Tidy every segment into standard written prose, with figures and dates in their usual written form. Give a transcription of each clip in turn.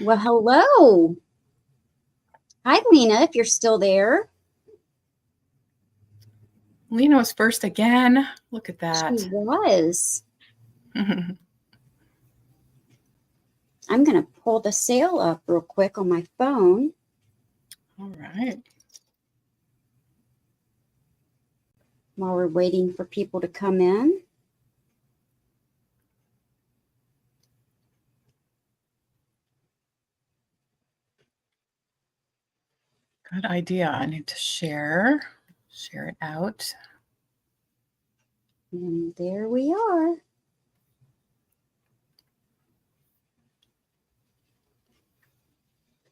Well, hello. Hi, Lena, if you're still there. Lena was first again. Look at She that. was. I'm going to pull the sale up real quick on my phone. All right. While we're waiting for people to come in. Good idea. I need to share it out. And there we are.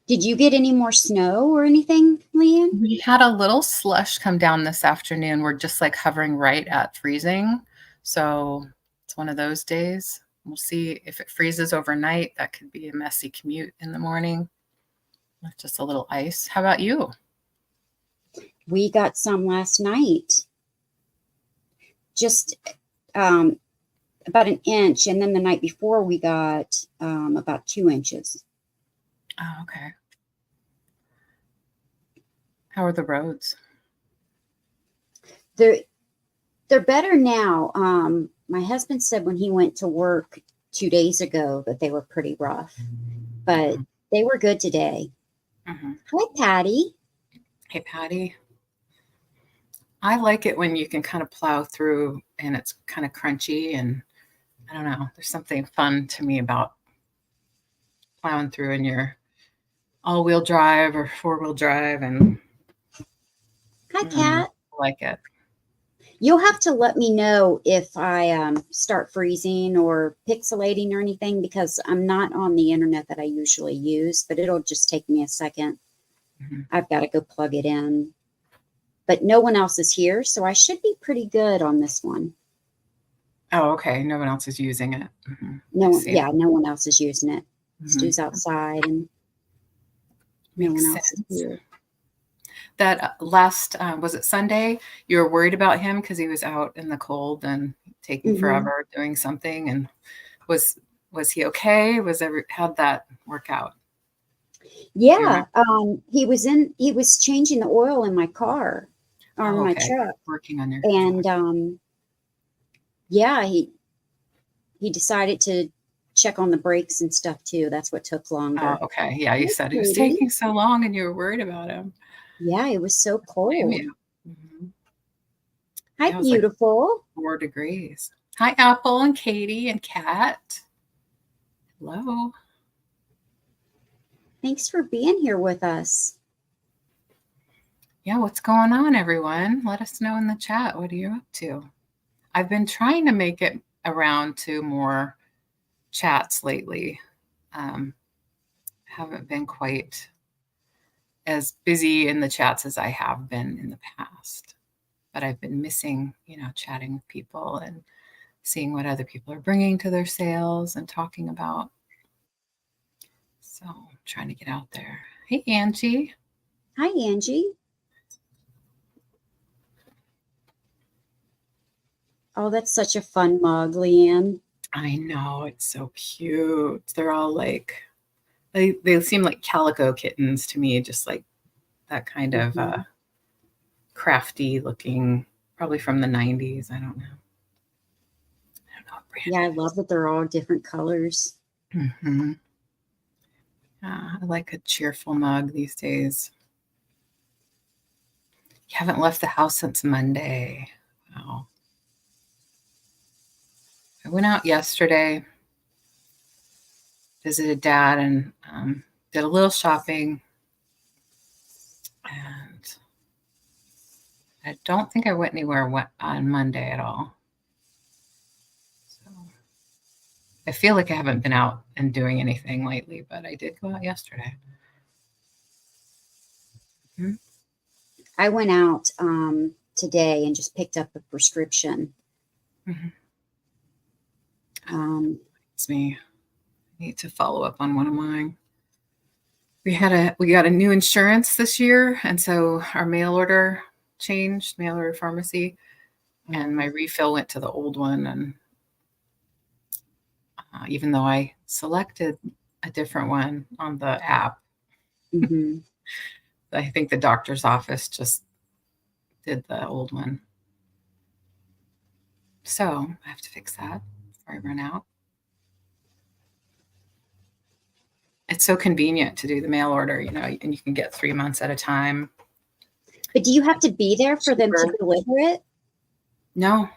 Did you get any more snow or anything, LeAnne? We had a little slush come down this afternoon. We're just like hovering right at freezing. So it's one of those days. We'll see if it freezes overnight. That could be a messy commute in the morning. Just a little ice. How about you? We got some last night. Just about an inch. And then the night before we got about 2 inches. Oh, okay. How are the roads? They're better now. My husband said when he went to work 2 days ago that they were pretty rough, but they were good today. Hi, Patty. Hey, Patty. I like it when you can kind of plow through and it's kind of crunchy, and I don't know, there's something fun to me about plowing through in your all-wheel drive or four-wheel drive. And Hi, Kat. I like it. You'll have to let me know if I start freezing or pixelating or anything, because I'm not on the internet that I usually use, but it'll just take me a second. I've got to go plug it in. But no one else is here, so I should be pretty good on this one. Oh, okay. No one else is using it. No one else is using it. Stu's outside and no one else is here. That last, was it Sunday? You were worried about him because he was out in the cold and taking forever doing something. And was he okay? How'd that work out? Yeah, he was changing the oil in my car, or my truck. Working on your and yeah, he decided to check on the brakes and stuff too. That's what took longer. Oh, okay. Yeah, you said it was taking so long and you were worried about him. Yeah, it was so cold. Hi, Yeah, beautiful. Like 4 degrees. Hi, Apple and Katie and Kat. Hello. Thanks for being here with us. Yeah, what's going on, everyone? Let us know in the chat. What are you up to? I've been trying to make it around to more chats lately. Haven't been quite as busy in the chats as I have been in the past, but I've been missing, chatting with people and seeing what other people are bringing to their sales and talking about. So I'm trying to get out there. Hey, Angie. Hi, Angie. Oh, that's such a fun mug, LeAnne. I know, it's so cute. They're all like, they seem like calico kittens to me, just like that kind of crafty looking, probably from the 90s. I don't know. Yeah, I love that they're all different colors. I like a cheerful mug these days. You haven't left the house since Monday. Wow. I went out yesterday, visited Dad, and did a little shopping. And I don't think I went anywhere on Monday at all. So I feel like I haven't been out and doing anything lately, but I did go out yesterday. I went out today and just picked up a prescription. It's me. I need to follow up on one of mine. We got a new insurance this year, and so our mail order changed, mail order pharmacy, and my refill went to the old one. And even though I selected a different one on the app. Mm-hmm. I think the doctor's office just did the old one. So I have to fix that before I run out. It's so convenient to do the mail order, and you can get 3 months at a time. But do you have to be there for them to Cheaper. deliver it? No,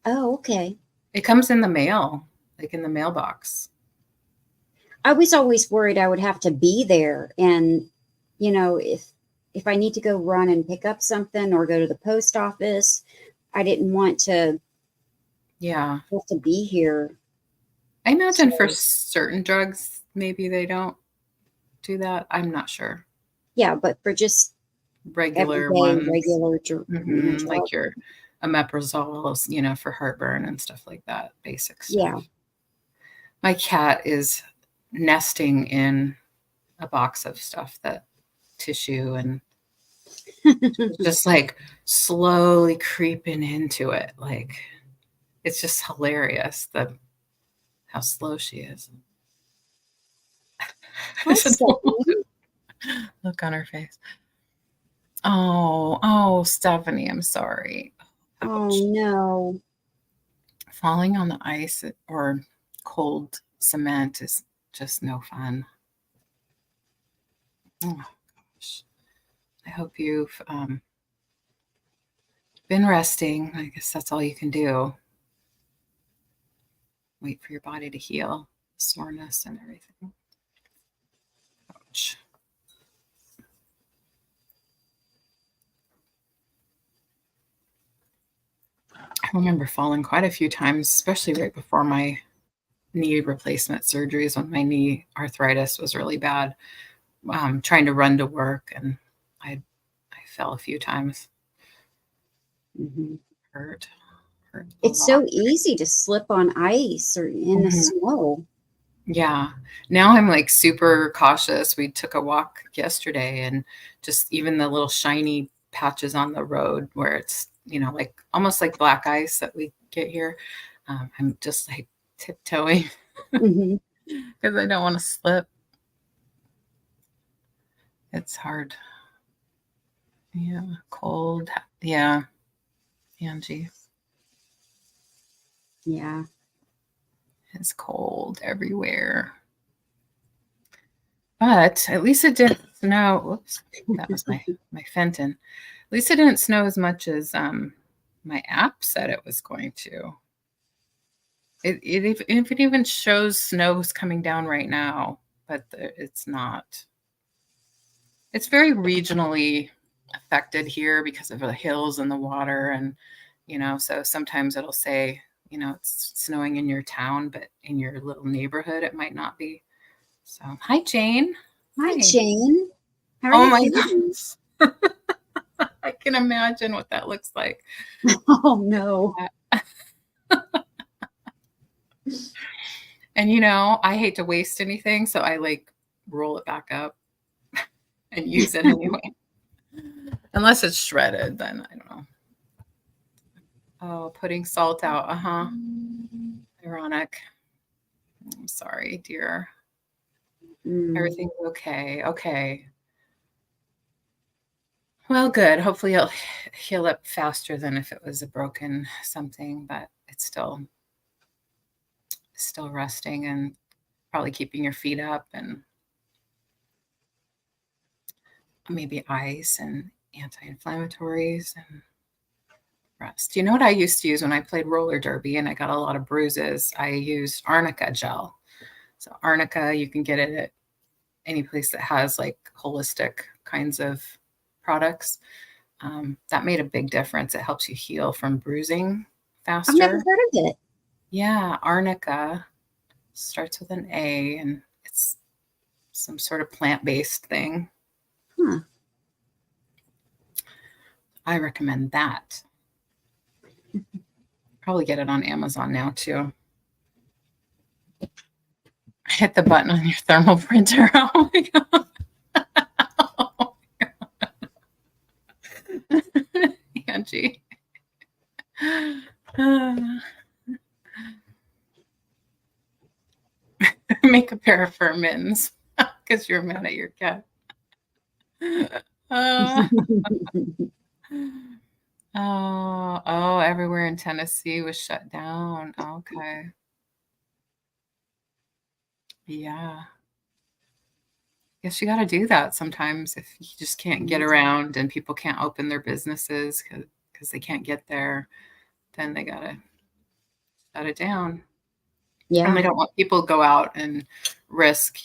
Oh, okay. it comes in the mail, like in the mailbox. I was always worried I would have to be there, and if I need to go run and pick up something or go to the post office, I didn't want to Yeah. have to be here. I imagine So, for certain drugs, maybe they don't do that. I'm not sure. yeah, but for just Regular everyday ones, regular like drug. your omeprazole, for heartburn and stuff like that, basic stuff. Yeah. My cat is nesting in a box of stuff, that tissue, and just like slowly creeping into it. Like, it's just hilarious how slow she is. Hi, Stephanie. Look on her face. Oh, Stephanie, I'm sorry. Oh Ouch. no. Falling on the ice or cold cement is just no fun. Oh gosh. I hope you've been resting. I guess that's all you can do. Wait for your body to heal, soreness and everything. Ouch. I remember falling quite a few times, especially right before my knee replacement surgeries, when my knee arthritis was really bad. Trying to run to work, and I fell a few times. Mm-hmm. Hurt a It's lot. so easy to slip on ice or in the snow. Yeah. Now I'm like super cautious. We took a walk yesterday, and just even the little shiny patches on the road where it's, like almost like black ice that we get here. I'm just like tiptoeing Mm-hmm. because I don't want to slip. It's hard. Yeah. Cold. Yeah. Angie. Yeah. It's cold everywhere. But at least it didn't snow. Whoops, that was my Fenton. At least it didn't snow as much as my app said it was going to. If it even shows snow is coming down right now, but it's not. It's very regionally affected here because of the hills and the water, and so sometimes it'll say, it's snowing in your town, but in your little neighborhood it might not be. So, hi, Jane. Hi, Jane. How are Oh you my feeling? gosh. I can imagine what that looks like. Oh no. And I hate to waste anything, so I like roll it back up and use it anyway. Unless it's shredded, then I don't know. Oh, putting salt out. Uh-huh. Ironic. I'm sorry, dear. Everything's okay. Okay. Well, good. Hopefully it'll heal up faster than if it was a broken something, but it's still resting, and probably keeping your feet up, and maybe ice and anti-inflammatories and rest. You know what I used to use when I played roller derby and I got a lot of bruises? I used arnica gel. So arnica, you can get it at any place that has like holistic kinds of products. That made a big difference. It helps you heal from bruising faster. I've never heard of it. Yeah, arnica starts with an A, and it's some sort of plant-based thing. Huh. I recommend that. Probably get it on Amazon now too. Hit the button on your thermal printer. Oh my god. Oh my god. Angie. Make a pair of fur mittens because you're mad at your cat. Uh, oh, everywhere in Tennessee was shut down. Okay. Yeah. Guess you got to do that sometimes if you just can't get around and people can't open their businesses because they can't get there, then they got to shut it down. Yeah. And they don't want people to go out and risk,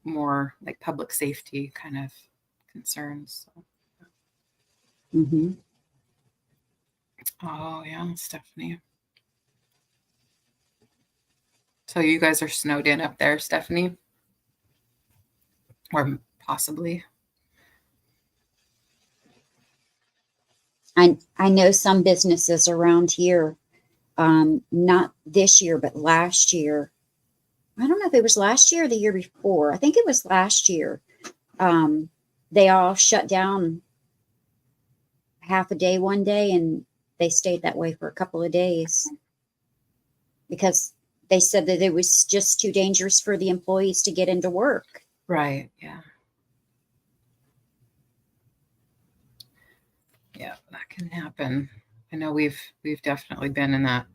more like public safety kind of concerns. So. Mm-hmm. Oh, yeah, Stephanie. So you guys are snowed in up there, Stephanie? Or possibly. I know some businesses around here, not this year, but last year. I don't know if it was last year or the year before. I think it was last year. They all shut down half a day one day, and they stayed that way for a couple of days because they said that it was just too dangerous for the employees to get into work. Right. Yeah. Yeah, that can happen. I know we've definitely been in that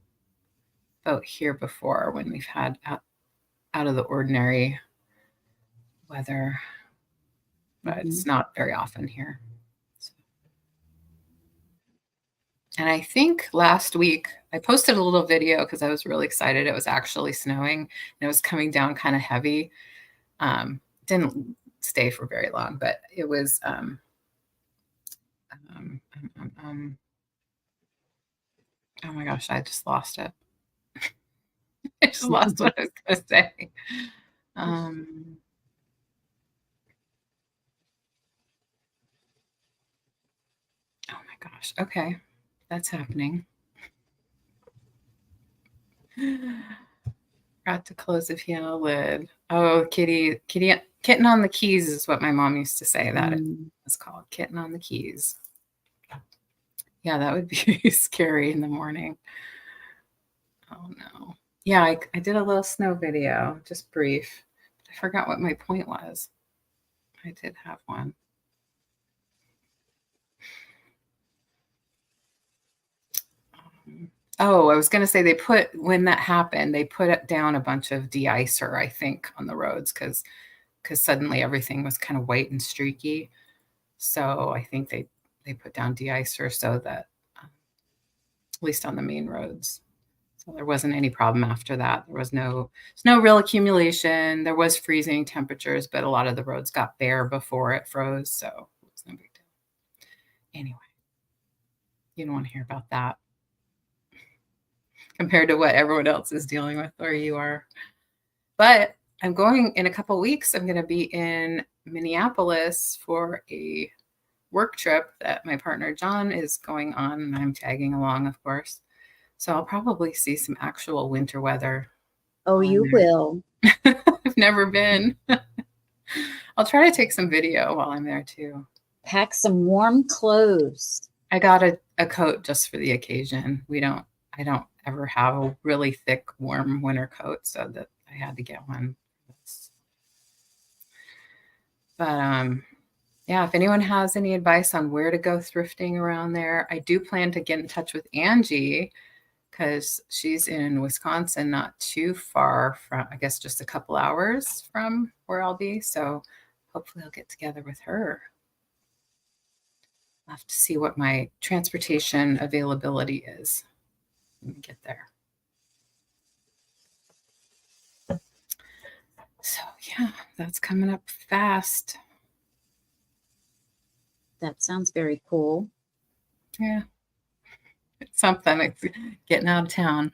boat here before when we've had out of the ordinary weather, but it's not very often here. So. And I think last week I posted a little video because I was really excited. It was actually snowing and it was coming down kind of heavy. Didn't stay for very long, but it was oh my gosh, I just lost it. I just lost what I was going to say. Oh my gosh. Okay. That's happening. Got to close the piano lid. Oh, kitten on the keys is what my mom used to say that it's called, kitten on the keys. Yeah, that would be scary in the morning. Oh no. Yeah, I did a little snow video, just brief. I forgot what my point was. I did have one. Oh, I was going to say when that happened, they put down a bunch of de-icer, I think, on the roads because suddenly everything was kind of white and streaky. So I think they put down de-icer so that at least on the main roads. So there wasn't any problem after that. There was no real accumulation. There was freezing temperatures, but a lot of the roads got bare before it froze, so it was no big deal. Anyway, you don't want to hear about that compared to what everyone else is dealing with or you are. But I'm going in a couple weeks. I'm going to be in Minneapolis for a work trip that my partner John is going on, and I'm tagging along, of course. So I'll probably see some actual winter weather. Oh, you will. I've never been. I'll try to take some video while I'm there too. Pack some warm clothes. I got a coat just for the occasion. I don't ever have a really thick, warm winter coat, so that I had to get one. But yeah, if anyone has any advice on where to go thrifting around there, I do plan to get in touch with Angie because she's in Wisconsin, not too far from, I guess, just a couple hours from where I'll be. So hopefully I'll get together with her. I'll have to see what my transportation availability is when we get there. So yeah, that's coming up fast. That sounds very cool. Yeah. It's something. It's getting out of town.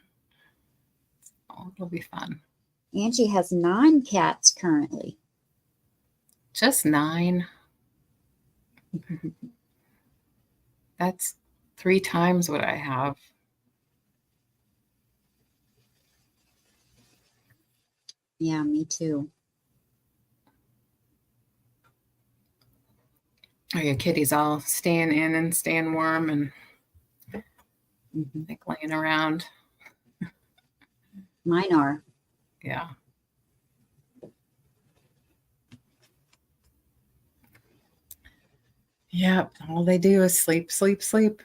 So it'll be fun. Angie has 9 cats currently. Just 9. That's 3 times what I have. Yeah, me too. Are your kitties all staying in and staying warm and like laying around? Mine are. Yeah. Yep. All they do is sleep, sleep, sleep.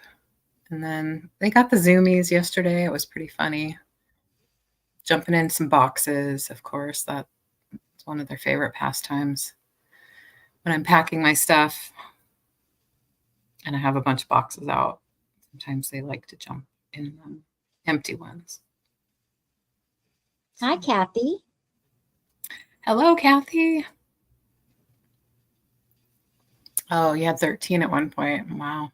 And then they got the zoomies yesterday. It was pretty funny. Jumping in some boxes, of course. That's one of their favorite pastimes. When I'm packing my stuff and I have a bunch of boxes out, sometimes they like to jump in empty ones. Hi, Kathy. Hello, Kathy. Oh, you had 13 at one point. Wow.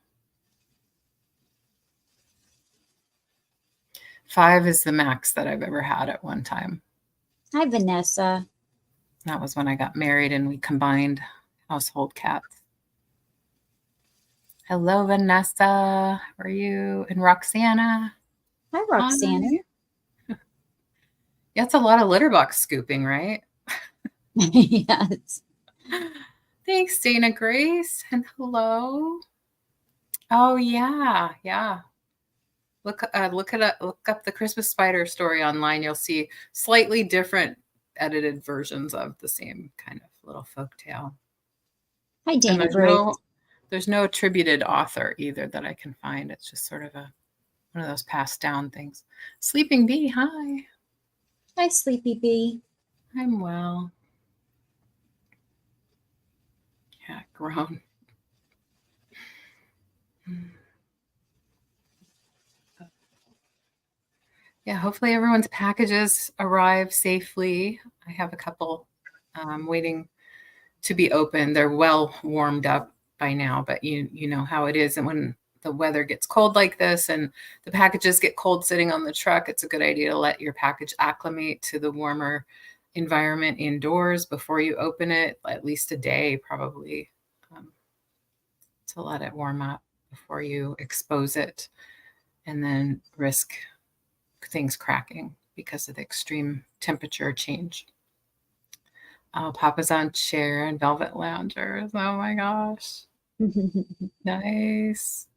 5 is the max that I've ever had at one time. Hi, Vanessa. That was when I got married and we combined household cats. Hello, Vanessa. How are you? And Roxana. Hi, Roxana. Hi. Yeah, it's a lot of litter box scooping, right? Yes. Thanks, Dana Grace. And hello. Oh yeah, yeah. Look up the Christmas spider story online. You'll see slightly different edited versions of the same kind of little folk tale. Hi, And Dana Grace. there's no attributed author either that I can find. It's just sort of one of those passed down things. Sleeping Bee, hi. Hi, Sleepy Bee. I'm well. Yeah, grown. Yeah, hopefully everyone's packages arrive safely. I have a couple waiting to be open. They're well warmed up by now, but you know how it is. And when the weather gets cold like this and the packages get cold sitting on the truck, it's a good idea to let your package acclimate to the warmer environment indoors before you open it, at least a day probably, to let it warm up before you expose it and then risk things cracking because of the extreme temperature change. Oh, Papa's on chair and velvet loungers. Oh my gosh. Nice.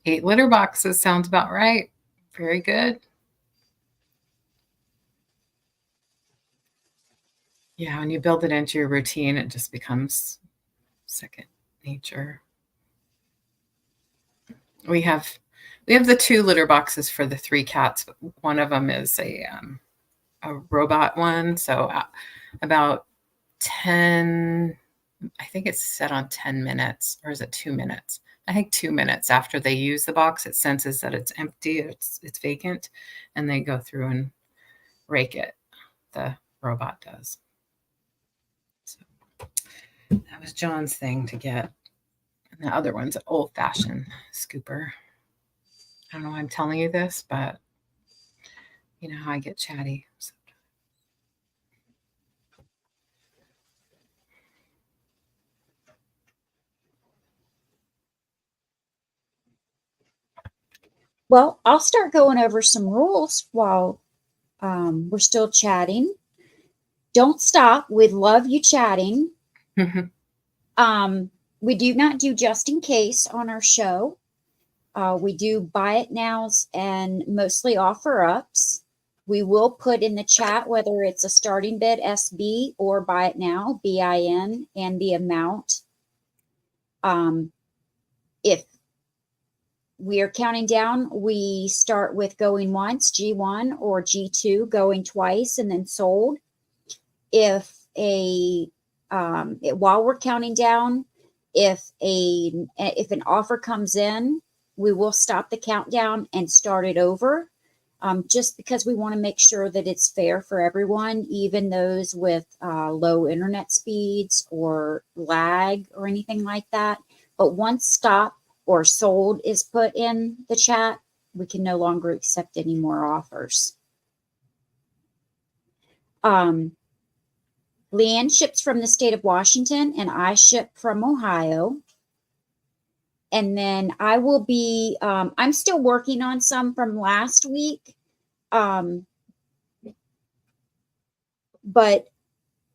8 litter boxes sounds about right. Very good. Yeah, when you build it into your routine, it just becomes second nature. We have the 2 litter boxes for the 3 cats. One of them is a robot one, so about 10, I think it's set on 10 minutes, or is it 2 minutes? I think 2 minutes after they use the box, it senses that it's empty, it's vacant, and they go through and rake it. The robot does. So that was John's thing to get. And the other one's an old-fashioned scooper. I don't know why I'm telling you this, but you know how I get chatty. So. Well, I'll start going over some rules while we're still chatting. Don't stop. We'd love you chatting. We do not do just in case on our show. We do buy it nows and mostly offer ups. We will put in the chat whether it's a starting bid SB or buy it now BIN and the amount. If we are counting down, we start with going once, G1, or G2, going twice and then sold. If while we're counting down, if an offer comes in, we will stop the countdown and start it over, just because we want to make sure that it's fair for everyone, even those with low internet speeds or lag or anything like that. But once stop or sold is put in the chat, we can no longer accept any more offers. LeAnne ships from the state of Washington and I ship from Ohio. And then I will be, I'm still working on some from last week. But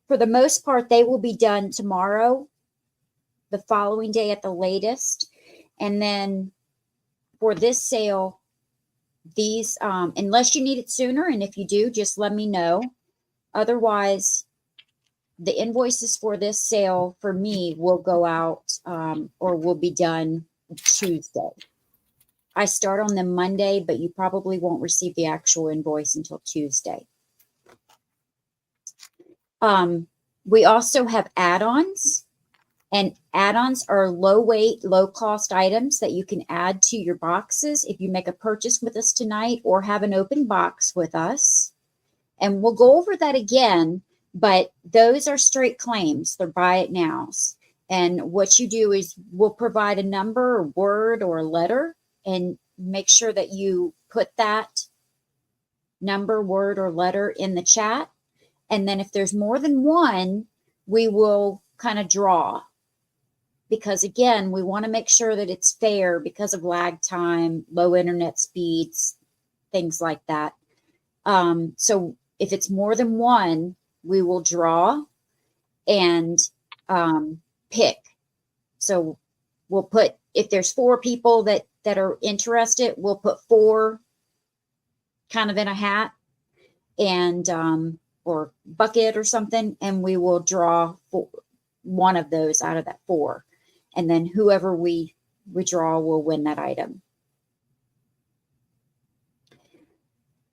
for the most part, they will be done tomorrow, the following day at the latest. And then for this sale, these, unless you need it sooner, and if you do, just let me know. otherwise, the invoices for this sale for me will go out or will be done Tuesday. I start on them Monday, but you probably won't receive the actual invoice until Tuesday. We also have add-ons, and add-ons are low weight, low cost items that you can add to your boxes if you make a purchase with us tonight or have an open box with us. And we'll go over that again, but those are straight claims. They're buy it nows. And what you do is we'll provide a number, a word, or a letter, and make sure that you put that number, word, or letter in the chat. And then if there's more than one, we will kind of draw. Because again, we want to make sure that it's fair because of lag time, low internet speeds, things like that. So if it's more than one, we will draw and pick. So we'll put, if there's 4 people that are interested, we'll put 4 kind of in a hat and or bucket or something, and we will draw one of those out of that 4. And then whoever we draw will win that item.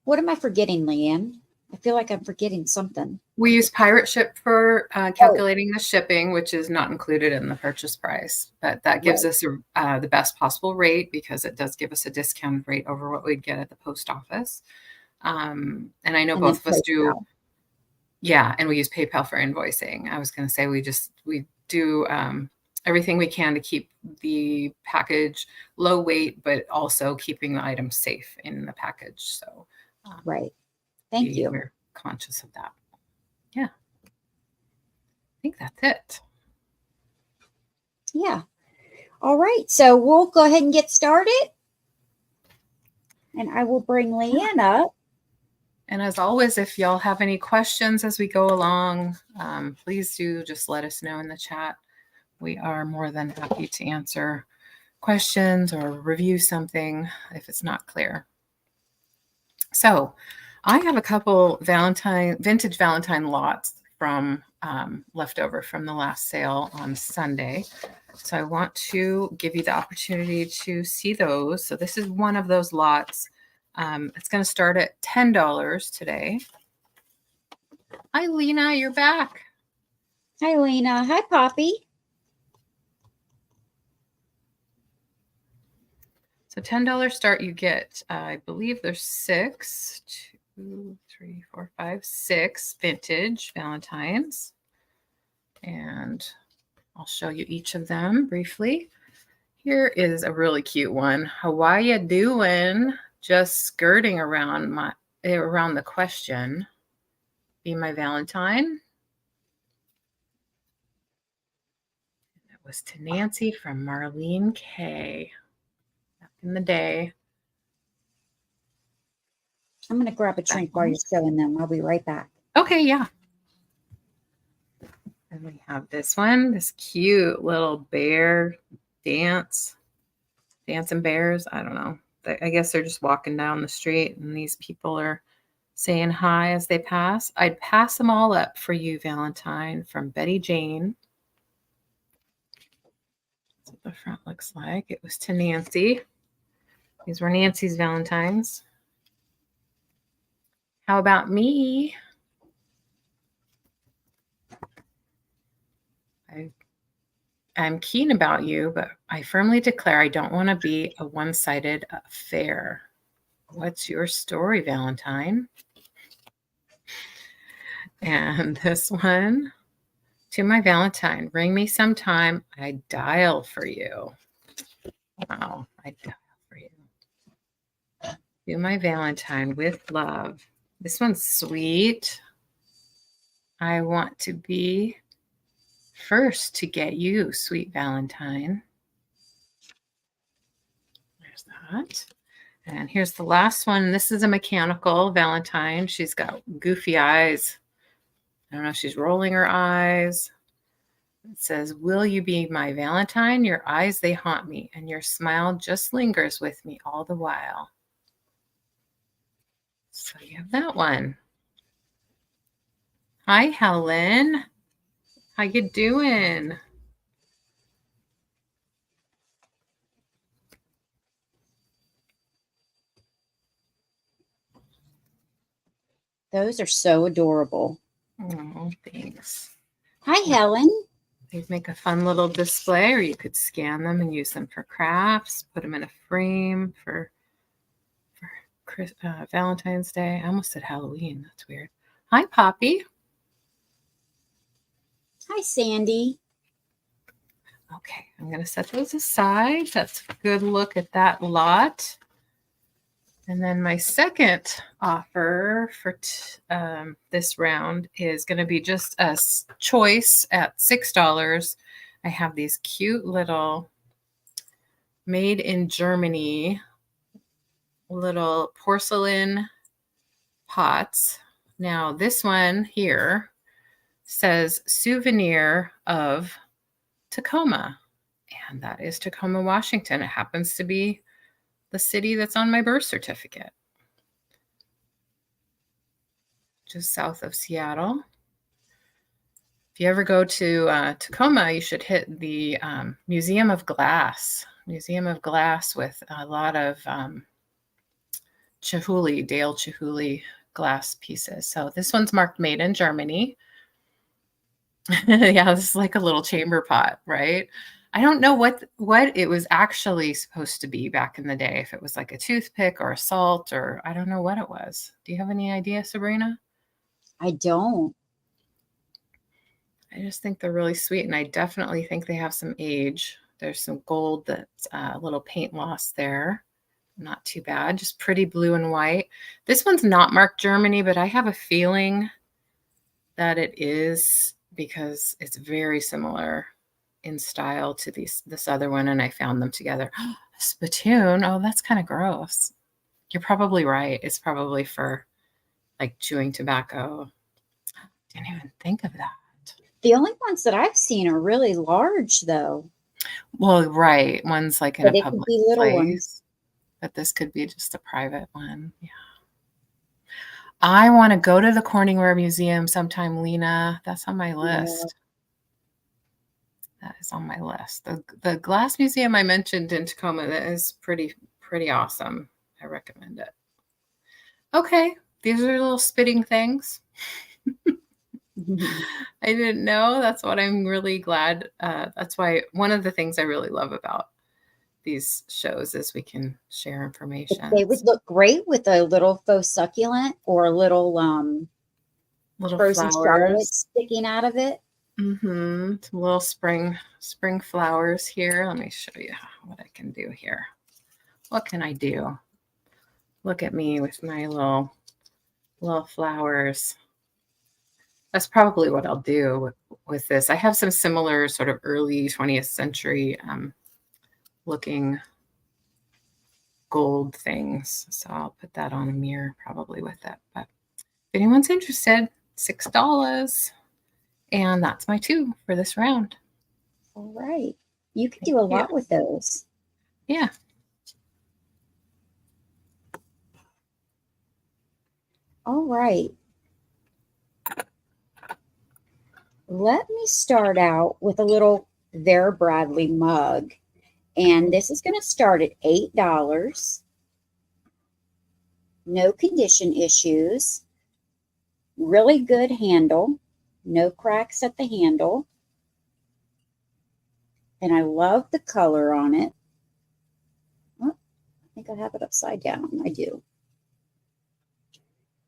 What am I forgetting, LeAnne? I feel like I'm forgetting something. We use Pirate Ship for calculating the shipping, which is not included in the purchase price, but that gives us the best possible rate because it does give us a discounted rate over what we'd get at the post office. And I know both of us do. Yeah. And we use PayPal for invoicing. I was going to say, we do everything we can to keep the package low weight, but also keeping the items safe in the package. So, right. Thank you. We're conscious of that. Yeah. I think that's it. Yeah. All right. So we'll go ahead and get started. And I will bring LeAnne up. And as always, if y'all have any questions as we go along, please do just let us know in the chat. We are more than happy to answer questions or review something if it's not clear. So I have a couple vintage Valentine lots from leftover from the last sale on Sunday. So I want to give you the opportunity to see those. So this is one of those lots. It's going to start at $10 today. Hi, Lena, you're back. Hi, Lena. Hi, Poppy. So $10 start, you get, I believe there's 6 vintage Valentines. And I'll show you each of them briefly. Here is a really cute one. How are you doing? Just skirting around the question. Be my Valentine. That was to Nancy from Marlene K. Back in the day. I'm going to grab a drink while you're showing them. I'll be right back. Okay, yeah. And we have this one, this cute little bear dancing bears. I don't know. I guess they're just walking down the street and these people are saying hi as they pass. I'd pass them all up for you, Valentine, from Betty Jane. That's what the front looks like. It was to Nancy. These were Nancy's Valentines. How about me? I'm keen about you, but I firmly declare I don't want to be a one-sided affair. What's your story, Valentine? And this one, to my Valentine, ring me sometime. I dial for you. Wow, I dial for you. To my Valentine, with love. This one's sweet. I want to be first to get you, sweet Valentine. There's that. And here's the last one. This is a mechanical Valentine. She's got goofy eyes. I don't know if she's rolling her eyes. It says, will you be my Valentine? Your eyes, they haunt me, and your smile just lingers with me all the while. So you have that one. Hi, Helen. How you doing? Those are so adorable. Oh, thanks. Hi, Helen. They'd make a fun little display, or you could scan them and use them for crafts, put them in a frame for Valentine's Day. I almost said Halloween. That's weird. Hi, Poppy. Hi, Sandy. Okay, I'm going to set those aside. That's a good look at that lot. And then my second offer for this round is going to be just a choice at $6. I have these cute little made in Germany little porcelain pots. Now, this one here says souvenir of Tacoma, and that is Tacoma, Washington. It happens to be the city that's on my birth certificate, just south of Seattle. If you ever go to Tacoma, you should hit the Museum of Glass. Museum of Glass with a lot of Dale Chihuly glass pieces. So this one's marked made in Germany. Yeah, this is like a little chamber pot, right? I don't know what it was actually supposed to be back in the day, if it was like a toothpick or a salt, or I don't know what it was. Do you have any idea, Sabrina? I don't. I just think they're really sweet, and I definitely think they have some age. There's some gold that's a little paint loss there. Not too bad, just pretty blue and white. This one's not marked Germany, but I have a feeling that it is because it's very similar in style to this other one, and I found them together. Spittoon, oh, that's kind of gross. You're probably right. It's probably for like chewing tobacco. Didn't even think of that. The only ones that I've seen are really large, though. Well, right. One's like in But a it could public be little place, ones. but this could be just a private one. Yeah. I want to go to the Corningware Museum sometime, Lena. That's on my list. That is on my list. The glass museum I mentioned in Tacoma, that is pretty awesome. I recommend it. Okay, these are little spitting things. I didn't know. That's what I'm really glad. That's why one of the things I really love about these shows is we can share information. They would look great with a little faux succulent or a little little frozen flowers Charlotte sticking out of it. Some little spring flowers here. Let me show you what I can do here. What can I do? Look at me with my little flowers. That's probably what I'll do with this. I have some similar sort of early 20th century looking gold things. So I'll put that on a mirror probably with it. But if anyone's interested, $6. And that's my 2 for this round. All right. You could do a lot with those. Yeah. All right. Let me start out with a little Vera Bradley mug. And this is going to start at $8. No condition issues. Really good handle. No cracks at the handle. And I love the color on it. Oh, I think I have it upside down. I do.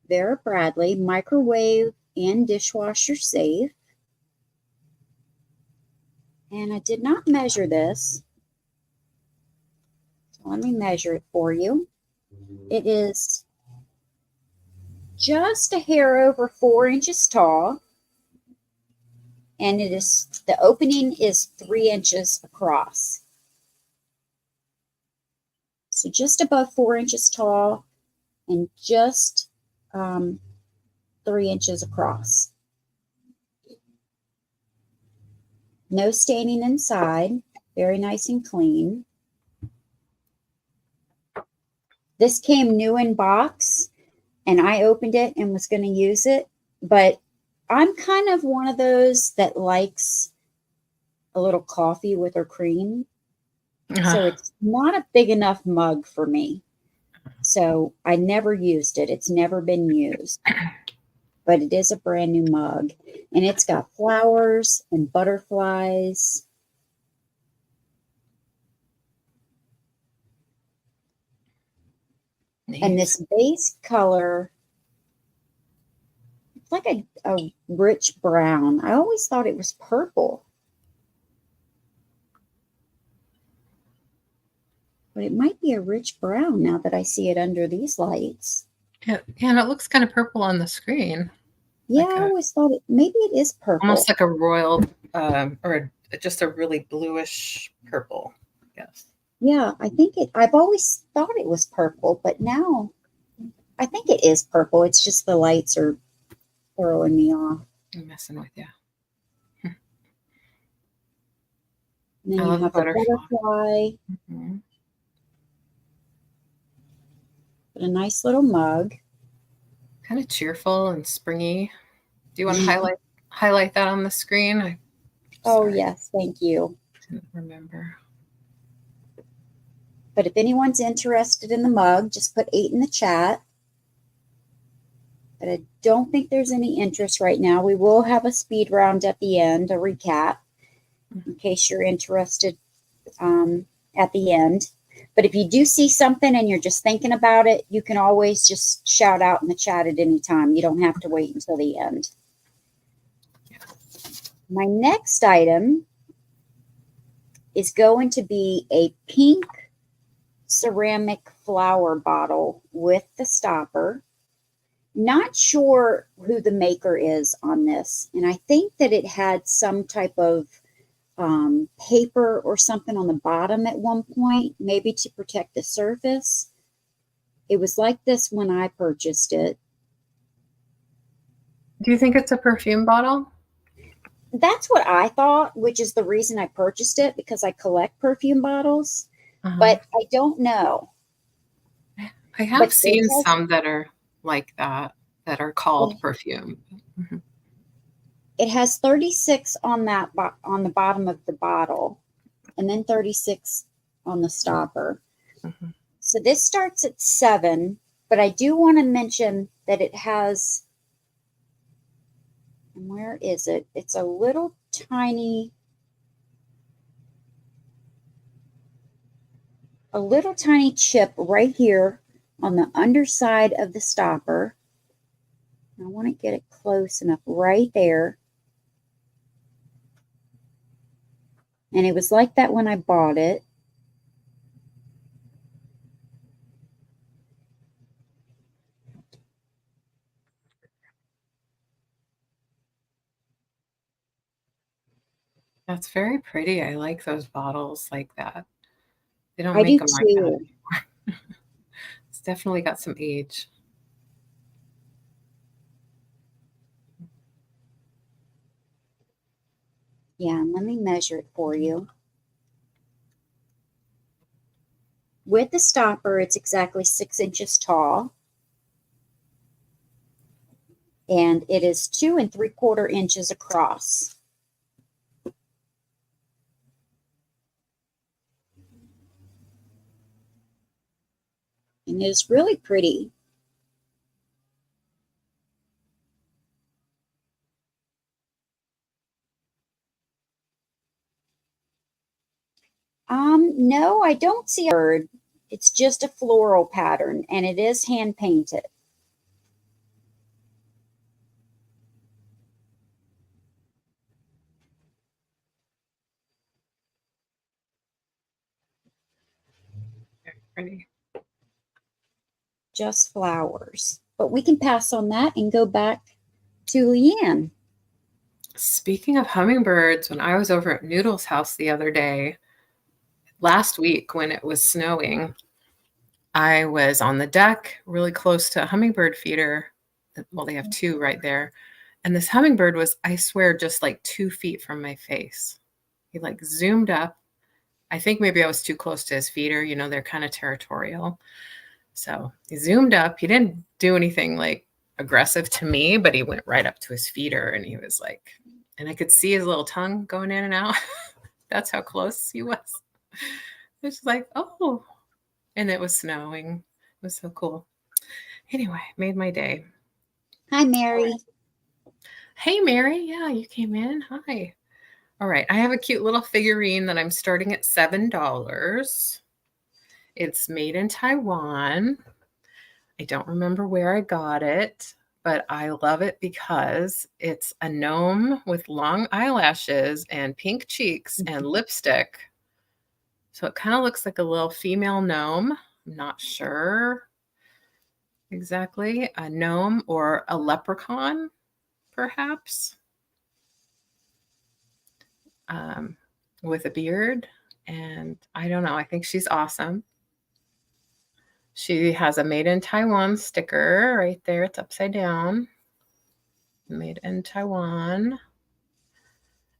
Vera Bradley, microwave and dishwasher safe. And I did not measure this. So let me measure it for you. It is just a hair over 4 inches tall. And the opening is 3 inches across. So just above 4 inches tall and just 3 inches across. No staining inside. Very nice and clean. This came new in box, and I opened it and was going to use it, but I'm kind of one of those that likes a little coffee with her cream. So it's not a big enough mug for me. So I never used it. It's never been used. But it is a brand new mug. And it's got flowers and butterflies. Nice. And this base color, it's like a rich brown. I always thought it was purple. But it might be a rich brown now that I see it under these lights. Yeah, and it looks kind of purple on the screen. Yeah, Like I always thought maybe it is purple. almost like a royal or just a really bluish purple. Yes. Yeah, I've always thought it was purple, but now I think it is purple. It's just the lights are throwing me off. I'm messing with you. And then I you love have the a butterfly, Mm-hmm. a nice little mug. Kind of cheerful and springy. Do you want to highlight that on the screen? Oh, yes, thank you. I didn't remember. But if anyone's interested in the mug, just put 8 in the chat. But I don't think there's any interest right now. We will have a speed round at the end, a recap, in case you're interested at the end. But if you do see something and you're just thinking about it, you can always just shout out in the chat at any time. You don't have to wait until the end. My next item is going to be a pink ceramic flower bottle with the stopper. Not sure who the maker is on this. And I think that it had some type of paper or something on the bottom at one point, maybe to protect the surface. It was like this when I purchased it. Do you think it's a perfume bottle? That's what I thought, which is the reason I purchased it, because I collect perfume bottles. But I don't know. I have seen some that are like that are called perfume. Mm-hmm. It has 36 on that on the bottom of the bottle, and then 36 on the stopper. Mm-hmm. So this starts at 7, but I do want to mention that it has, and where is it? It's a little tiny chip right here on the underside of the stopper. I want to get it close enough right there. And it was like that when I bought it. That's very pretty. I like those bottles like that. They don't I make do them too. like that anymore. It's definitely got some age. Yeah, let me measure it for you. With the stopper, it's exactly 6 inches tall. And it is 2 3/4 inches across. And it's really pretty. No, I don't see a bird. It's just a floral pattern, and it is hand painted. Very pretty. Just flowers. But we can pass on that and go back to LeAnne. Speaking of hummingbirds, when I was over at Noodle's house the other day, last week when it was snowing, I was on the deck really close to a hummingbird feeder. Well, they have 2 right there. And this hummingbird was, I swear, just like 2 feet from my face. He like zoomed up. I think maybe I was too close to his feeder. They're kind of territorial. So he zoomed up. He didn't do anything like aggressive to me, but he went right up to his feeder and he was like, and I could see his little tongue going in and out. That's how close he was. It was like, oh, and it was snowing. It was so cool. Anyway, made my day. Hi, Mary. Hey, Mary. Yeah, you came in. Hi. All right. I have a cute little figurine that I'm starting at $7. It's made in Taiwan. I don't remember where I got it, but I love it because it's a gnome with long eyelashes and pink cheeks and lipstick. So it kind of looks like a little female gnome. I'm not sure exactly. A gnome or a leprechaun, perhaps, with a beard. And I don't know. I think she's awesome. She has a made in Taiwan sticker right there. It's upside down. Made in Taiwan.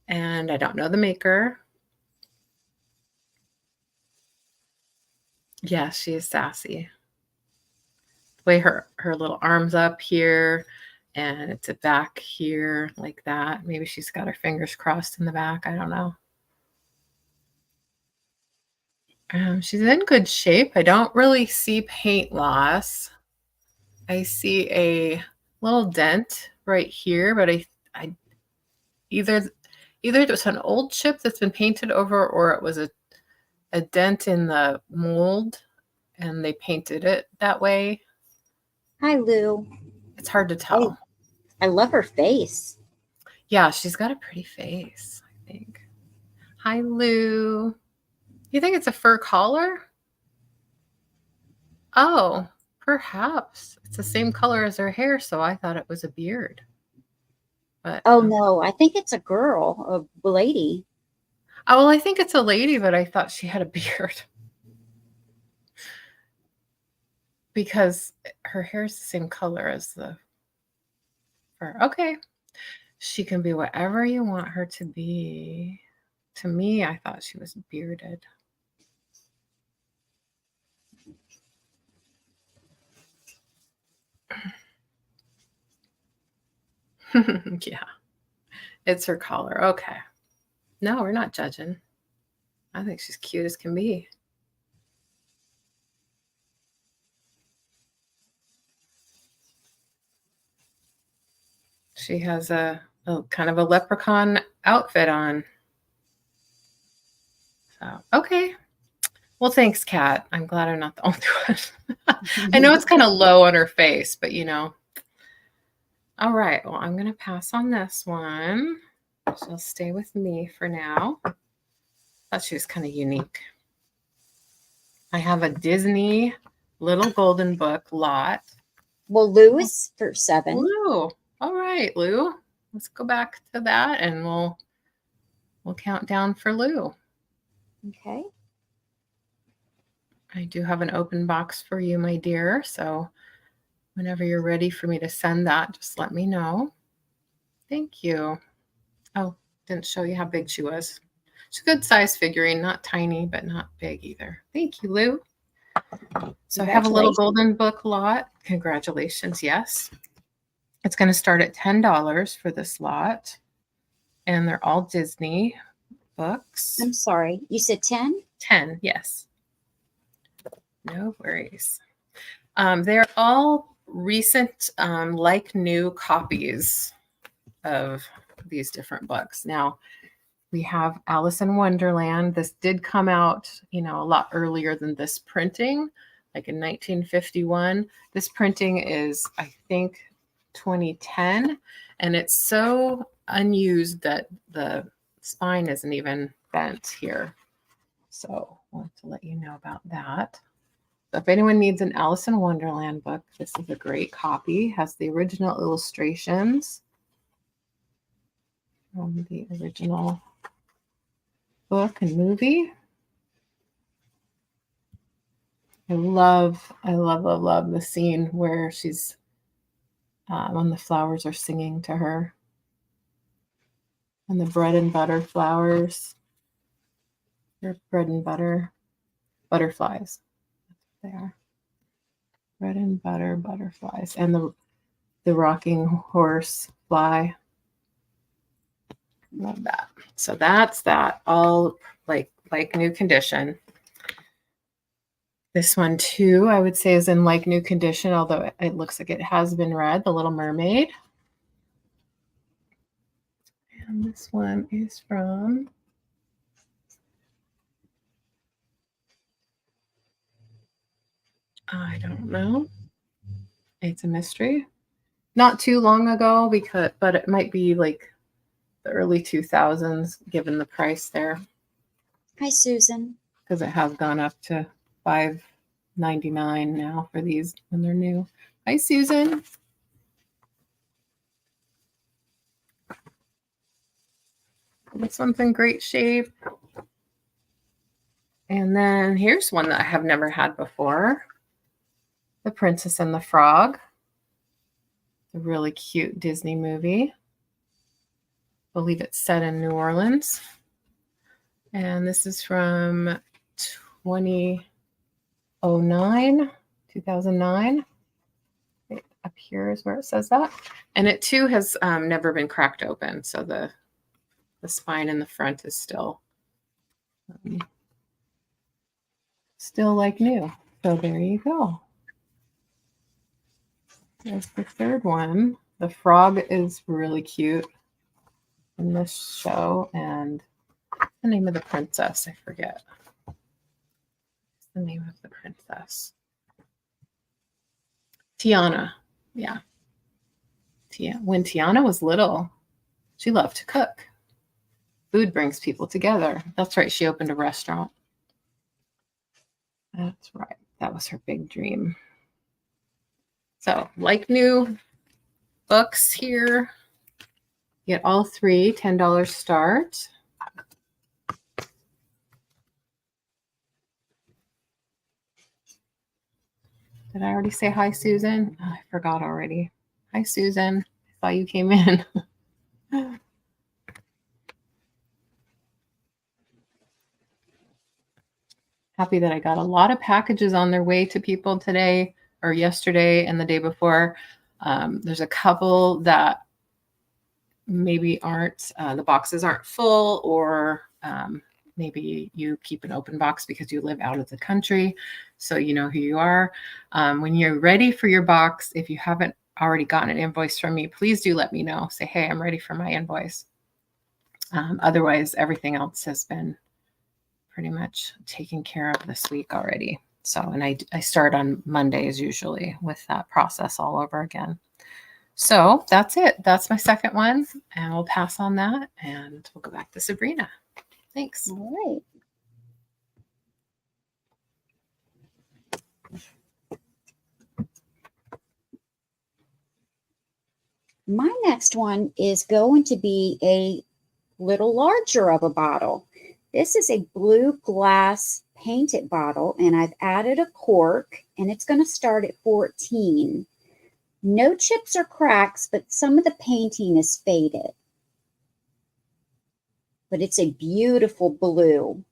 And I don't know the maker. Yeah, she is sassy. The way her little arms up here and it's a back here like that. Maybe she's got her fingers crossed in the back. I don't know. She's in good shape. I don't really see paint loss. I see a little dent right here, but I either it was an old chip that's been painted over or it was a dent in the mold and they painted it that way. Hi, Lou. It's hard to tell. I love her face. Yeah, she's got a pretty face, I think. Hi, Lou. You think it's a fur collar? Oh, perhaps. It's the same color as her hair, so I thought it was a beard. But Oh, no, I think it's a girl, a lady. oh, well, I think it's a lady, but I thought she had a beard. Because her hair is the same color as the fur. Okay. She can be whatever you want her to be. To me, I thought she was bearded. Yeah. It's her collar. Okay. No, we're not judging. I think she's cute as can be. She has a kind of a leprechaun outfit on. So, okay. Well, thanks, Kat. I'm glad I'm not the only one. I know it's kind of low on her face, but you know. All right. Well, I'm going to pass on this one. She'll stay with me for now. Thought she was kind of unique. I have a Disney Little Golden Book lot. Well, Lou is for 7. Lou. All right, Lou. Let's go back to that and we'll count down for Lou. Okay. I do have an open box for you, my dear. So whenever you're ready for me to send that, just let me know. Thank you. Oh, didn't show you how big she was. She's a good size figurine, not tiny, but not big either. Thank you, Lou. So I have a little golden book lot. Congratulations. Yes. It's going to start at $10 for this lot. And they're all Disney books. I'm sorry. You said 10? 10, yes. No worries. They're all recent, like new copies of these different books. Now, we have Alice in Wonderland. This did come out, a lot earlier than this printing, like in 1951. This printing is, I think, 2010, and it's so unused that the spine isn't even bent here. So I want to let you know about that. So if anyone needs an Alice in Wonderland book, this is a great copy. Has the original illustrations from the original book and movie. I love the scene where she's when the flowers are singing to her. And the bread and butter flowers. They're bread and butter butterflies. That's what they are. Bread and butter butterflies. And the rocking horse fly. Love that. So that's that, all like new condition. This one too, I would say, is in like new condition, although it looks like it has been read, The Little Mermaid. And this one is from, I don't know. It's a mystery. Not too long ago, but it might be like the early 2000s, given the price there. Hi, Susan. Because it has gone up to $5.99 now for these when they're new. Hi, Susan. This one's in great shape. And then here's one that I have never had before. The Princess and the Frog. A really cute Disney movie. I believe it's set in New Orleans. And this is from 2009. It appears where it says that. And it too has never been cracked open. So the spine in the front is still like new. So there you go. There's the third one. The frog is really cute in this show. And the name of the princess, I forget. What's the name of the princess? Tiana. Yeah. When Tiana was little, she loved to cook. Food brings people together. That's right. She opened a restaurant. That's right. That was her big dream. So, like new books here, get all three, $10 start. Did I already say hi, Susan? Oh, I forgot already. Hi, Susan. I saw you came in. Happy that I got a lot of packages on their way to people today or yesterday and the day before. There's a couple that maybe aren't, the boxes aren't full, or maybe you keep an open box because you live out of the country, so you know who you are. When you're ready for your box, if you haven't already gotten an invoice from me, please do let me know. Say, hey, I'm ready for my invoice. Otherwise, everything else has been pretty much taken care of this week already. So, and I start on Mondays usually with that process all over again. So that's it. That's my second one. And we'll pass on that and we'll go back to Sabrina. Thanks. All right. My next one is going to be a little larger of a bottle. This is a blue glass painted bottle, and I've added a cork, and it's going to start at 14. No chips or cracks, but some of the painting is faded. But it's a beautiful blue.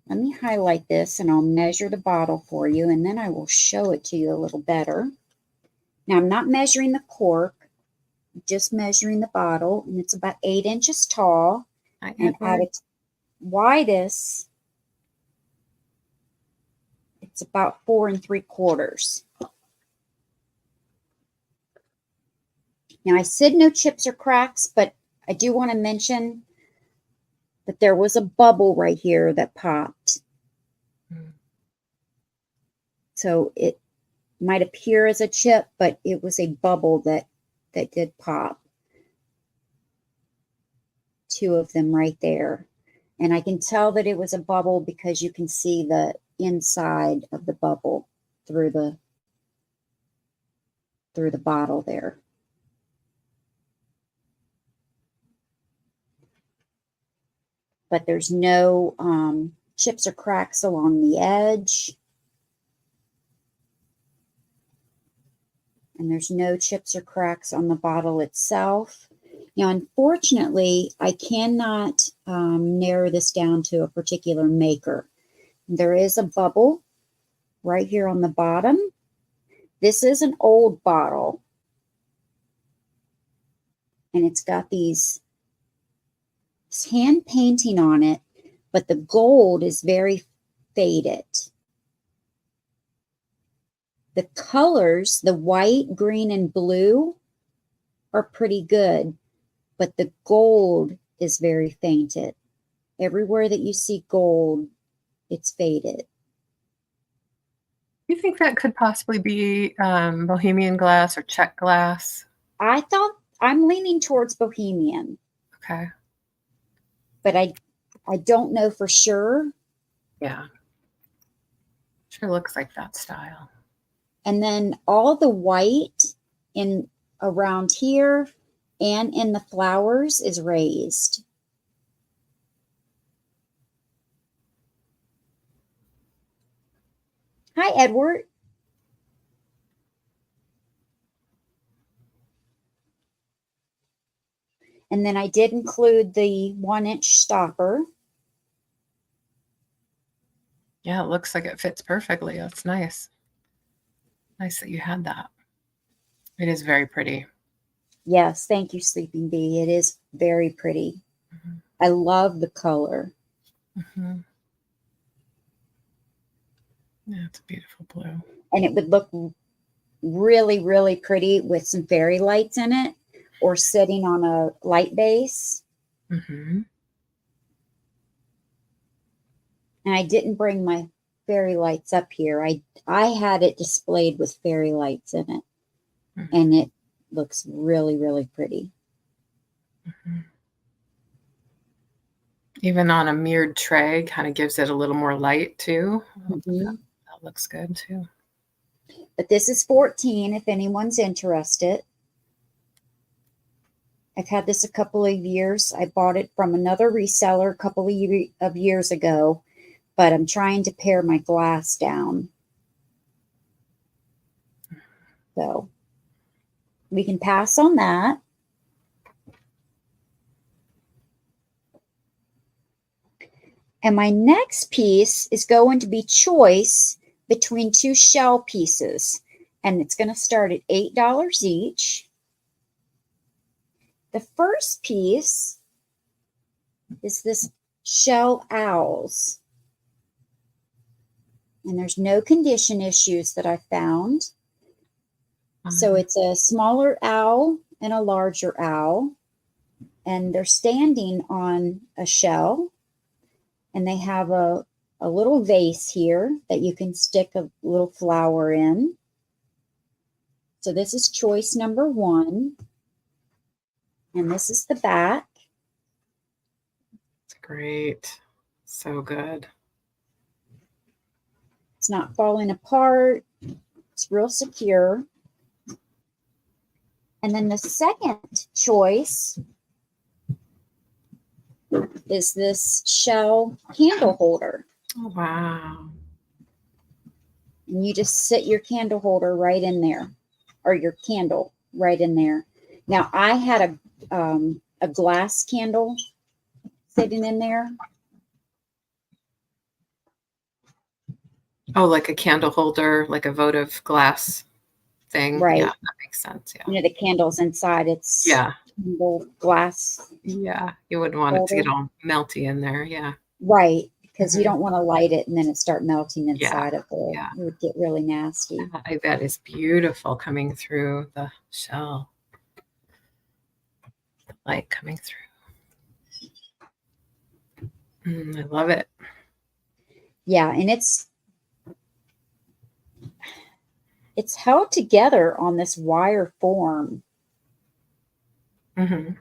Let me highlight this, and I'll measure the bottle for you, and then I will show it to you a little better. Now, I'm not measuring the cork, I'm just measuring the bottle, and it's about 8 inches tall. And at its widest, it's about 4 3/4. Now, I said no chips or cracks, but I do want to mention that there was a bubble right here that popped. So it might appear as a chip, but it was a bubble that did pop. 2 of them right there. And I can tell that it was a bubble because you can see the inside of the bubble through the bottle there. But there's no chips or cracks along the edge. And there's no chips or cracks on the bottle itself. Now, unfortunately, I cannot narrow this down to a particular maker. There is a bubble right here on the bottom. This is an old bottle. And it's got these hand painting on it, but the gold is very faded. The colors, the white, green, and blue, are pretty good, but the gold is very fainted. Everywhere that you see gold, it's faded. You think that could possibly be Bohemian glass or Czech glass? I'm leaning towards Bohemian. Okay. But I don't know for sure. Yeah. Sure looks like that style. And then all the white in around here and in the flowers is raised. Hi, Edward. And then I did include the 1-inch stopper. Yeah, it looks like it fits perfectly. That's nice. Nice that you had that. It is very pretty. Yes, thank you, Sleeping Bee. It is very pretty. Mm-hmm. I love the color. Mm-hmm. Yeah, it's a beautiful blue. And it would look really, really pretty with some fairy lights in it or sitting on a light base. Mm-hmm. And I didn't bring my fairy lights up here. I had it displayed with fairy lights in it. Mm-hmm. And it looks really, really pretty. Mm-hmm. Even on a mirrored tray, kind of gives it a little more light too. Mm-hmm. That looks good too. But this is 14 if anyone's interested. I've had this a couple of years. I bought it from another reseller a couple of years ago, but I'm trying to pare my glass down. So we can pass on that. And my next piece is going to be choice between 2 shell pieces. And it's going to start at $8 each. The first piece is this shell owls. And there's no condition issues that I found. So it's a smaller owl and a larger owl. And they're standing on a shell. And they have a little vase here that you can stick a little flower in. So this is choice number 1. And this is the back. It's great. So good. It's not falling apart. It's real secure. And then the second choice is this shell candle holder. Oh, wow. And you just sit your candle holder right in there, or your candle right in there. Now, I had a glass candle sitting in there. Oh, like a candle holder, like a votive glass thing. Right. Yeah, that makes sense. Yeah. You know, the candle's inside. It's candle glass. Yeah. You wouldn't want it to get all melty in there. Yeah. Right. Because you don't want to light it and then it start melting inside of it. Yeah. It would get really nasty. I bet it's beautiful coming through the shell. The light coming through. I love it. Yeah, and it's held together on this wire form. Mm-hmm.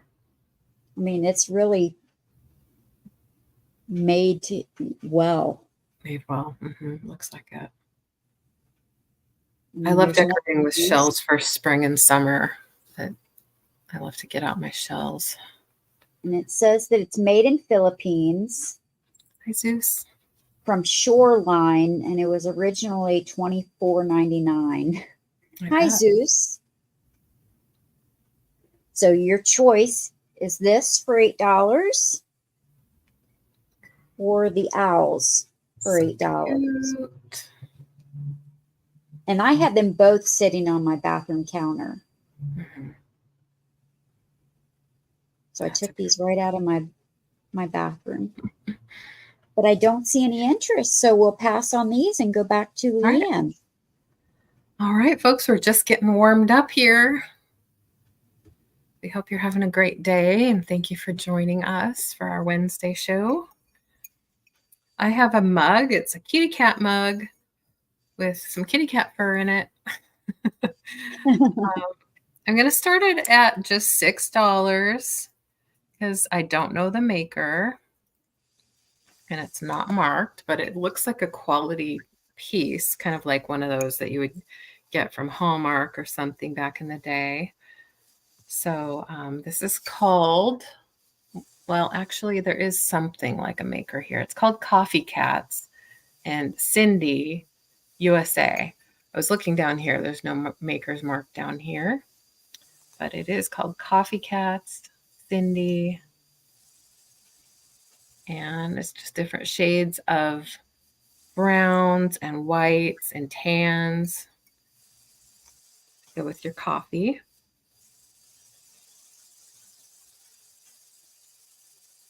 I mean, it's really made well. Made well. Mm-hmm. Looks like it. I love decorating with shells for spring and summer. I love to get out my shells. And it says that it's made in Philippines. Hi, Zeus. From Shoreline, and it was originally $24.99. Hi, Zeus. So your choice is this for $8 or the owls for $8. Cute. And I had them both sitting on my bathroom counter. Mhm. So I That's took a these right out of my bathroom. But I don't see any interest, so we'll pass on these and go back to All right. LeAnne. All right, folks, we're just getting warmed up here. We hope you're having a great day, and thank you for joining us for our Wednesday show. I have a mug. It's a kitty cat mug with some kitty cat fur in it. I'm going to start it at just $6 because I don't know the maker and it's not marked, but it looks like a quality piece, kind of like one of those that you would get from Hallmark or something back in the day. So this is called, well, actually, there is something like a maker here. It's called Coffee Cats and Cindy USA. I was looking down here. There's no makers marked down here, but it is called Coffee Cats, Cindy, and it's just different shades of browns and whites and tans to go with your coffee.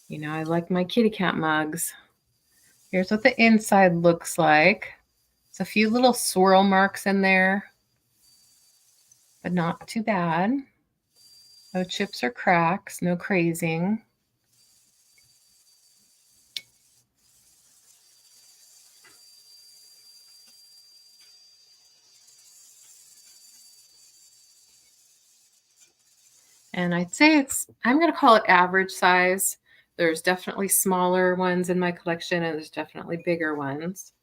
You know, I like my kitty cat mugs. Here's what the inside looks like. It's a few little swirl marks in there, but not too bad. No chips or cracks, no crazing. And I'd say I'm going to call it average size. There's definitely smaller ones in my collection, and there's definitely bigger ones.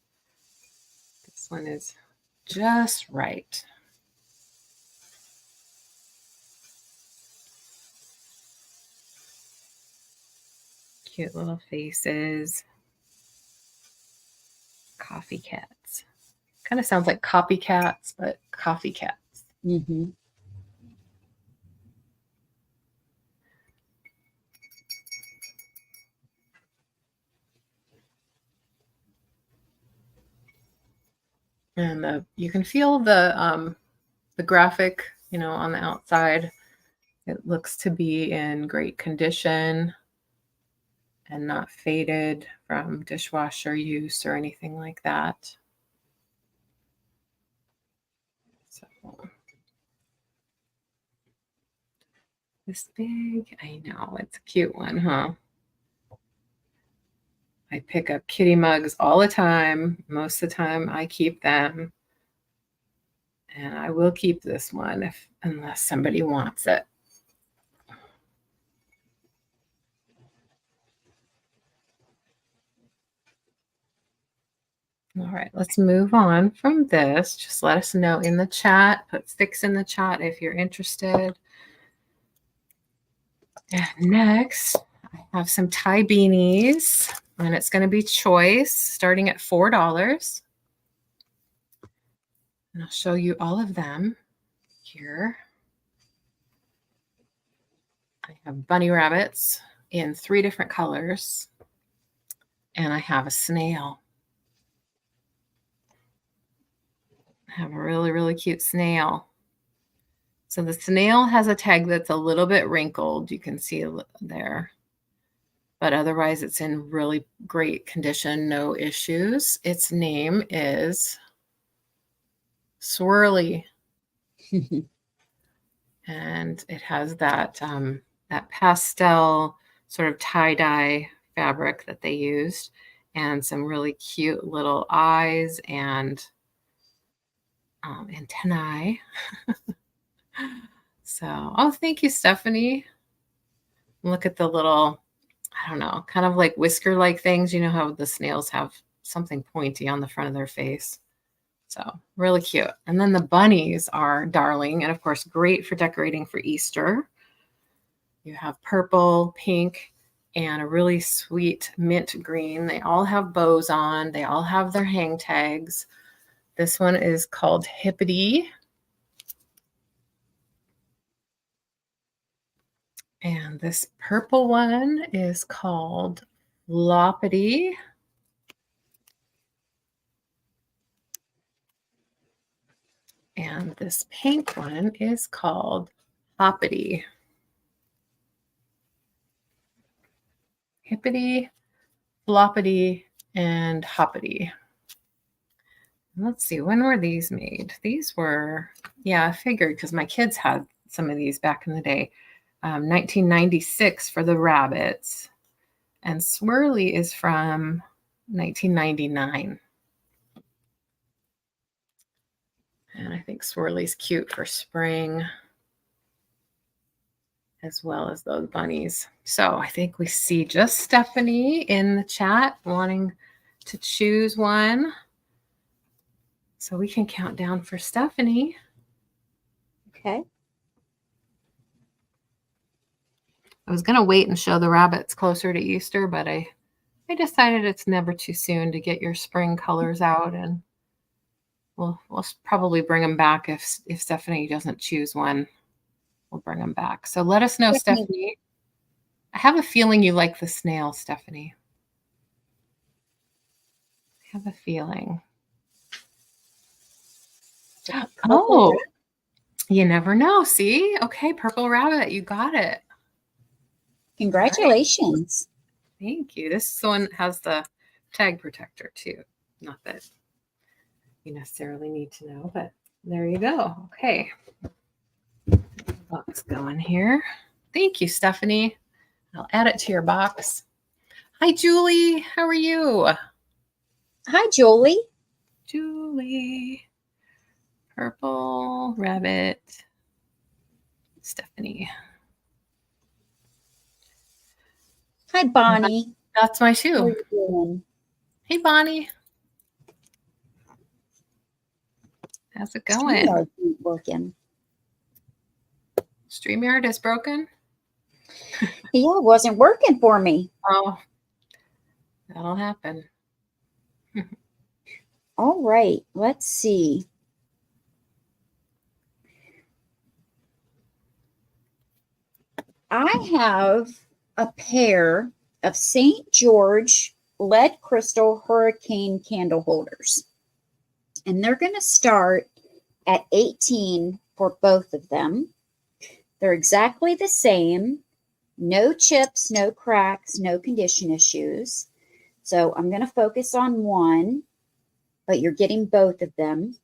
This one is just right. Cute little faces. Coffee cats. Kind of sounds like copycats, but coffee cats. Mm-hmm. And you can feel the graphic, you know, on the outside. It looks to be in great condition and not faded from dishwasher use or anything like that. So this big, I know, it's a cute one, huh? I pick up kitty mugs all the time. Most of the time I keep them. And I will keep this one unless somebody wants it. All right, let's move on from this. Just let us know in the chat. Put 6 in the chat if you're interested. And next, I have some tie beanies, and it's going to be choice starting at $4. And I'll show you all of them here. I have bunny rabbits in 3 different colors, and I have a snail. I have a really, really cute snail. So the snail has a tag that's a little bit wrinkled. You can see there. But otherwise it's in really great condition, no issues. Its name is Swirly. And it has that that pastel sort of tie-dye fabric that they used, and some really cute little eyes and antennae. So, oh, thank you, Stephanie. Look at the little, I don't know, kind of like whisker-like things. You know how the snails have something pointy on the front of their face. So really cute. And then the bunnies are darling and, of course, great for decorating for Easter. You have purple, pink, and a really sweet mint green. They all have bows on. They all have their hang tags. This one is called Hippity. And this purple one is called Floppity. And this pink one is called Hoppity. Hippity, floppity, and hoppity. Let's see, when were these made? These were, yeah, I figured because my kids had some of these back in the day. 1996 for the rabbits. And Swirly is from 1999. And I think Swirly's cute for spring, as well as those bunnies. So I think we see just Stephanie in the chat wanting to choose one. So we can count down for Stephanie. Okay. I was going to wait and show the rabbits closer to Easter, but I decided it's never too soon to get your spring colors out, and we'll probably bring them back if Stephanie doesn't choose one. We'll bring them back. So let us know, Stephanie. I have a feeling you like the snail, Stephanie. I have a feeling. Oh, you never know. See? Okay, purple rabbit. You got it. Congratulations. Right. Thank you. This one has the tag protector too. Not that you necessarily need to know, but there you go. Okay. Box going here. Thank you, Stephanie. I'll add it to your box. Hi, Julie. How are you? Hi, Julie. Julie. Purple rabbit. Stephanie. Hi, Bonnie. That's my How are shoe. you doing? Hey, Bonnie. How's it going? StreamYard isn't working. StreamYard is broken? Yeah, it wasn't working for me. Oh, that'll happen. All right, let's see. I have a pair of St. George lead crystal hurricane candle holders. And they're going to start at 18 for both of them. They're exactly the same. No chips, no cracks, no condition issues. So I'm going to focus on one, but you're getting both of them.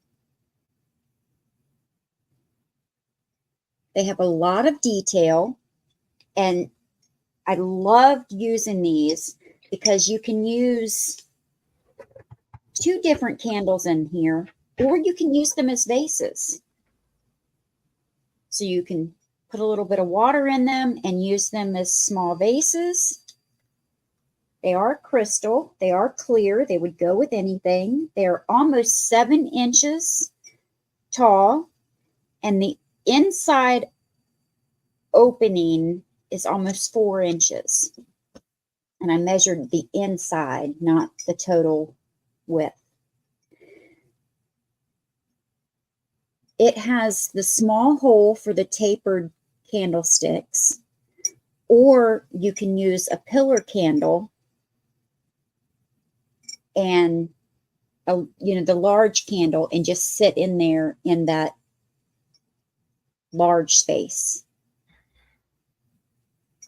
They have a lot of detail, and I loved using these because you can use 2 different candles in here, or you can use them as vases. So you can put a little bit of water in them and use them as small vases. They are crystal. They are clear. They would go with anything. They're almost 7 inches tall, and the inside opening is almost 4 inches. And I measured the inside, not the total width. It has the small hole for the tapered candlesticks, or you can use a pillar candle and the large candle and just sit in there in that large space.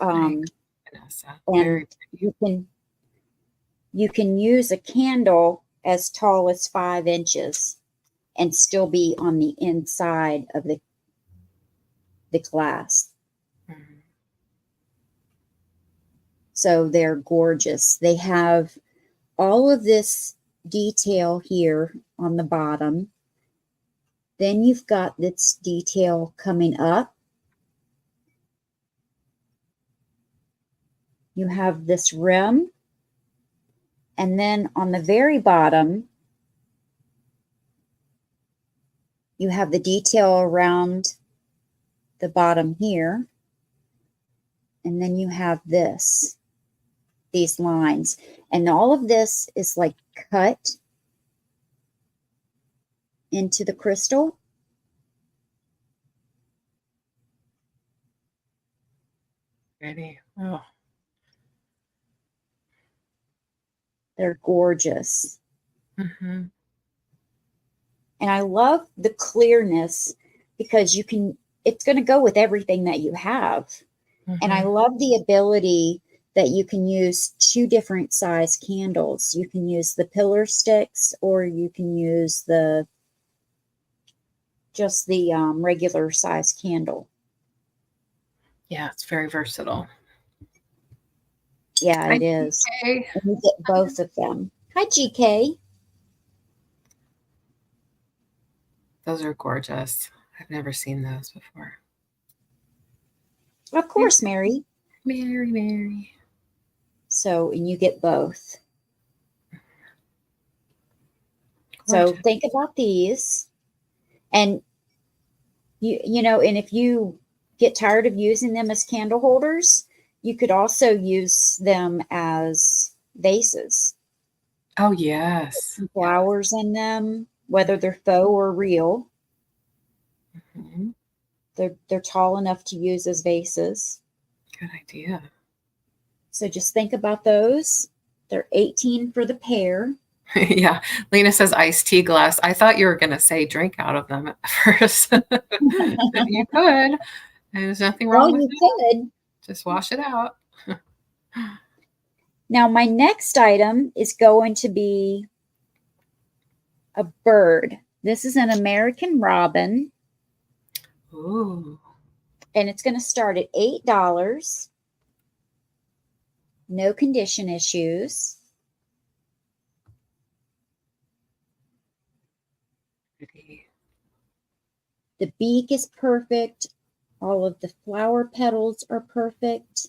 And you can use a candle as tall as 5 inches and still be on the inside of the glass. Mm-hmm. So they're gorgeous. They have all of this detail here on the bottom. Then you've got this detail coming up. You have this rim. And then on the very bottom, you have the detail around the bottom here. And then you have these lines. And all of this is like cut into the crystal. Ready? Oh. They're gorgeous. Mm-hmm. And I love the clearness because it's going to go with everything that you have. And I love the ability that you can use 2 different size candles. You can use the pillar sticks, or you can use just the regular size candle. Yeah, it's very versatile. Yeah, it is. And you get both of them. Hi, GK. Those are gorgeous. I've never seen those before. Of course, Mary. Mary. So, and you get both. Gorgeous. So think about these, and and if you get tired of using them as candle holders, you could also use them as vases. Oh, yes. Flowers in them, whether they're faux or real. Mm-hmm. They're tall enough to use as vases. Good idea. So just think about those. They're $18 for the pair. Yeah. Lena says iced tea glass. I thought you were going to say drink out of them at first. You could. There's nothing wrong with it. Could. Just wash it out. Now, my next item is going to be a bird. This is an American robin. Ooh. And it's going to start at $8. No condition issues. Pretty. The beak is perfect. All of the flower petals are perfect.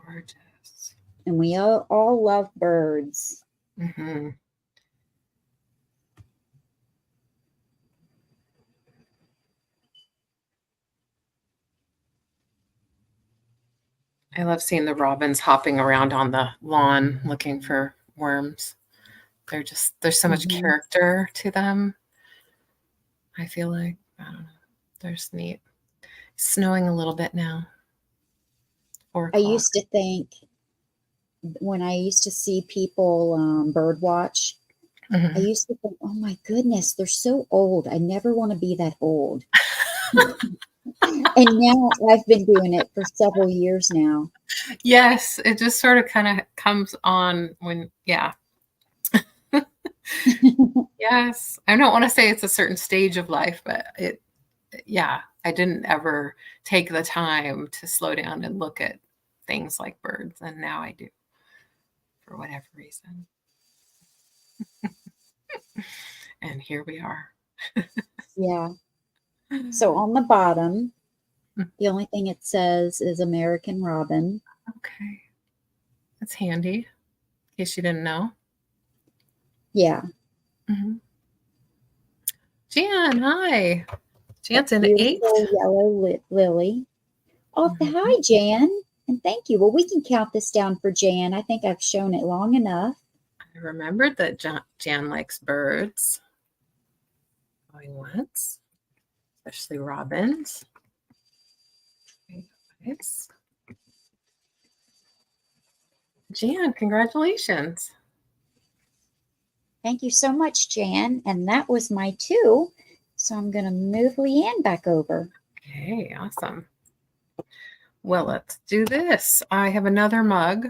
Gorgeous. And we all love birds. Mm-hmm. I love seeing the robins hopping around on the lawn looking for worms. There's so much character to them. I feel like, I don't know, they're just neat. It's snowing a little bit now. 4 o'clock. I used to think, when I used to see people bird watch, I used to think, oh my goodness, they're so old. I never want to be that old. And now I've been doing it for several years now. Yes, it just sort of kind of comes on when, yeah. Yes. I don't want to say it's a certain stage of life, but I didn't ever take the time to slow down and look at things like birds, and now I do for whatever reason. And here we are. Yeah. So on the bottom, the only thing it says is American robin. Okay. That's handy, in case you didn't know. Yeah. Mm-hmm. Jan, hi. Jan's an 8. Yellow lily. Oh, hi, Jan. And thank you. Well, we can count this down for Jan. I think I've shown it long enough. I remembered that Jan likes birds. Going once, especially robins. Nice. Jan, congratulations. Thank you so much, Jan. And that was my 2. So I'm going to move LeAnne back over. Okay, awesome. Well, let's do this. I have another mug.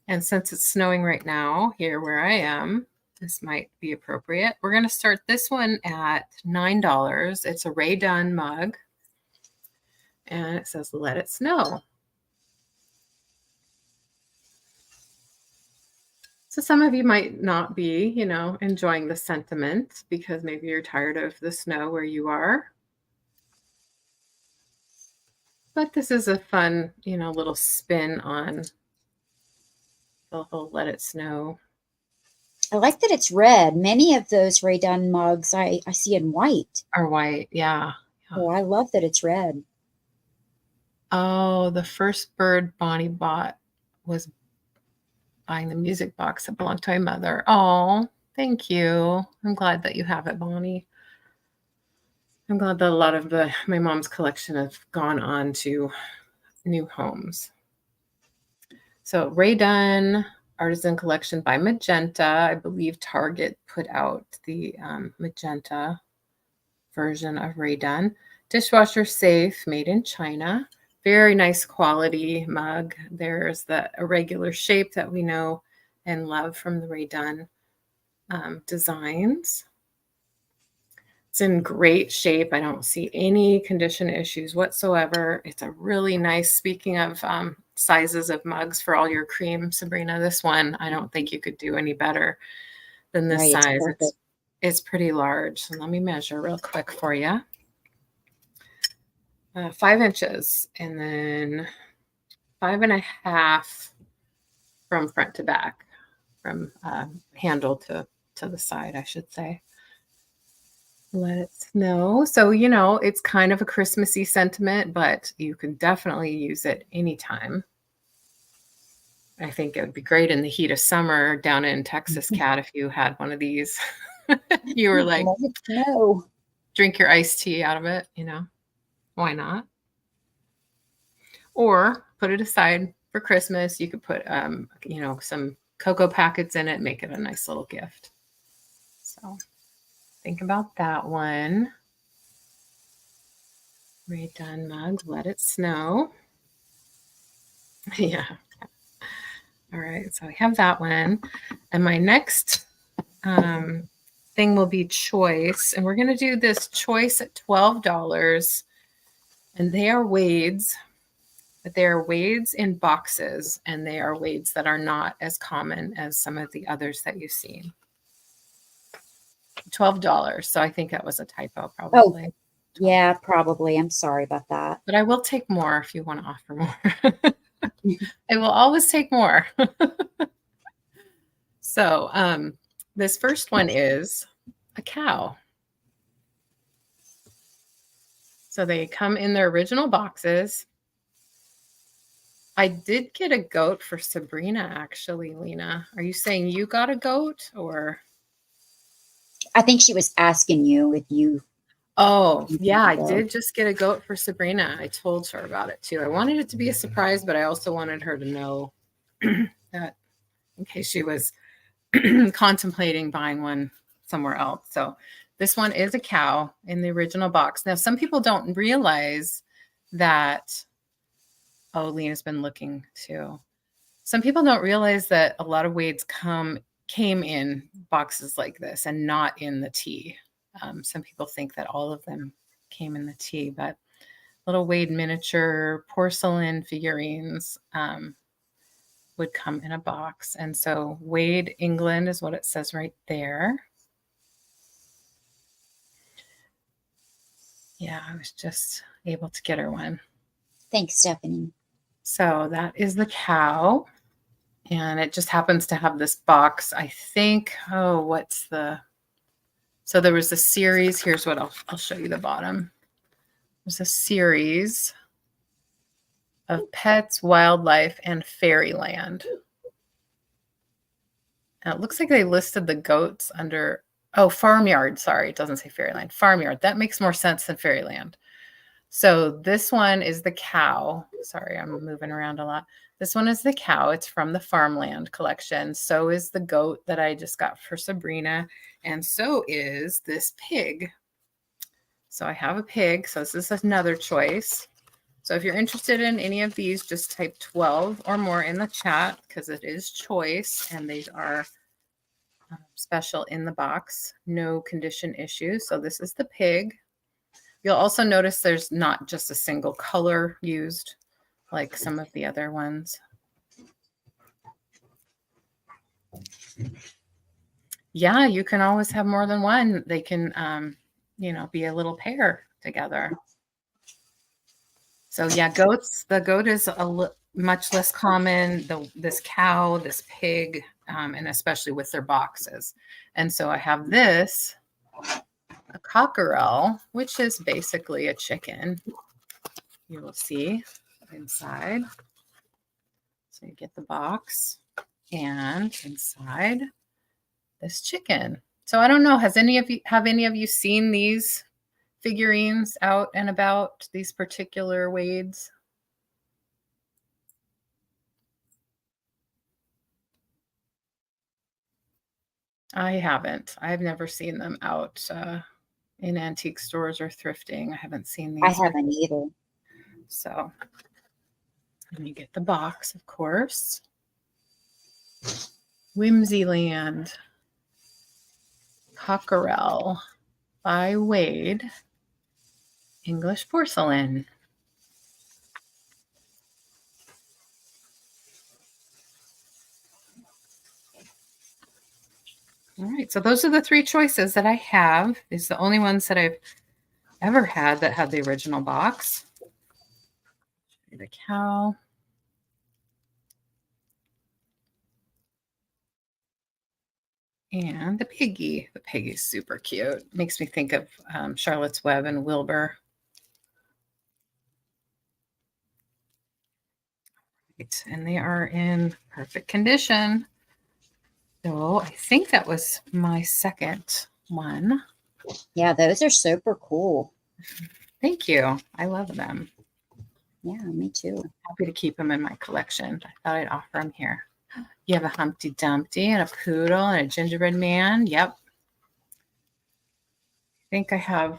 And since it's snowing right now here where I am, this might be appropriate. We're going to start this one at $9. It's a Ray Dunn mug. And it says, "Let it snow." So some of you might not be, enjoying the sentiment because maybe you're tired of the snow where you are. But this is a fun, little spin on the whole "let it snow." I like that it's red. Many of those Ray Dunn mugs I see in white. Are white, yeah. Oh, I love that it's red. Oh, the first bird Bonnie bought was buying the music box that belonged to my mother. Oh, thank you. I'm glad that you have it, Bonnie. I'm glad that a lot of my mom's collection have gone on to new homes. So Ray Dunn Artisan Collection by Magenta. I believe Target put out the magenta version of Rae Dunn. Dishwasher safe, made in China. Very nice quality mug. There's the irregular shape that we know and love from the Rae Dunn designs. It's in great shape. I don't see any condition issues whatsoever. It's a really nice, speaking of sizes of mugs for all your cream, Sabrina, this one, I don't think you could do any better than this Right, it's size. perfect. It's pretty large. So let me measure real quick for you. 5 inches and then 5.5 from front to back, from handle to the side, I should say. Let it snow. So, you know, it's kind of a Christmassy sentiment, but you can definitely use it anytime. I think it would be great in the heat of summer down in Texas, Cat, if you had one of these. You were like, Let it snow. drink your iced tea out of it, you know, why not? Or put it aside for Christmas. You could put, you know, some cocoa packets in it, make it a nice little gift. So think about that one. Rae Dunn mug, let it snow. Yeah. All right, so I have that one. And my next thing will be choice. And we're going to do this choice at $12. And they are wades, but they are wades in boxes. And they are wades that are not as common as some of the others that you've seen. $12. So I think that was a typo probably. Oh, yeah, probably. I'm sorry about that. But I will take more if you want to offer more. I will always take more. So this first one is a cow. So they come in their original boxes. I did get a goat for Sabrina, actually, Lena. Are you saying you got a goat or? I think she was asking you if you. Oh, yeah, I did just get a goat for Sabrina. I told her about it too. I wanted it to be a surprise, but I also wanted her to know that in case she was contemplating buying one somewhere else. So this one is a cow in the original box. Now, some people don't realize that. Oh, Lena's been looking too. Some people don't realize that a lot of wades came in boxes like this and not in the tea. Some people think that all of them came in the tea, but little wade miniature porcelain figurines would come in a box. And so Wade, England is what it says right there. Yeah, I was just able to get her one. Thanks, Stephanie. So that is the cow. And it just happens to have this box. I think, so there was a series. Here's what I'll show you the bottom. There's a series of pets, wildlife, and fairyland. And it looks like they listed the goats under, farmyard. Sorry, it doesn't say fairyland. Farmyard. That makes more sense than fairyland. So this one is the cow. Sorry, I'm moving around a lot. This one is the cow. It's from the Farmland collection. So is the goat that I just got for Sabrina. And so is this pig. So I have a pig. So this is another choice. So if you're interested in any of these, just type 12 or more in the chat because it is choice and these are special in the box. No condition issues. So this is the pig. You'll also notice there's not just a single color used like some of the other ones. Yeah, you can always have more than one. They can, be a little pair together. So yeah, goats. The goat is much less common. This cow, this pig, and especially with their boxes. And so I have this, a cockerel, which is basically a chicken. You will see inside. So you get the box and inside this chicken. So I don't know, have any of you seen these figurines out and about, these particular wades? I haven't. I've never seen them out in antique stores or thrifting. I haven't seen these. I haven't either. So, and you get the box, of course. Whimsyland. Cockerel by Wade. English porcelain. All right, so those are the 3 choices that I have. These are the only ones that I've ever had that had the original box. The cow. And the piggy. The piggy's super cute. Makes me think of Charlotte's Web and Wilbur. Right, and they are in perfect condition. So I think that was my second one. Yeah, those are super cool. Thank you. I love them. Yeah, me too. Happy to keep them in my collection. I thought I'd offer them here. You have a Humpty Dumpty and a poodle and a gingerbread man. Yep. I think I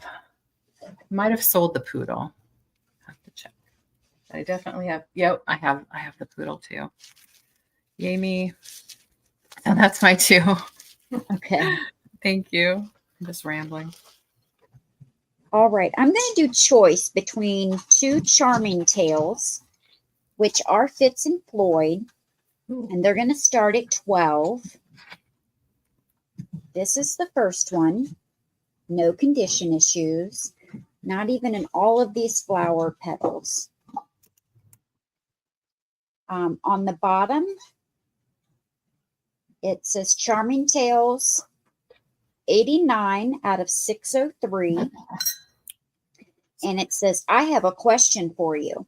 might have sold the poodle. Have to check. I definitely have. Yep, I have the poodle too. Yay me. And that's my 2. Okay. Thank you. I'm just rambling. All right. I'm going to do choice between 2 Charming Tales, which are Fitz and Floyd, and they're going to start at 12. This is the first one. No condition issues. Not even in all of these flower petals. On the bottom, it says Charming Tales 89 out of 603. And it says, I have a question for you.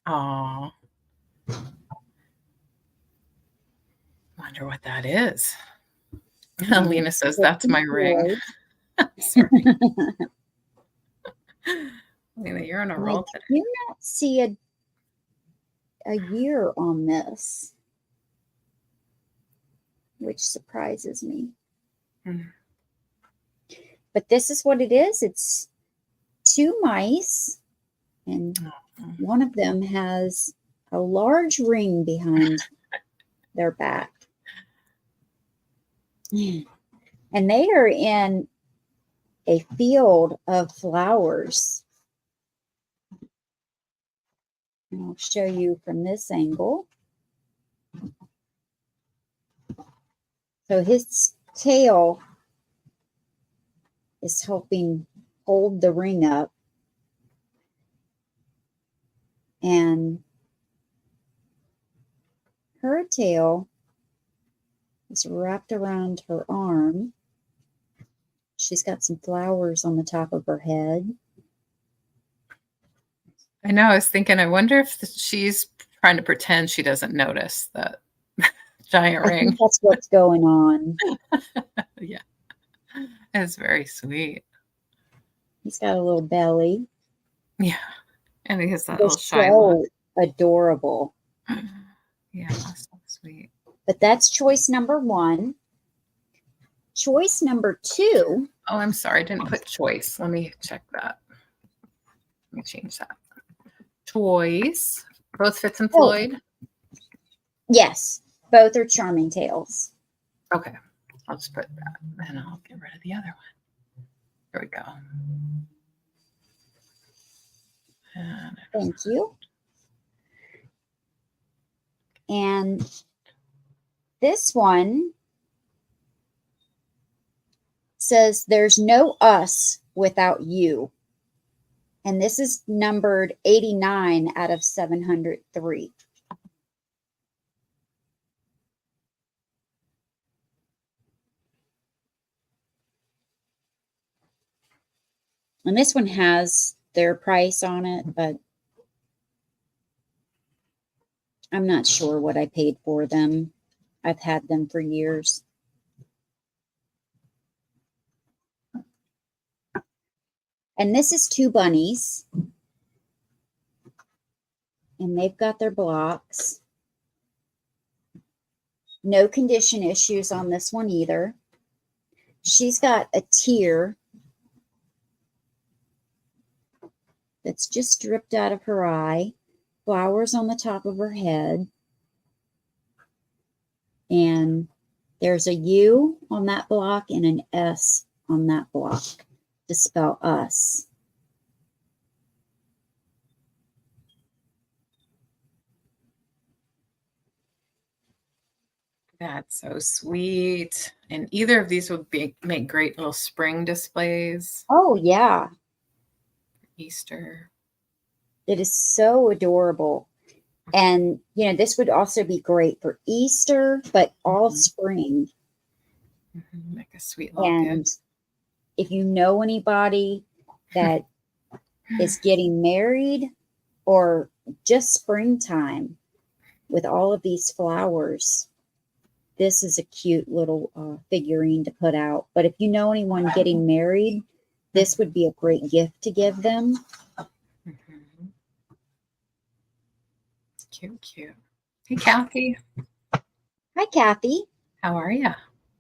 Oh, wonder what that is. Lena says, that's my ring. Sorry. Lena, you're on a roll today. I do not see a year on this, which surprises me. But this is what it is. It's 2 mice, and one of them has a large ring behind their back. And they are in a field of flowers. And I'll show you from this angle. So his tail is helping hold the ring up. And her tail is wrapped around her arm. She's got some flowers on the top of her head. I know. I was thinking, I wonder if she's trying to pretend she doesn't notice that giant ring. I think that's what's going on. Yeah. It's very sweet. He's got a little belly. Yeah. And he has that They're little shy so look. adorable. Yeah, that's so sweet. But that's choice number 1. Choice number 2. Oh, I'm sorry. I didn't put choice. Let me check that. Let me change that. Choice. Both Fitz and Floyd? Yes, both are Charming Tales. Okay. I'll just put that. And I'll get rid of the other one. There we go. And Thank you. And this one says, there's no us without you. And this is numbered 89 out of 703. And this one has their price on it, but I'm not sure what I paid for them. I've had them for years. And this is 2 bunnies. And they've got their blocks. No condition issues on this one either. She's got a tear that's just dripped out of her eye, flowers on the top of her head, and there's a U on that block and an S on that block to spell us. That's so sweet. And either of these would make great little spring displays. Oh, yeah. Easter. It is so adorable. And, you know, this would also be great for Easter, but all spring. Make a sweet little And gift. if you know anybody that is getting married or just springtime with all of these flowers, this is a cute little figurine to put out. But if you know anyone getting married, this would be a great gift to give them. Mm-hmm. Cute, cute. Hey, Kathy. Hi, Kathy. How are you?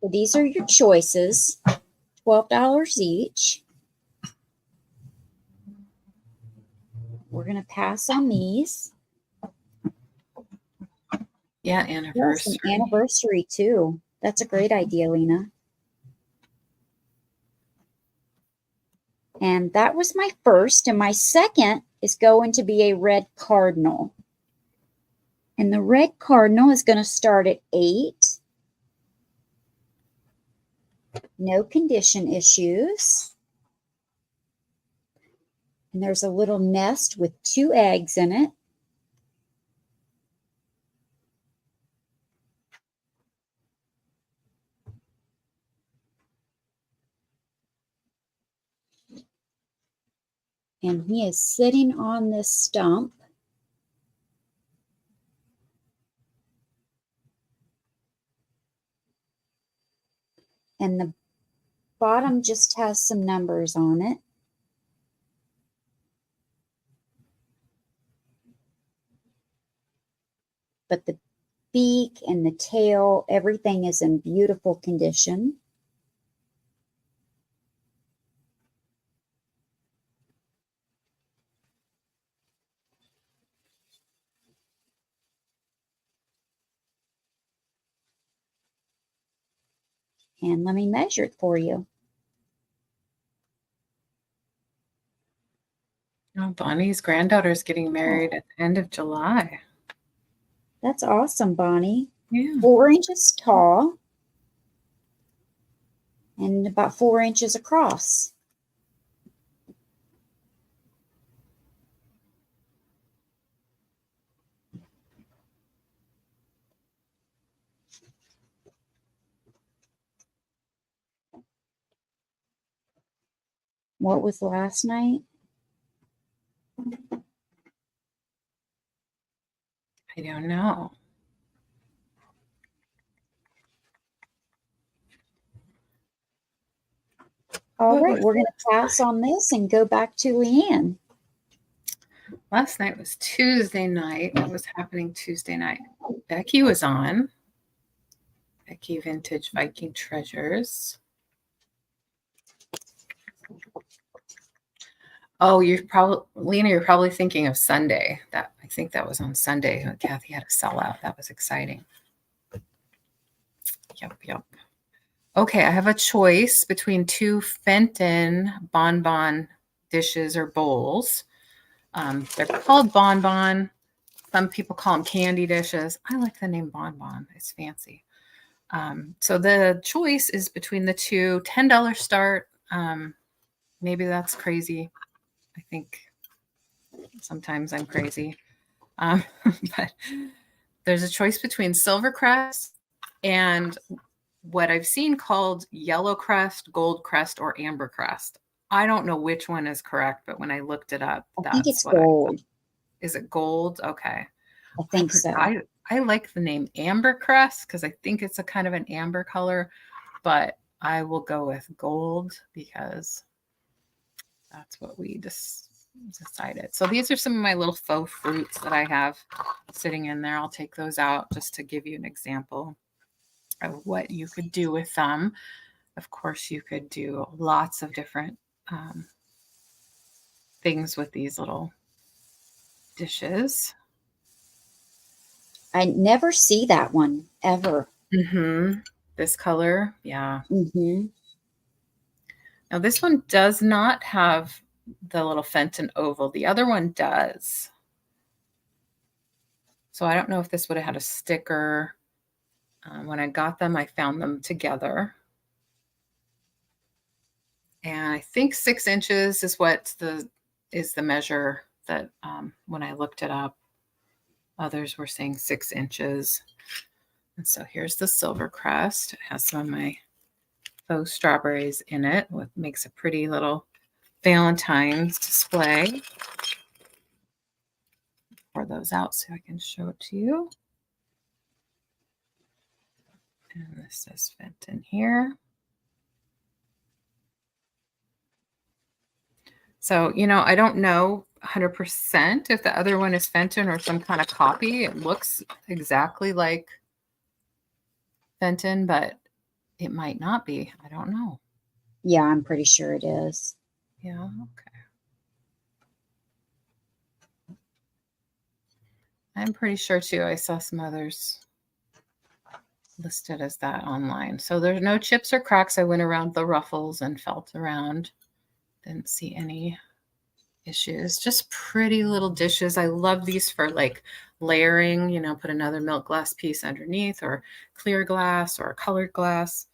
So these are your choices, $12 each. We're going to pass on these. Yeah, Yes, anniversary. an anniversary too. That's a great idea, Lena. And that was my first. And my second is going to be a red cardinal. And the red cardinal is going to start at 8. No condition issues. And there's a little nest with 2 eggs in it. And he is sitting on this stump. And the bottom just has some numbers on it. But the beak and the tail, everything is in beautiful condition. And let me measure it for you. Oh, Bonnie's granddaughter is getting married at the end of July. That's awesome, Bonnie. Yeah. 4 inches tall and about 4 inches across. What was last night? I don't know. All right, we're going to pass on this and go back to LeAnne. Last night was Tuesday night. What was happening Tuesday night? Becky was on. Becky Vintage Viking Treasures. Oh, Lena, you're probably thinking of Sunday. I think that was on Sunday. Kathy had a sellout. That was exciting. Yep. Okay, I have a choice between 2 Fenton bonbon dishes or bowls. They're called bonbon. Some people call them candy dishes. I like the name bonbon. It's fancy. So the choice is between the 2. $10 start. Maybe that's crazy. I think sometimes I'm crazy. But there's a choice between Silvercrest and what I've seen called Yellow Crest, Gold Crest, or Amber Crest. I don't know which one is correct, but when I looked it up, I think it's what gold. Is it gold? Okay. I think so. I like the name Amber Crest because I think it's a kind of an amber color, but I will go with gold because that's what we just decided. So these are some of my little faux fruits that I have sitting in there. I'll take those out just to give you an example. of what you could do with them. Of course, you could do lots of different things with these little dishes. I never see that one ever. This color, yeah. Mm-hmm. Now this one does not have the little Fenton oval. The other one does. So I don't know if this would have had a sticker. When I got them, I found them together. And I think 6 inches is what is the measure that when I looked it up, others were saying 6 inches. And so here's the silver crest. It has some of my faux strawberries in it, what makes a pretty little Valentine's display. Pour those out so I can show it to you. And this is Fenton here. So, you know, I don't know 100% if the other one is Fenton or some kind of copy. It looks exactly like Fenton, but it might not be. I don't know. Yeah, I'm pretty sure it is. Yeah, okay. I'm pretty sure too. I saw some others listed as that online. So there's no chips or cracks. I went around the ruffles and felt around. Didn't see any issues. Just pretty little dishes. I love these for like layering, you know, put another milk glass piece underneath or clear glass or a colored glass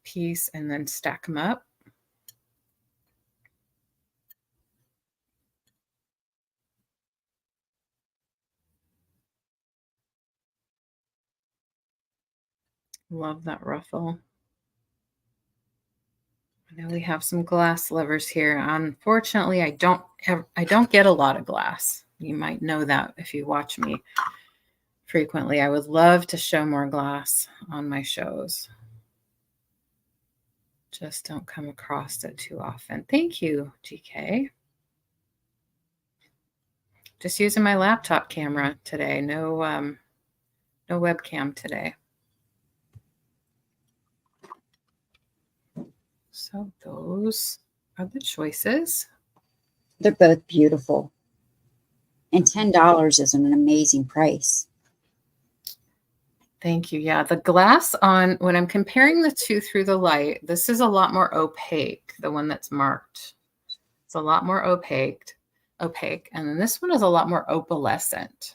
piece and then stack them up. Love that ruffle. I know we have some glass lovers here. Unfortunately, I don't get a lot of glass. You might know that if you watch me frequently. I would love to show more glass on my shows. Just don't come across it too often. Thank you, GK. Just using my laptop camera today. No webcam today. So those are the choices. They're both beautiful. And $10 is an amazing price. Thank you. Yeah, the glass on, when I'm comparing the two through the light, this is a lot more opaque, the one that's marked. It's a lot more opaque. And then this one is a lot more opalescent.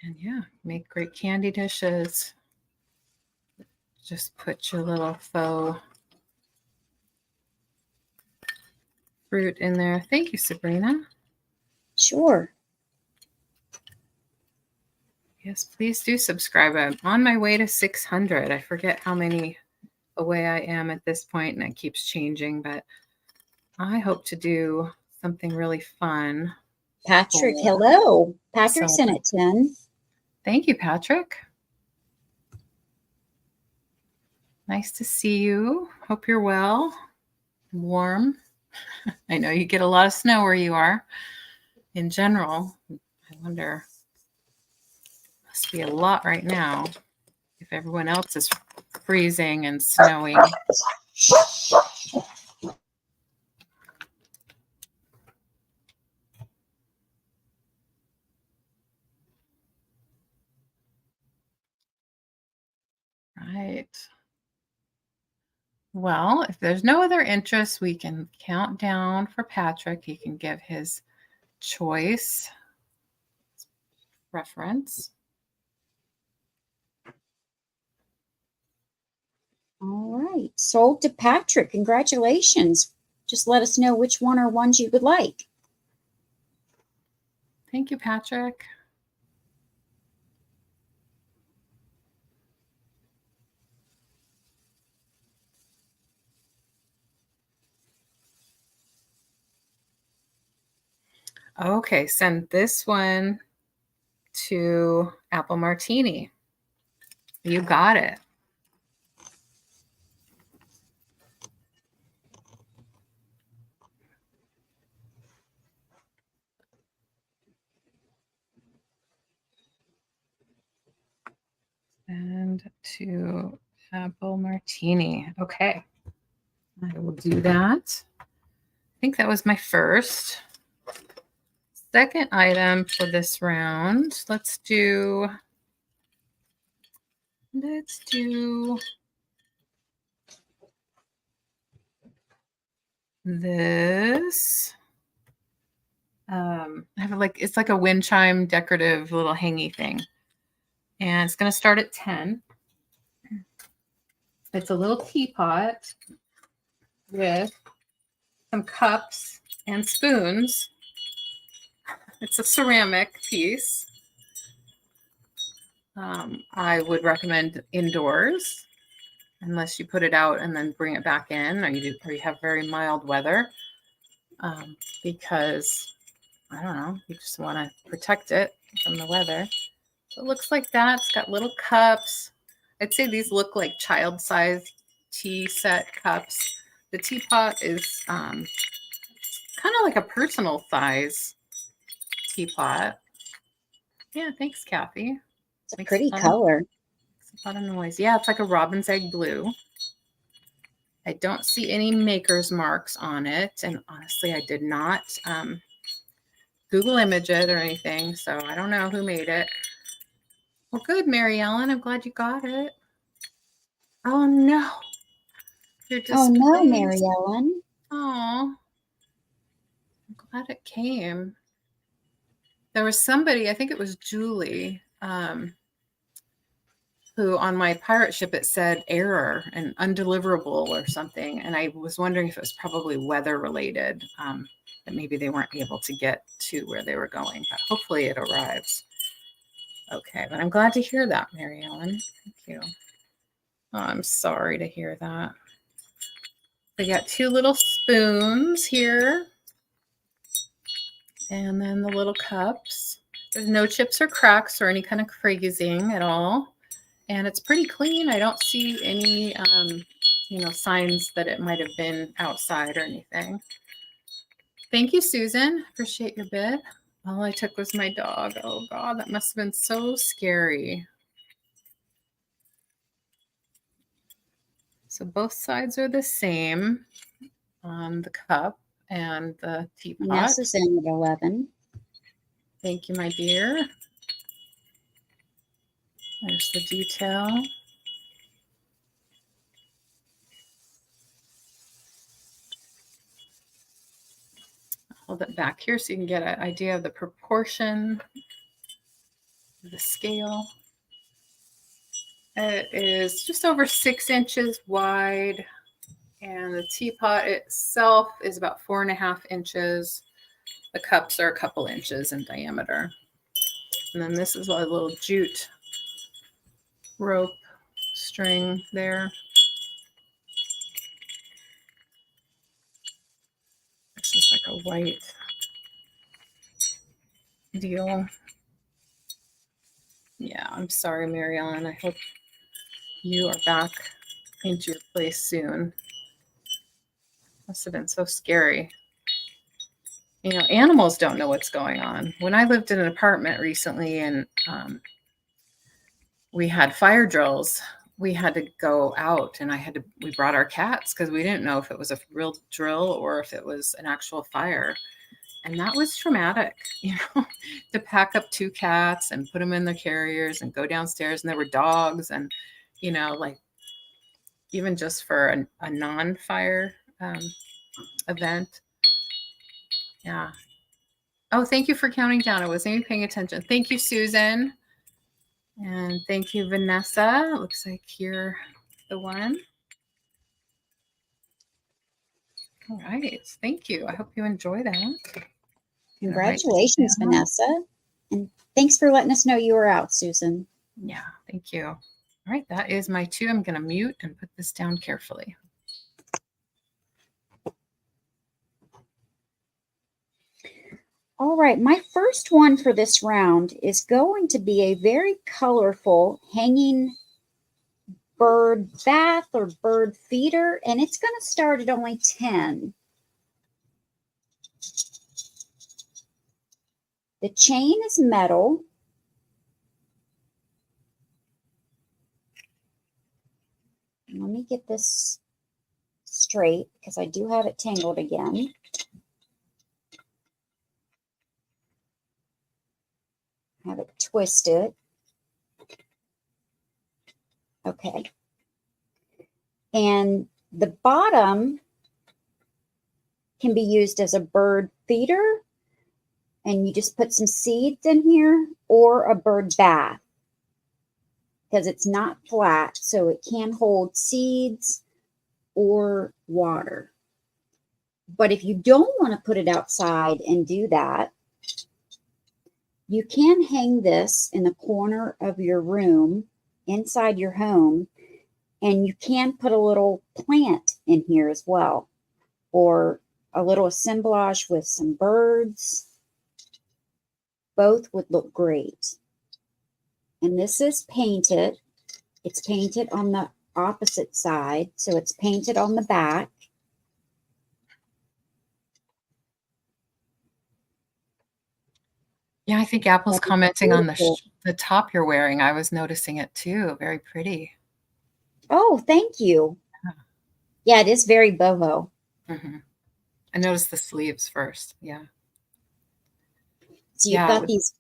And yeah, make great candy dishes. Just put your little faux fruit in there. Thank you, Sabrina. Sure. Yes, please do subscribe. I'm on my way to 600. I forget how many away I am at this point, and it keeps changing, but I hope to do something really fun. Patrick, hello. Patrick's So, in at 10. thank you, Patrick. Nice to see you. Hope you're well, warm. I know you get a lot of snow where you are in general. I wonder, must be a lot right now if everyone else is freezing and snowing. Right. Well, if there's no other interest, we can count down for Patrick. He can give his choice reference. All right. Sold to Patrick. Congratulations. Just let us know which one or ones you would like. Thank you, Patrick. Okay, send this one to Apple Martini. You got it. And to Apple Martini. Okay, I will do that. I think that was my first. Second item for this round. Let's do this. I have it's like a wind chime decorative little hangy thing. And it's going to start at 10. It's a little teapot with some cups and spoons. It's a ceramic piece. I would recommend indoors unless you put it out and then bring it back in, or you have very mild weather, because I don't know, you just want to protect it from the weather. So it looks like that. It's got little cups. I'd say these look like child-sized tea set cups. The teapot is kind of like a personal size teapot. Yeah, thanks, Kathy. It's a pretty color. Makes a lot of noise. Yeah, it's like a robin's egg blue. I don't see any maker's marks on it, and honestly, I did not Google image it or anything, so I don't know who made it. Well, good, Mary Ellen. I'm glad you got it. Oh no, you're Oh no, displaced. Mary Ellen. Oh, I'm glad it came. There was somebody, I think it was Julie, who on my pirate ship it said error and undeliverable or something, and I was wondering if it was probably weather related, that maybe they weren't able to get to where they were going, but hopefully it arrives. Okay, but I'm glad to hear that, Mary Ellen. Thank you. Oh, I'm sorry to hear that. We got 2 little spoons here, and then the little cups. There's no chips or cracks or any kind of crazing at all. And it's pretty clean. I don't see any, signs that it might have been outside or anything. Thank you, Susan. Appreciate your bid. All I took was my dog. Oh God, that must have been so scary. So both sides are the same on the cup and the teapot. Vanessa's in at 11. Thank you, my dear. There's the detail. Hold it back here so you can get an idea of the proportion, the scale. It is just over 6 inches wide, and the teapot itself is about 4.5 inches. The cups are a couple inches in diameter. And then this is a little jute rope string there. This is like a white deal. Yeah, I'm sorry, Mary Ellen. I hope you are back into your place soon. Must have been so scary. You know, animals don't know what's going on. When I lived in an apartment recently and we had fire drills, we had to go out and we brought our cats because we didn't know if it was a real drill or if it was an actual fire. And that was traumatic, to pack up 2 cats and put them in their carriers and go downstairs. And there were dogs and, like even just for a non-fire event. Yeah. Oh, thank you for counting down. I wasn't even paying attention. Thank you, Susan. And thank you, Vanessa. It looks like you're the one. All right. Thank you. I hope you enjoy that. Congratulations, Vanessa. And thanks for letting us know you were out, Susan. Yeah, thank you. All right, that is my 2. I'm going to mute and put this down carefully. All right, my first one for this round is going to be a very colorful hanging bird bath or bird feeder, and it's going to start at only 10. The chain is metal. Let me get this straight because I do have it tangled again. Have it twisted. Okay. And the bottom can be used as a bird feeder, and you just put some seeds in here, or a bird bath because it's not flat, so it can hold seeds or water. But if you don't want to put it outside and do that, you can hang this in the corner of your room inside your home, and you can put a little plant in here as well, or a little assemblage with some birds. Both would look great. And this is painted. It's painted on the opposite side, so it's painted on the back. Yeah, I think Apple's That is commenting on beautiful. the top you're wearing. I was noticing it too. Very pretty. Oh, thank you. Yeah, it is very boho. Mm-hmm. I noticed the sleeves first. Yeah. So you've Yeah. got these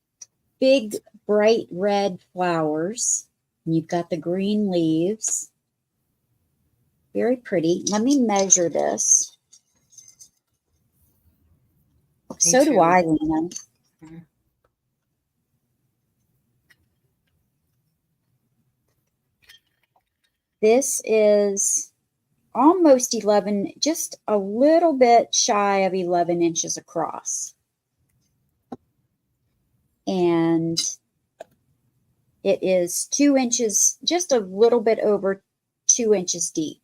big, bright red flowers, and you've got the green leaves. Very pretty. Let me measure this. So do I, LeAnne. Mm-hmm. This is almost 11, just a little bit shy of 11 inches across. And it is 2 inches, just a little bit over 2 inches deep.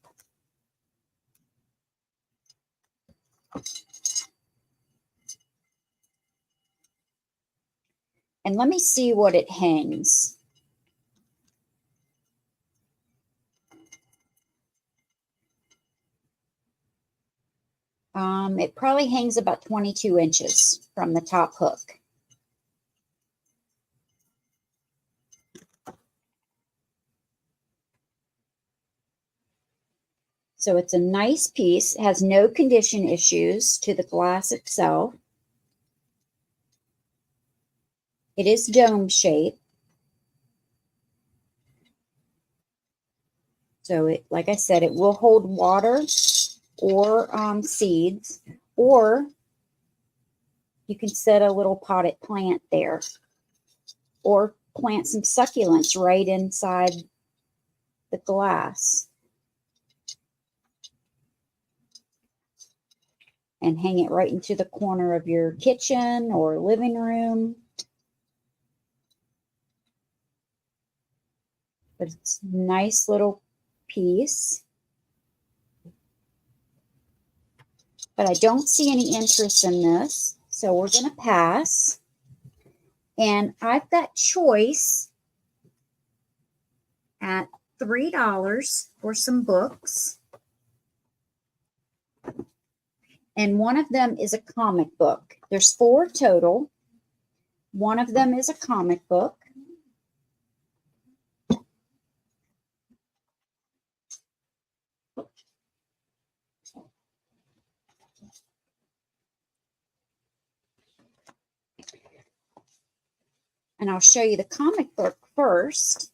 And let me see what it hangs. It probably hangs about 22 inches from the top hook. So it's a nice piece. It has no condition issues to the glass itself. It is dome shaped. So it, like I said, it will hold water or seeds, or you can set a little potted plant there, or plant some succulents right inside the glass and hang it right into the corner of your kitchen or living room. But it's a nice little piece. But I don't see any interest in this, so we're going to pass. And I've got choice at $3 for some books. And one of them is a comic book. There's 4 total. One of them is a comic book. And I'll show you the comic book first.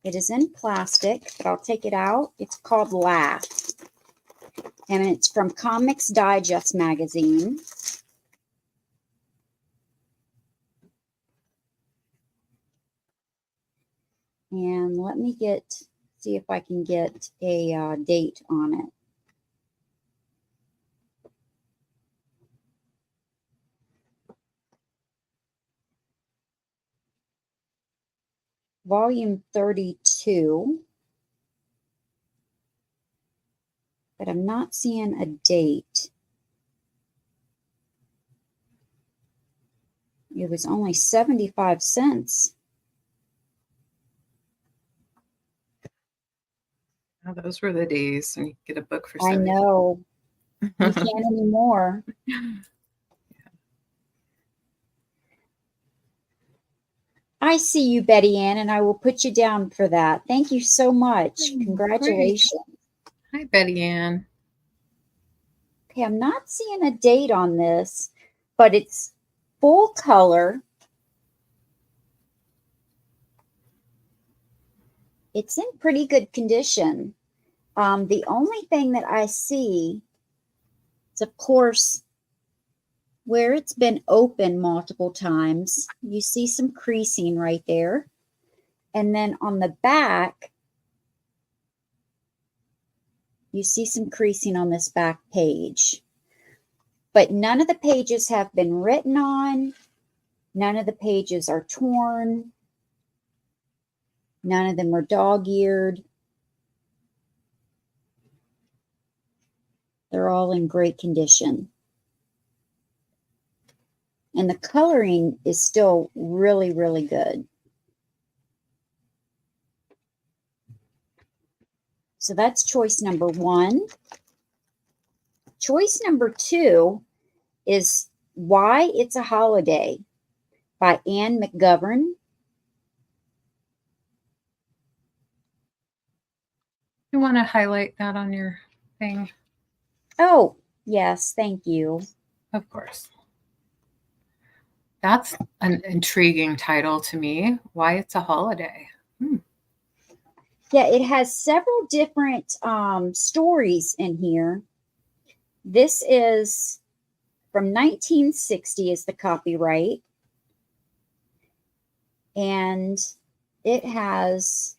It is in plastic, but I'll take it out. It's called Laugh. And it's from Comics Digest magazine. And let me see if I can get a date on it. Volume 32. But I'm not seeing a date. It was only 75 cents. Oh, those were the days when you could get a book for I 70. know. You can't anymore. I see you, Betty Ann, and I will put you down for that. Thank you so much. Great. Congratulations. Hi, Betty Ann. Okay, I'm not seeing a date on this, but it's full color. It's in pretty good condition. The only thing that I see is, of course, where it's been open multiple times. You see some creasing right there. And then on the back, you see some creasing on this back page. But none of the pages have been written on. None of the pages are torn. None of them are dog-eared. They're all in great condition. And the coloring is still really, really good. So that's choice number 1. Choice number 2 is Why It's a Holiday by Anne McGovern. You want to highlight that on your thing? Oh, yes, thank you. Of course. That's an intriguing title to me. Why It's a Holiday. Yeah, it has several different stories in here. This is from 1960 is the copyright. And it has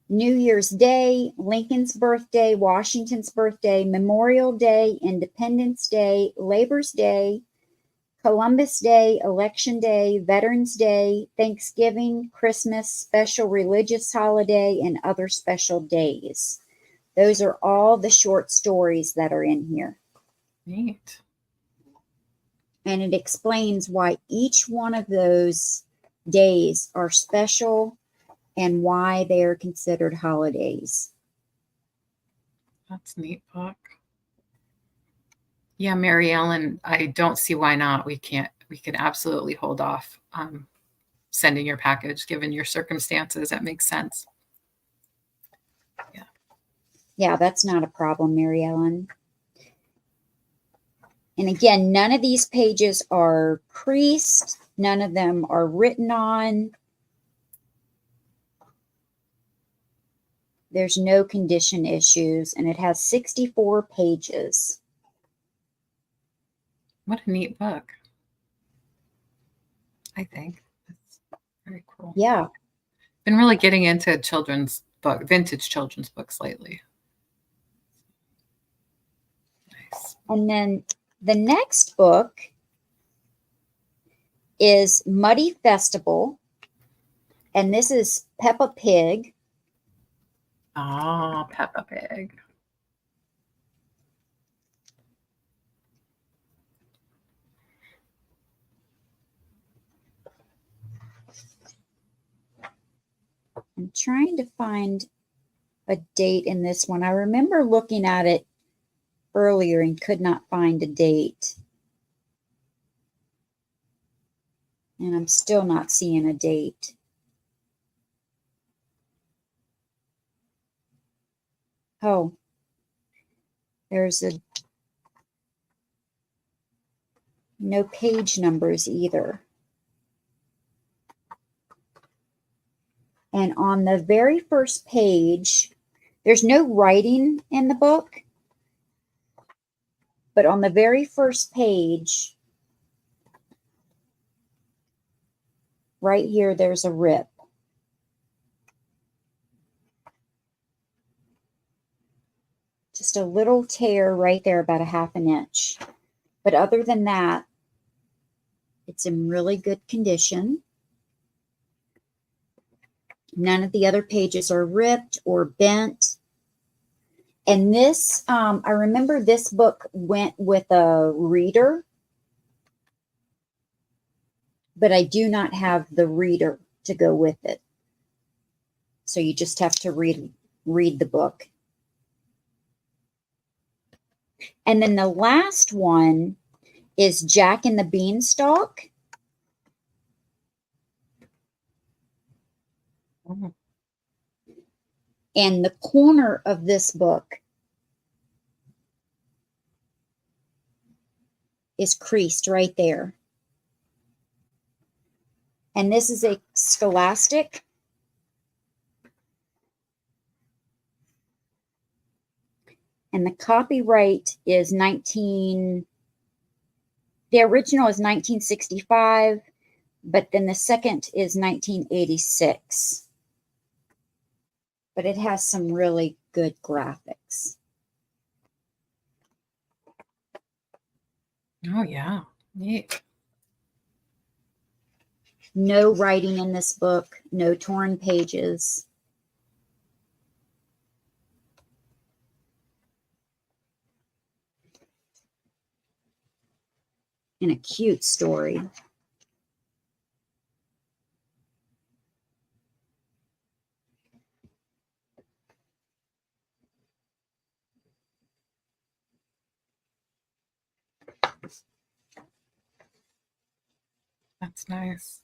New Year's Day, Lincoln's birthday, Washington's birthday, Memorial Day, Independence Day, Labor's Day, Columbus Day, Election Day, Veterans Day, Thanksgiving, Christmas, special religious holiday, and other special days. Those are all the short stories that are in here. Neat. And it explains why each one of those days are special and why they are considered holidays. That's a neat book. Yeah, Mary Ellen, I don't see why not. We can absolutely hold off sending your package given your circumstances. That makes sense. Yeah, that's not a problem, Mary Ellen. And again, none of these pages are creased. None of them are written on. There's no condition issues, and it has 64 pages. What a neat book. I think that's very cool. Yeah. Been really getting into vintage children's books lately. Nice. And then the next book is Muddy Festival, and this is Peppa Pig. Oh, Peppa Pig. I'm trying to find a date in this one. I remember looking at it earlier and could not find a date. And I'm still not seeing a date. Oh, there's no page numbers either. And on the very first page, there's no writing in the book, but on the very first page, right here, there's a rip. Just a little tear right there, about a ½ inch. But other than that, it's in really good condition. None of the other pages are ripped or bent. And this, I remember this book went with a reader. but I do not have the reader to go with it. So you just have to read the book. And then the last one is Jack and the Beanstalk. Oh. And the corner of this book is creased right there. And this is a Scholastic. And the copyright is the original is 1965, but then the second is 1986. But it has some really good graphics. Oh, yeah. Neat. No writing in this book, no torn pages. And a cute story. That's nice.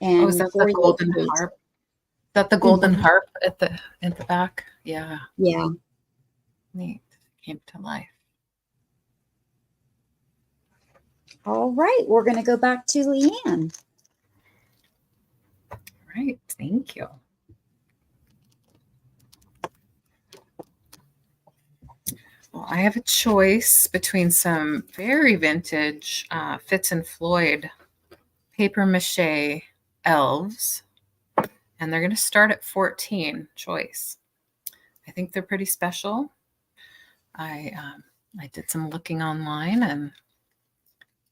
And Oh, is that the 48 golden pages. harp? Is that the golden harp at the back? Yeah. Yeah. Neat. Came to life. All right, we're going to go back to LeAnne. Right. Thank you. Well, I have a choice between some very vintage Fitz and Floyd paper mache elves, and they're going to start at 14 choice. I think they're pretty special. I did some looking online, and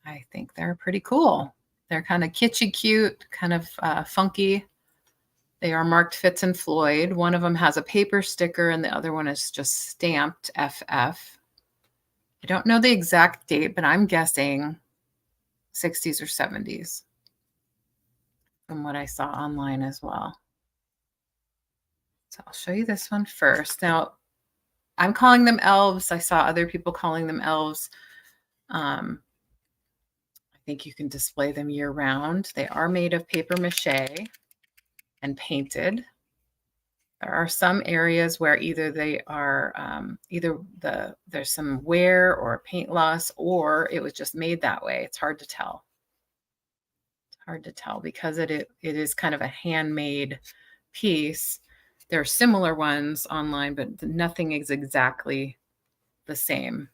I think they're pretty cool. They're kind of kitschy cute, kind of funky. They are marked Fitz and Floyd. One of them has a paper sticker and the other one is just stamped FF. I don't know the exact date, but I'm guessing 60s or 70s from what I saw online as well. So I'll show you this one first. Now, I'm calling them elves. I saw other people calling them elves. I think you can display them year round. They are made of paper mache and painted. There are some areas where either they are there's some wear or paint loss, or it was just made that way. It's hard to tell. It's hard to tell because it is kind of a handmade piece. There are similar ones online, but nothing is exactly the same.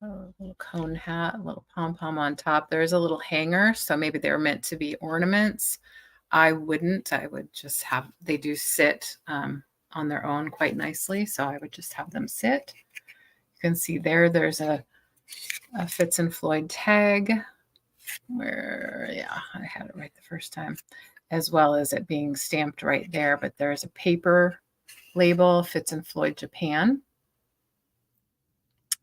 A little cone hat, a little pom-pom on top. There's a little hanger, so maybe they were meant to be ornaments. I wouldn't. I would just have, they do sit on their own quite nicely, so I would just have them sit. You can see there's a Fitz and Floyd tag where, yeah, I had it right the first time, as well as it being stamped right there, but there's a paper label, Fitz and Floyd Japan.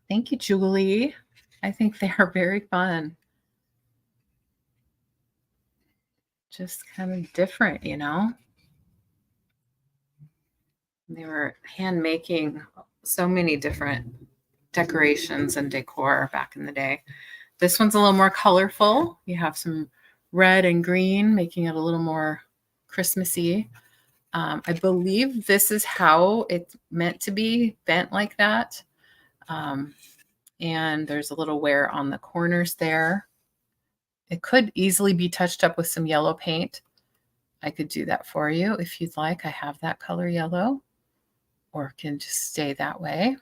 Thank you, Julie. I think they are very fun. Just kind of different, you know? They were hand making so many different decorations and decor back in the day. This one's a little more colorful. You have some red and green, making it a little more Christmassy. I believe this is how it's meant to be bent like that. And there's a little wear on the corners there. It could easily be touched up with some yellow paint. I could do that for you if you'd like. I have that color yellow, or can just stay that way.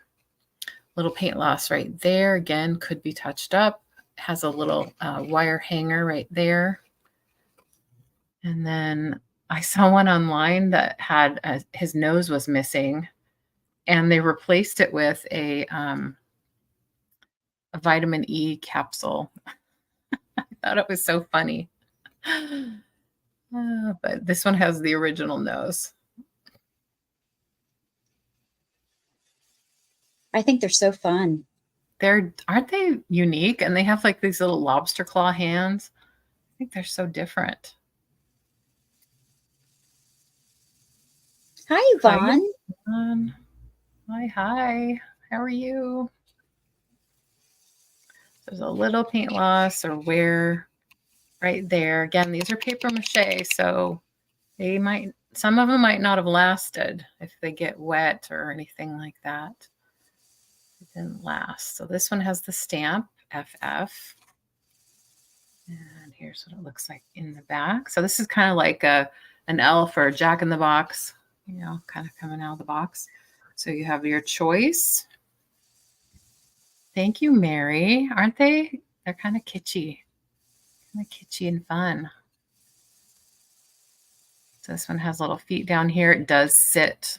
Little paint loss right there. Again, could be touched up. Has a little wire hanger right there. And then I saw one online that had his nose was missing, and they replaced it with a vitamin E capsule. I thought it was so funny. But this one has the original nose. I think they're so fun. Aren't they unique? And they have like these little lobster claw hands. I think they're so different. Hi, Yvonne. Hi, hi. How are you? There's a little paint loss or wear right there. Again, these are paper mache, so some of them might not have lasted if they get wet or anything like that. It didn't last. So this one has the stamp FF. And here's what it looks like in the back. So this is kind of like an elf or a Jack in the Box, kind of coming out of the box. So you have your choice. Thank you, Mary. Aren't they? They're kind of kitschy and fun. So this one has little feet down here. It does sit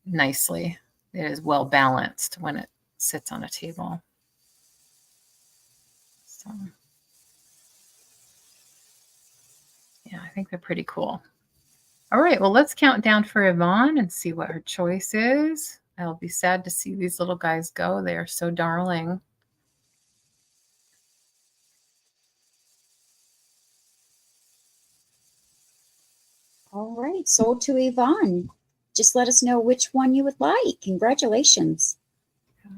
nicely. It is well balanced when it sits on a table. So yeah, I think they're pretty cool. All right, well, let's count down for Yvonne and see what her choice is. I'll be sad to see these little guys go. They are so darling. All right, sold to Yvonne. Just let us know which one you would like. Congratulations. Okay,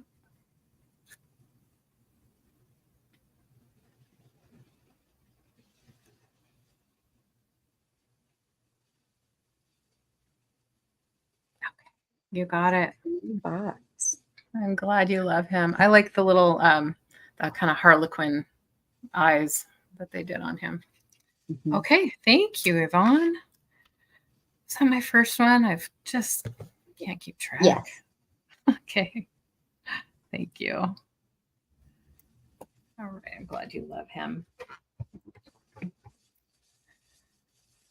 you got it. Box. I'm glad you love him. I like the little, that kind of Harlequin eyes that they did on him. Mm-hmm. Okay, thank you, Yvonne. Is that my first one? I've just can't keep track. Yes. Okay. Thank you. All right, I'm glad you love him.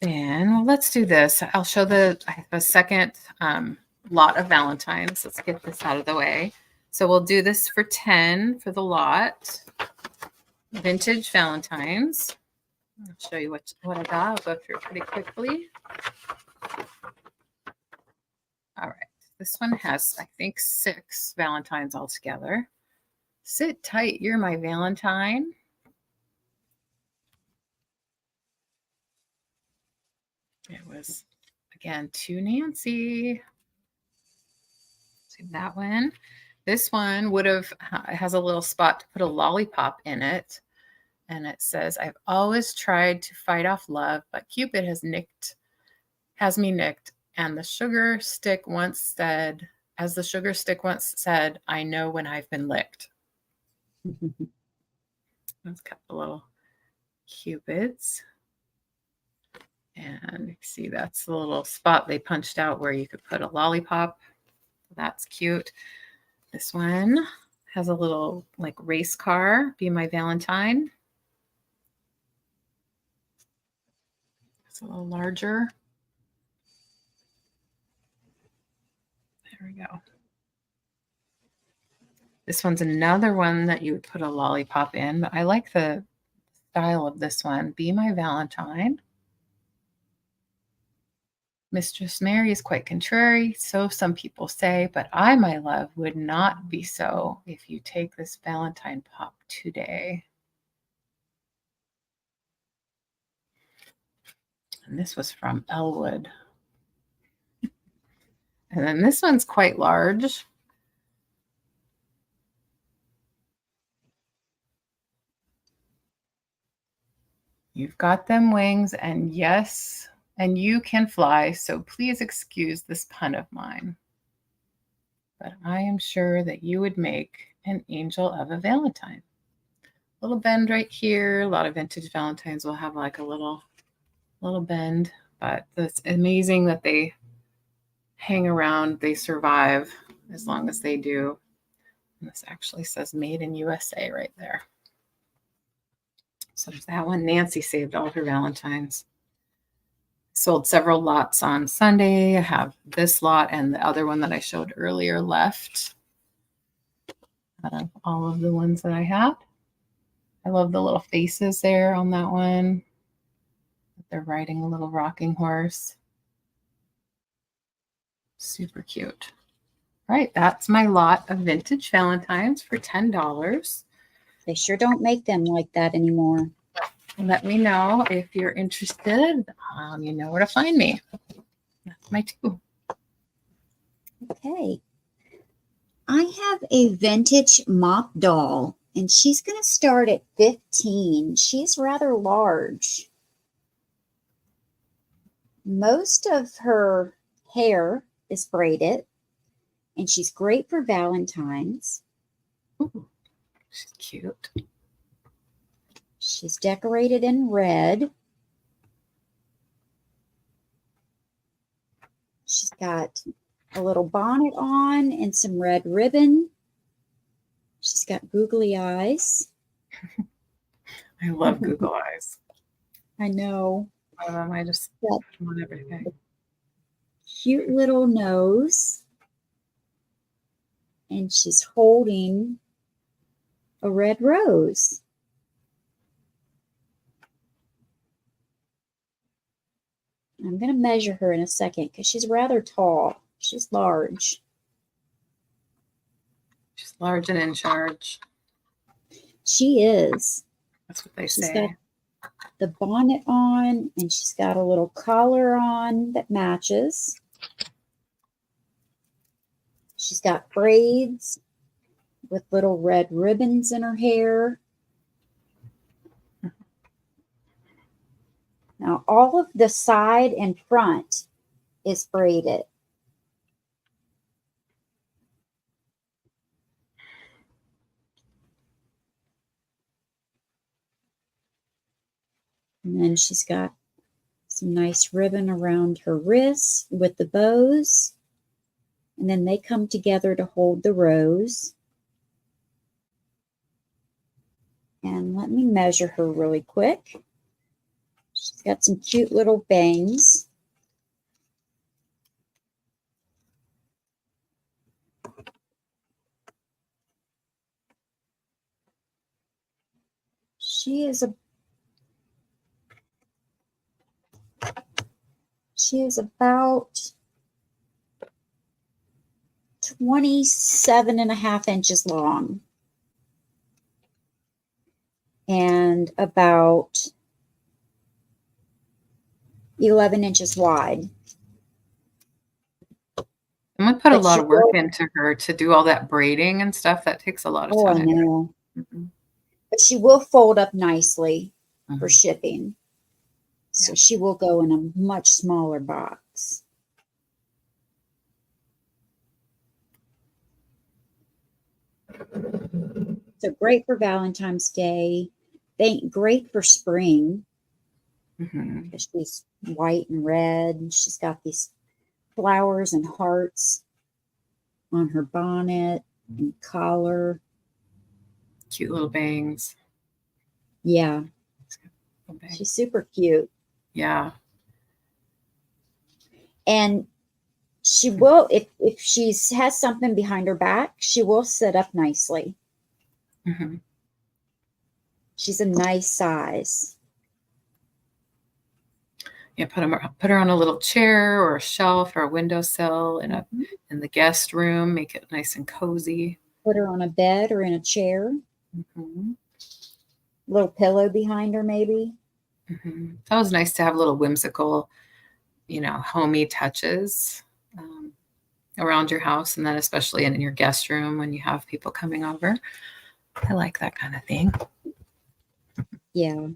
And well, let's do this. I'll show I have a second lot of Valentines. Let's get this out of the way. So we'll do this for 10 for the lot. Vintage Valentines. I'll show you what I got. I'll go through it pretty quickly. All right. This one has, I think, 6 Valentines altogether. Sit tight. You're my Valentine. It was, again, to Nancy. See that one? This one has a little spot to put a lollipop in it. And it says, I've always tried to fight off love, but Cupid has me nicked. And the sugar stick once said, I know when I've been licked. Let's cut the little Cupids. And you see that's the little spot they punched out where you could put a lollipop. That's cute. This one has a little like race car, Be My Valentine. It's a little larger. There we go. This one's another one that you would put a lollipop in, but I like the style of this one. Be My Valentine. Mistress Mary is quite contrary, so some people say, but I, my love, would not be so if you take this Valentine pop today. And this was from Elwood. And then this one's quite large. You've got them wings, and yes, and you can fly, so please excuse this pun of mine. But I am sure that you would make an angel of a Valentine. Little bend right here. A lot of vintage Valentines will have like a little bend, but it's amazing that they hang around, they survive as long as they do. And this actually says made in USA right there. So there's that one. Nancy saved all her Valentines. Sold several lots on Sunday. I have this lot and the other one that I showed earlier left out of all of the ones that I had. I love the little faces there on that one. They're riding a little rocking horse. Super cute. Right. That's my lot of vintage Valentines for $10. They sure don't make them like that anymore. Let me know if you're interested. You know where to find me. That's my two. Okay. I have a vintage mop doll, and she's going to start at 15. She's rather large. Most of her hair is braided, and she's great for Valentine's. Ooh, she's cute. She's decorated in red. She's got a little bonnet on and some red ribbon. She's got googly eyes. I love Google Eyes. I know. I just put them on everything. Cute little nose. And she's holding a red rose. I'm going to measure her in a second because she's rather tall. She's large. She's large and in charge. She is. That's what they She's say. got the bonnet on, and she's got a little collar on that matches. She's got braids with little red ribbons in her hair. Now, all of the side and front is braided. And then she's got some nice ribbon around her wrists with the bows. And then they come together to hold the rose. And let me measure her really quick. She's got some cute little bangs. She is about 27.5 inches long and about 11 inches wide. I'm going to put a lot of work into her to do all that braiding and stuff. That takes a lot of time. I know. Mm-hmm. But she will fold up nicely for shipping. So she will go in a much smaller box. So great for Valentine's Day. Great for spring. Because she's white and red. She's got these flowers and hearts on her bonnet and collar. Cute little bangs. Yeah. She's super cute. Yeah. And she will, if she has something behind her back, she will sit up nicely. Mm-hmm. She's a nice size. Yeah, put her on a little chair or a shelf or a windowsill in the guest room. Make it nice and cozy. Put her on a bed or in a chair. Little pillow behind her, maybe. It's always nice to have little whimsical, homey touches around your house, and then especially in your guest room when you have people coming over. I like that kind of thing. Yeah.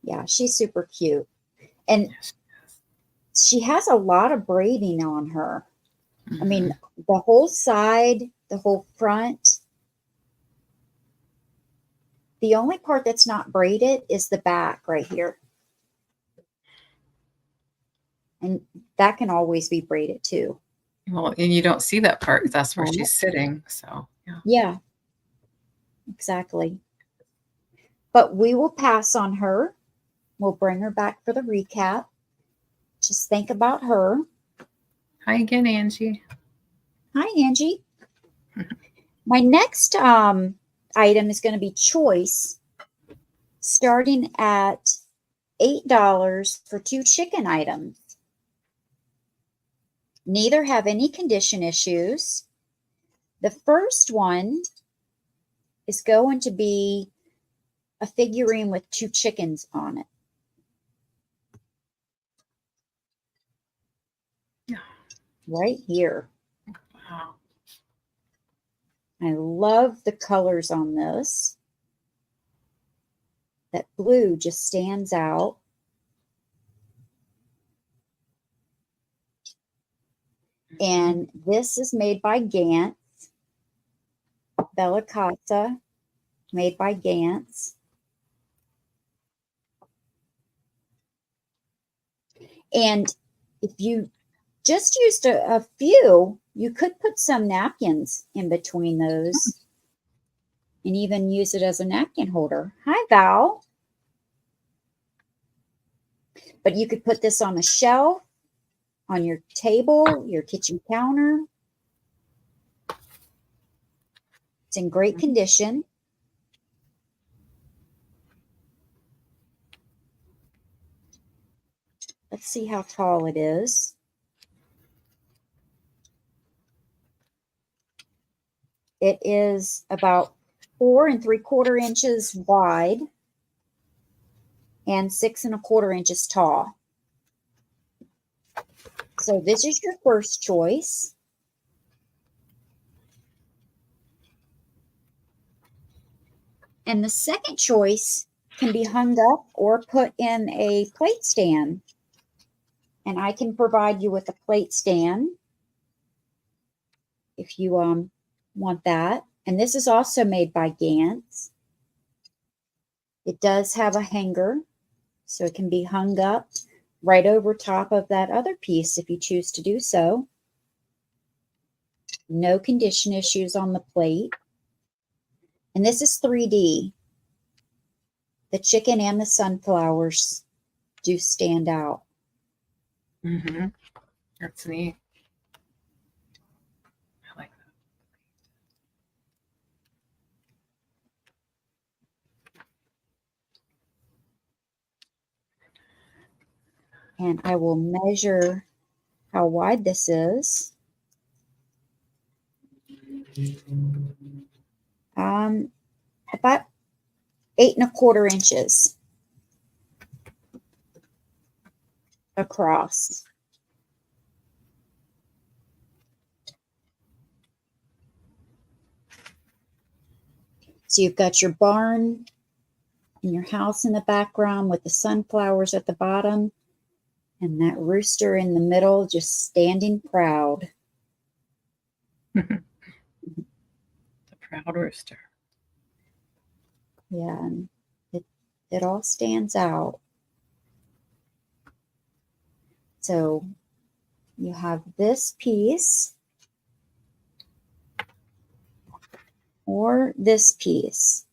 Yeah, she's super cute. And she has a lot of braiding on her. I mean, the whole side, the whole front. The only part that's not braided is the back right here. And that can always be braided too. Well, and you don't see that part because that's where she's sitting. So, yeah. Yeah, exactly. But we will pass on her. We'll bring her back for the recap. Just think about her. Hi again, Angie. Hi, Angie. My next item is going to be choice, starting at $8 for 2 chicken items. Neither have any condition issues. The first one is going to be a figurine with 2 chickens on it. Yeah. Right here. Wow. I love the colors on this. That blue just stands out. And this is made by Gantz. Bella Casa, made by Gantz. And if you just used a few, you could put some napkins in between those and even use it as a napkin holder. Hi, Val. But you could put this on a shelf, on your table, your kitchen counter. It's in great condition. Let's see how tall it is. It is about 4 3/4 inches wide and 6 1/4 inches tall. So this is your first choice. And the second choice can be hung up or put in a plate stand. And I can provide you with a plate stand if you want that. And this is also made by Gantz. It does have a hanger, so it can be hung up right over top of that other piece if you choose to do so. No condition issues on the plate. And this is 3D. The chicken and the sunflowers do stand out. Mm-hmm. That's neat. I like that. And I will measure how wide this is. About 8 1/4 inches across. So you've got your barn and your house in the background with the sunflowers at the bottom and that rooster in the middle just standing proud. The proud rooster. Yeah, and it all stands out. So you have this piece or this piece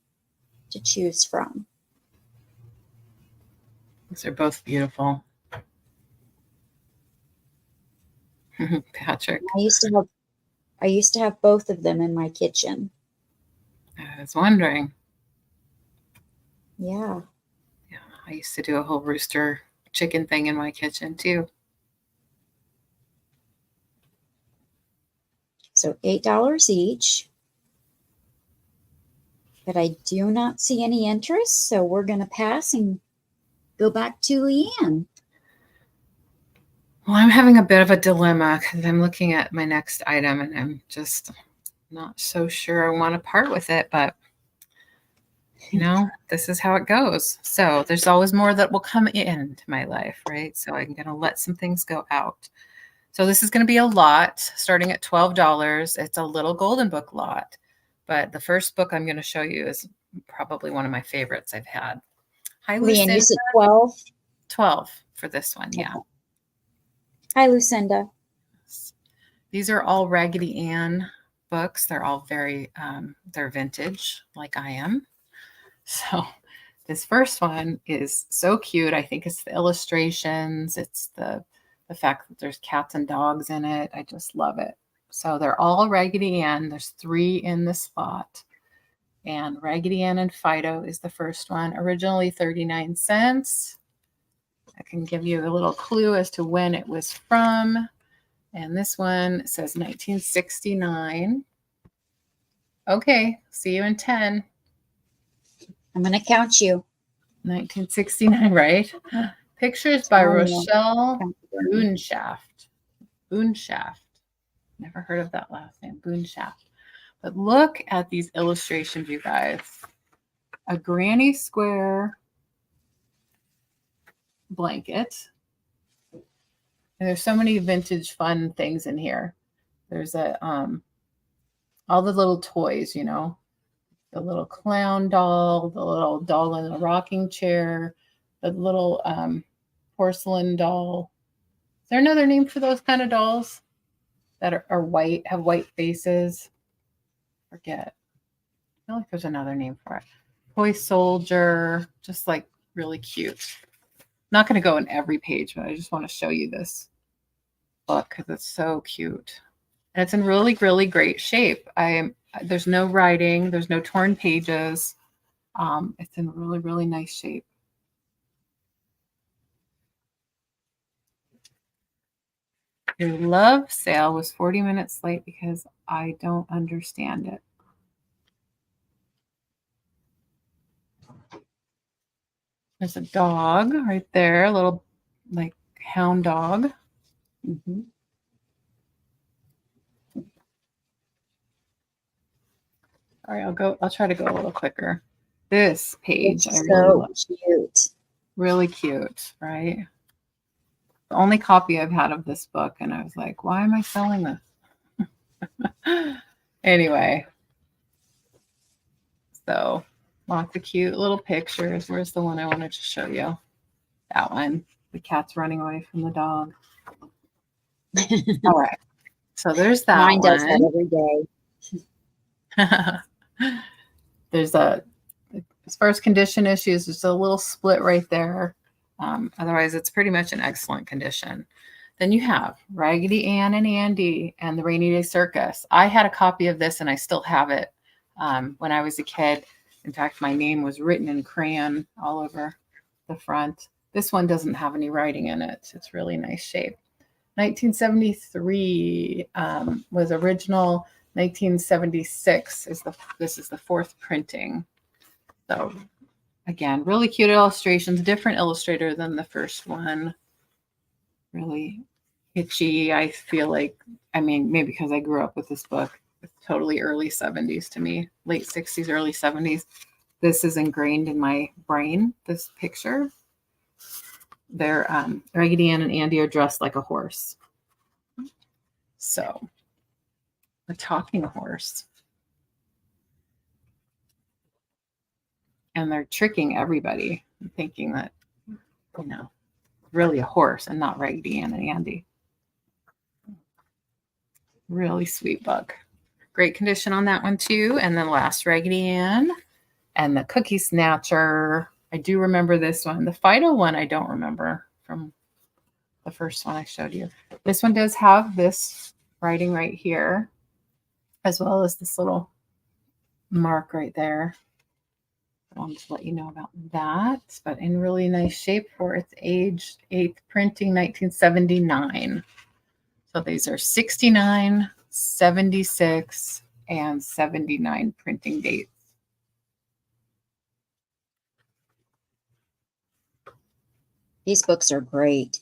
to choose from. These are both beautiful. Patrick. I used to have both of them in my kitchen. I was wondering. Yeah. Yeah, I used to do a whole rooster chicken thing in my kitchen too. So $8 each. But I do not see any interest, so we're going to pass and go back to LeAnne. Well, I'm having a bit of a dilemma because I'm looking at my next item and I'm just not so sure I want to part with it, but this is how it goes. So there's always more that will come into my life, right? So I'm going to let some things go out. So this is going to be a lot starting at $12. It's a little golden book lot, but the first book I'm going to show you is probably one of my favorites I've had. Hi, LeAnne, Lucinda. you said 12? 12 for this one, yeah. Okay. Hi, Lucinda. These are all Raggedy Ann books. They're all very, they're vintage like I am. So this first one is so cute. I think it's the illustrations. It's the fact that there's cats and dogs in it. I just love it. So they're all Raggedy Ann. There's 3 in this lot. And Raggedy Ann and Fido is the first one. Originally 39 cents. I can give you a little clue as to when it was from. And this one says 1969. Okay, see you in 10. I'm going to count you. 1969, right? Pictures by Telling you. Rochelle Count you down. Boonshaft. Boonshaft. Never heard of that last name, Boonshaft. But look at these illustrations, you guys. A granny square blanket. And there's so many vintage fun things in here. There's all the little toys, you know, the little clown doll, the little doll in a rocking chair, the little porcelain doll. Is there another name for those kind of dolls that are white, have white faces? Forget. I feel like there's another name for it. Toy soldier, just like really cute. Not going to go in every page, but I just want to show you this book because it's so cute. And it's in really, really great shape. There's no writing, there's no torn pages. It's in really, really nice shape. Your love sale was 40 minutes late because I don't understand it. There's a dog right there, a little like hound dog. Mm-hmm. All right, I'll try to go a little quicker. This page, It's I really so love. cute. Really cute, right? The only copy I've had of this book, and I was like, why am I selling this? Anyway, so lots of cute little pictures. Where's the one I wanted to show you? That one. The cat's running away from the dog. All right. So there's that Mine one. does that every day. There's as far as condition issues, there's a little split right there. Otherwise, it's pretty much in excellent condition. Then you have Raggedy Ann and Andy and the Rainy Day Circus. I had a copy of this and I still have it when I was a kid. In fact, my name was written in crayon all over the front. This one doesn't have any writing in it. It's really nice shape. 1973 was original. 1976 this is the fourth printing. So again, really cute illustrations, different illustrator than the first one. Really kitschy. I feel like, I mean, maybe because I grew up with this book. It's totally early 70s to me, late 60s, early 70s. This is ingrained in my brain, this picture. They're Raggedy Ann and Andy are dressed like a horse. So, a talking horse. And they're tricking everybody, thinking that, you know, really a horse and not Raggedy Ann and Andy. Really sweet book. Great condition on that one too. And then last, Raggedy Ann and the Cookie Snatcher. I do remember this one. The Fido one I don't remember from the first one I showed you. This one does have this writing right here, as well as this little mark right there. I wanted to let you know about that, but in really nice shape for its age, 8th printing, 1979. So these are 69, 76, and 79 printing dates. These books are great.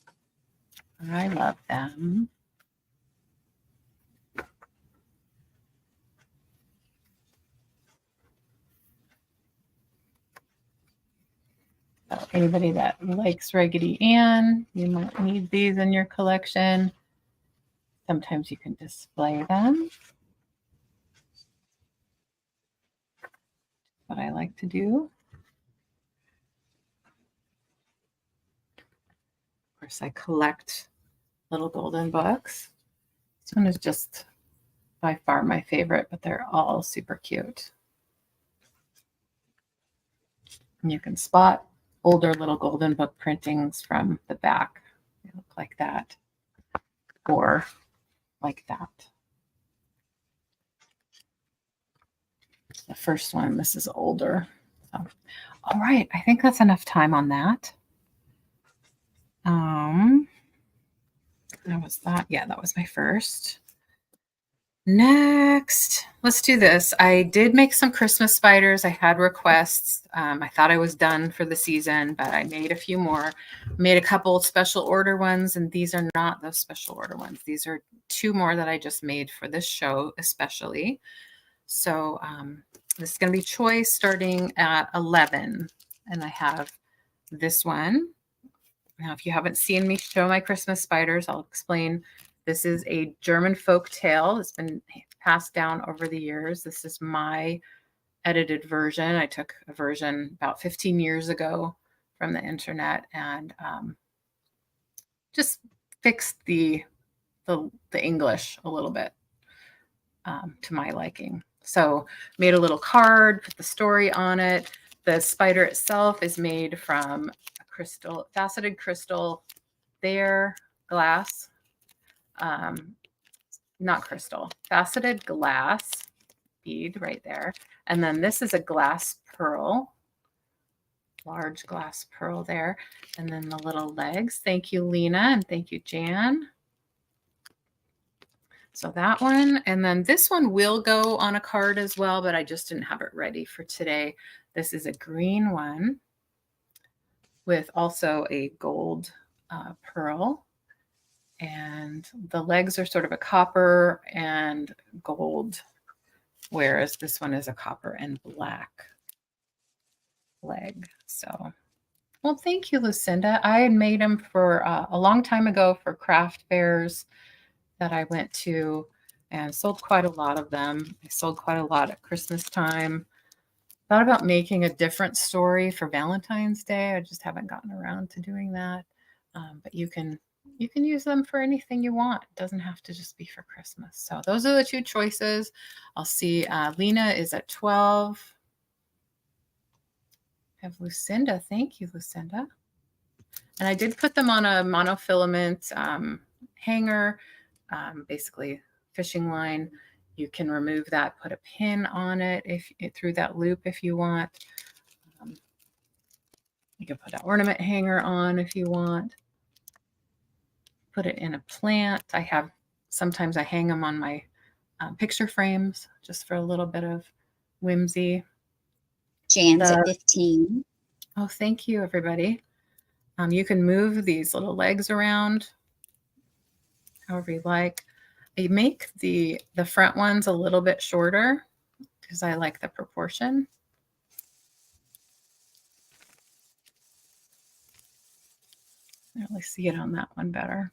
I love them. So anybody that likes Raggedy Ann, you might need these in your collection. Sometimes you can display them. What I like to do. Of course, I collect little golden books. This one is just by far my favorite, but they're all super cute. And you can spot older little golden book printings from the back. They look like that or like that. The first one, this is older. So, all right, I think that's enough time on that. That was that. Yeah, that was my first. Next, let's do this. I did make some Christmas spiders. I had requests. I thought I was done for the season, but I made a few more. Made a couple special order ones, and these are not those special order ones. These are 2 more that I just made for this show especially. So this is going to be choice starting at 11. And I have this one. Now, if you haven't seen me show my Christmas spiders, I'll explain. This is a German folk tale. It's been passed down over the years. This is my edited version. I took a version about 15 years ago from the internet and just fixed the English a little bit to my liking. So made a little card, put the story on it. The spider itself is made from a crystal, faceted crystal there, glass, not crystal, faceted glass bead right there. And then this is a glass pearl, large glass pearl there. And then the little legs. Thank you, Lena, and thank you, Jan. So that one, and then this one will go on a card as well, but I just didn't have it ready for today. This is a green one with also a gold pearl. And the legs are sort of a copper and gold, whereas this one is a copper and black leg. So, well, thank you, Lucinda. I had made them for a long time ago for craft fairs that I went to and sold quite a lot of them. I sold quite a lot at Christmas time. Thought about making a different story for Valentine's Day. I just haven't gotten around to doing that. But you can use them for anything you want. It doesn't have to just be for Christmas. So those are the 2 choices. I'll see Lena is at 12. I have Lucinda. Thank you, Lucinda. And I did put them on a monofilament hanger, basically fishing line. You can remove that, put a pin on it through that loop if you want. You can put an ornament hanger on if you want. Put it in a plant. Sometimes I hang them on my picture frames just for a little bit of whimsy. Jan's at 15. Oh, thank you, everybody. You can move these little legs around however you like. I make the front ones a little bit shorter because I like the proportion. I really see it on that one better.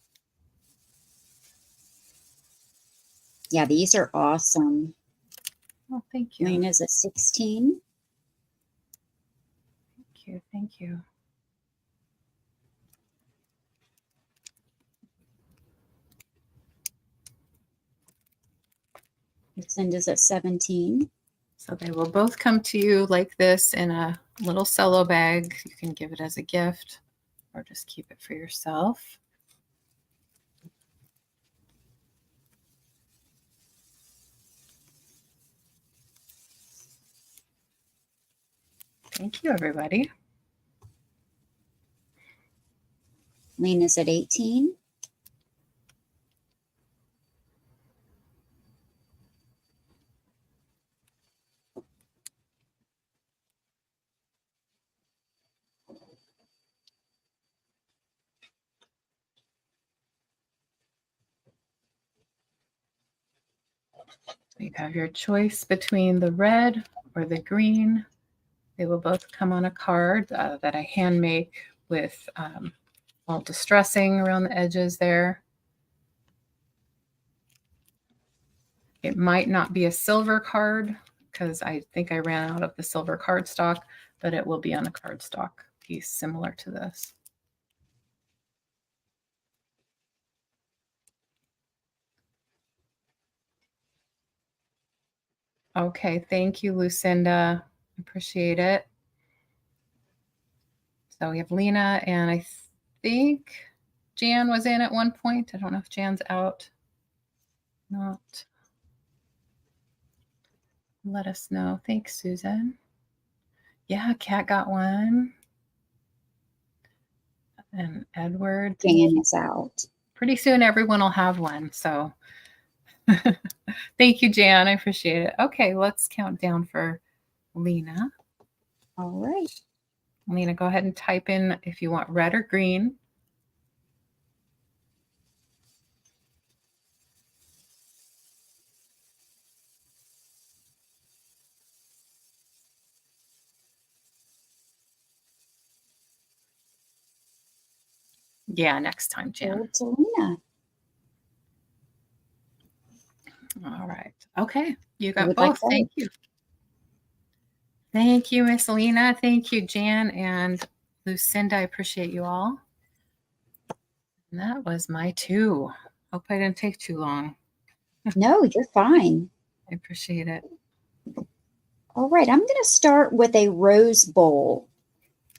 Yeah, these are awesome. Oh, thank you. Lena's at 16. Thank you. Thank you. Lucinda's at 17. So they will both come to you like this in a little cello bag. You can give it as a gift or just keep it for yourself. Thank you, everybody. Lena's at 18. You have your choice between the red or the green. They will both come on a card that I hand make with all distressing around the edges there. It might not be a silver card because I think I ran out of the silver cardstock, but it will be on a cardstock piece similar to this. Okay, thank you, Lucinda. Appreciate it. So we have Lena, and I think Jan was in at one point. I don't know if Jan's out. Not. Let us know. Thanks, Susan. Yeah, Kat got one. And Edward. Jan is out. pretty soon everyone will have one. So thank you, Jan. I appreciate it. Okay, let's count down for Lena. All right. Lena, go ahead and type in if you want red or green. Yeah, next time, Jan. Hold to Lena. All right. Okay, you You got would both. like that? Thank you. Thank you, Miss Lena. Thank you, Jan and Lucinda. I appreciate you all. And that was my 2. Hope I didn't take too long. No, you're fine. I appreciate it. All right, I'm going to start with a rose bowl.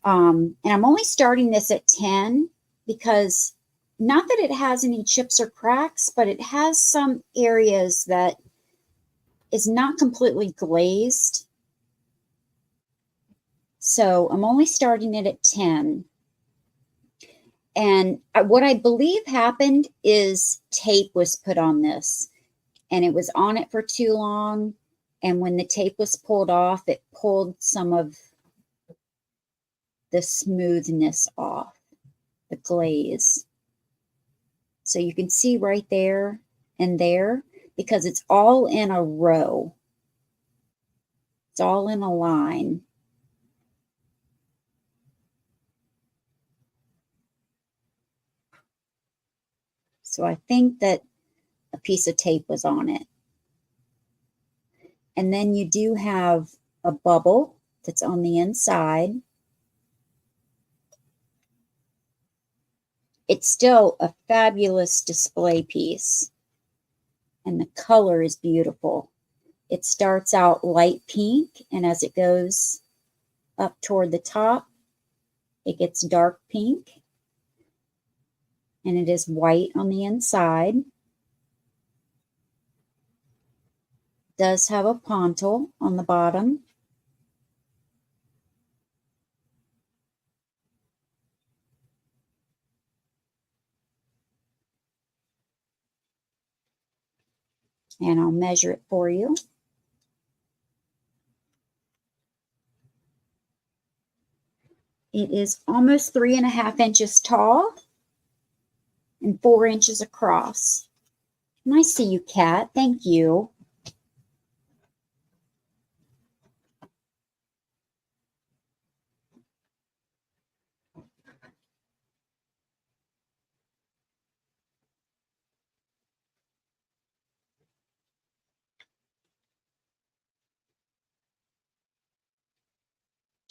And I'm only starting this at 10 because not that it has any chips or cracks, but it has some areas that is not completely glazed. So I'm only starting it at 10. And what I believe happened is tape was put on this and it was on it for too long. And when the tape was pulled off, it pulled some of the smoothness off, the glaze. So you can see right there and there, because it's all in a row. It's all in a line. So I think that a piece of tape was on it. And then you do have a bubble that's on the inside. It's still a fabulous display piece. And the color is beautiful. It starts out light pink, and as it goes up toward the top, it gets dark pink. And it is white on the inside. Does have a pontil on the bottom. And I'll measure it for you. It is almost 3.5 inches tall and 4 inches across. And I see you, Kat. Thank you.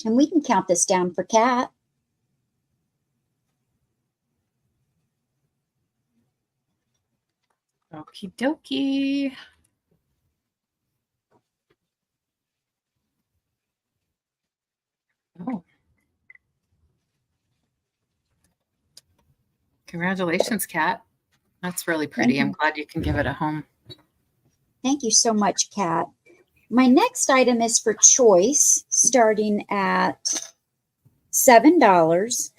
And we can count this down for Kat. Okie dokie. Oh. Congratulations, Kat. That's really pretty. I'm glad you can give it a home. Thank you so much, Kat. My next item is for choice, starting at $7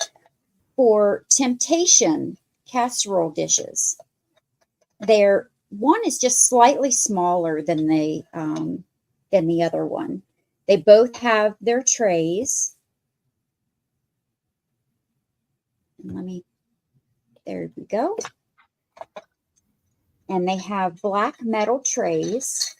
for Temptation casserole dishes. One is just slightly smaller than the other one. They both have their trays. There we go. And they have black metal trays.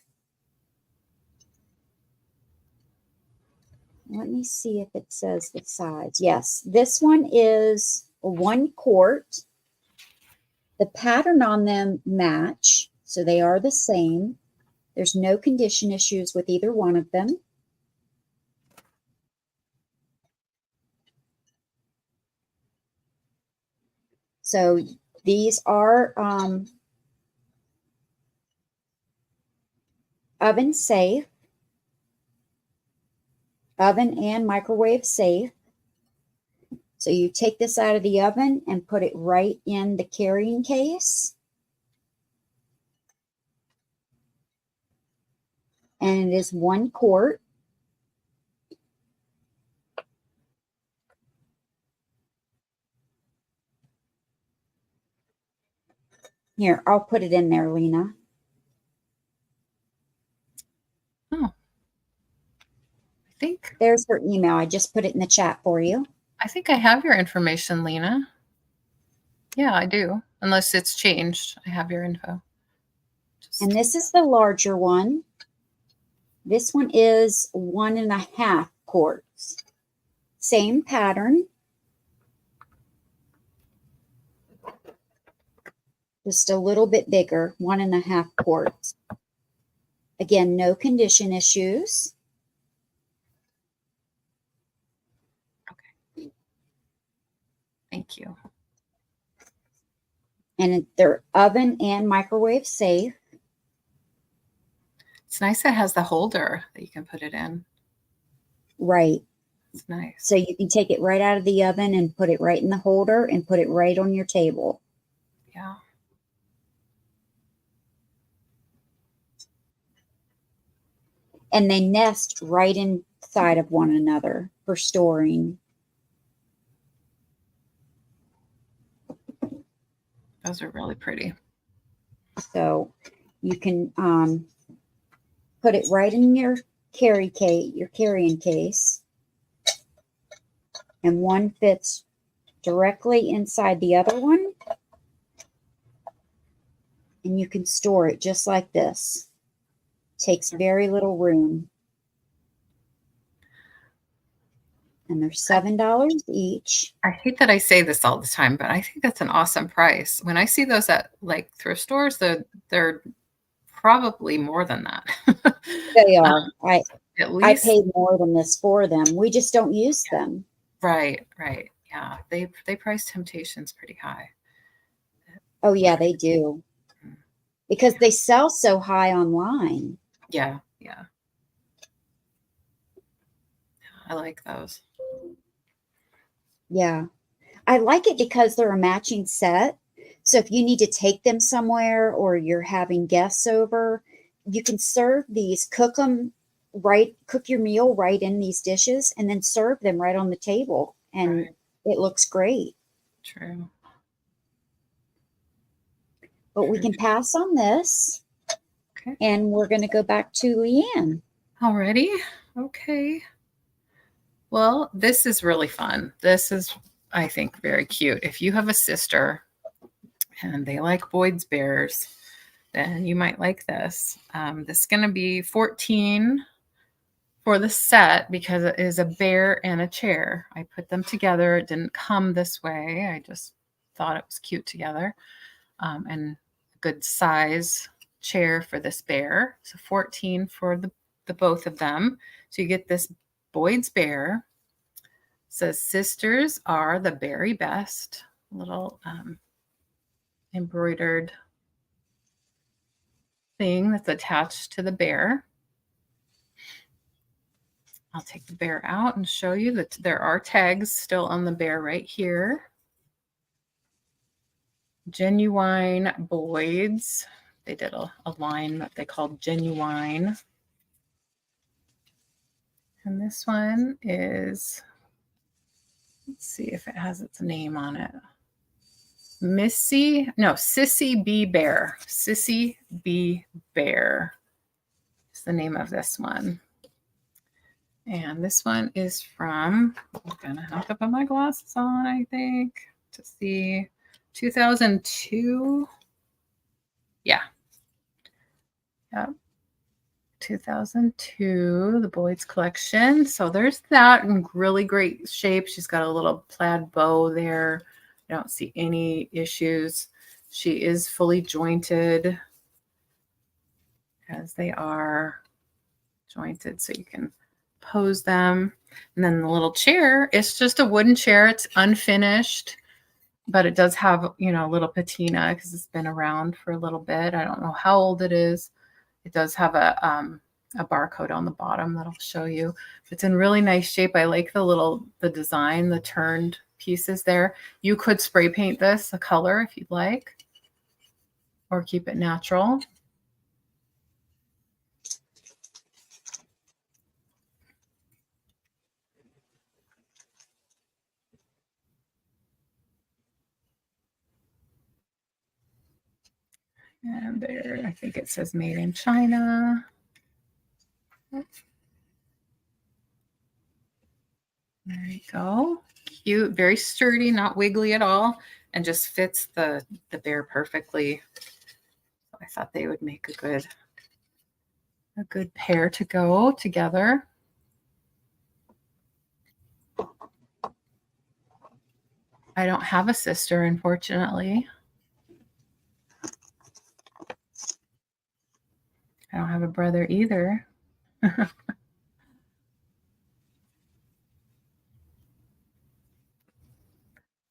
Let me see if it says the size. Yes, this one is 1 quart. The pattern on them match, so they are the same. There's no condition issues with either one of them. So these are oven safe, oven and microwave safe. So you take this out of the oven and put it right in the carrying case. And it is 1 quart. Here, I'll put it in there, Lena. Oh, There's her email. I just put it in the chat for you. I think I have your information, Lena. Yeah, I do. Unless it's changed. I have your info. And this is the larger one. This one is 1.5 quarts. Same pattern. Just a little bit bigger, 1.5 quarts. Again, no condition issues. Okay. Thank you. And they're oven and microwave safe. It's nice it has the holder that you can put it in. Right. It's nice. So you can take it right out of the oven and put it right in the holder and put it right on your table. Yeah. And they nest right inside of one another for storing. Those are really pretty. So you can put it right in your carrying case, and one fits directly inside the other one, and you can store it just like this. Takes very little room. And they're $7 each. I hate that I say this all the time, but I think that's an awesome price. When I see those at like thrift stores, they're probably more than that. They are. At I least paid more than this for them. We just don't use them. right. Yeah. They price Temptations pretty high. Oh yeah, they do. Because they sell so high online. Yeah. I like those. Yeah. I like it because they're a matching set. So if you need to take them somewhere or you're having guests over, you can serve these, cook your meal right in these dishes and then serve them right on the table. And Right. it looks great. True. But we can pass on this. Okay. And we're going to go back to LeAnne. Already? Okay. Well, this is really fun. This is, I think, very cute. If you have a sister and they like Boyd's Bears, then you might like this. This is going to be $14 for the set because it is a bear and a chair. I put them together. It didn't come this way. I just thought it was cute together. And a good size chair for this bear. So $14 for the both of them. So you get this Boyd's Bear. Says sisters are the very best. Little embroidered thing that's attached to the bear. I'll take the bear out and show you that there are tags still on the bear right here. Genuine Boyd's. They did a line that they called Genuine. And this one is, let's see if it has its name on it. Sissy B Bear. Sissy B Bear is the name of this one. And this one is from, I'm gonna have to put my glasses on, I think, to see 2002. Yeah. Yep. 2002, the Boyd's collection. So there's that in really great shape. She's got a little plaid bow there. I don't see any issues. She is fully jointed, as they are jointed, so you can pose them. And then the little chair, it's just a wooden chair. It's unfinished, but it does have, a little patina because it's been around for a little bit. I don't know how old it is. It does have a barcode on the bottom that'll show you. It's in really nice shape. I like the design, the turned pieces there. You could spray paint this a color if you'd like, or keep it natural. And there, I think it says made in China. There you go. Cute, very sturdy, not wiggly at all, and just fits the bear perfectly. I thought they would make a good pair to go together. I don't have a sister, unfortunately. I don't have a brother either.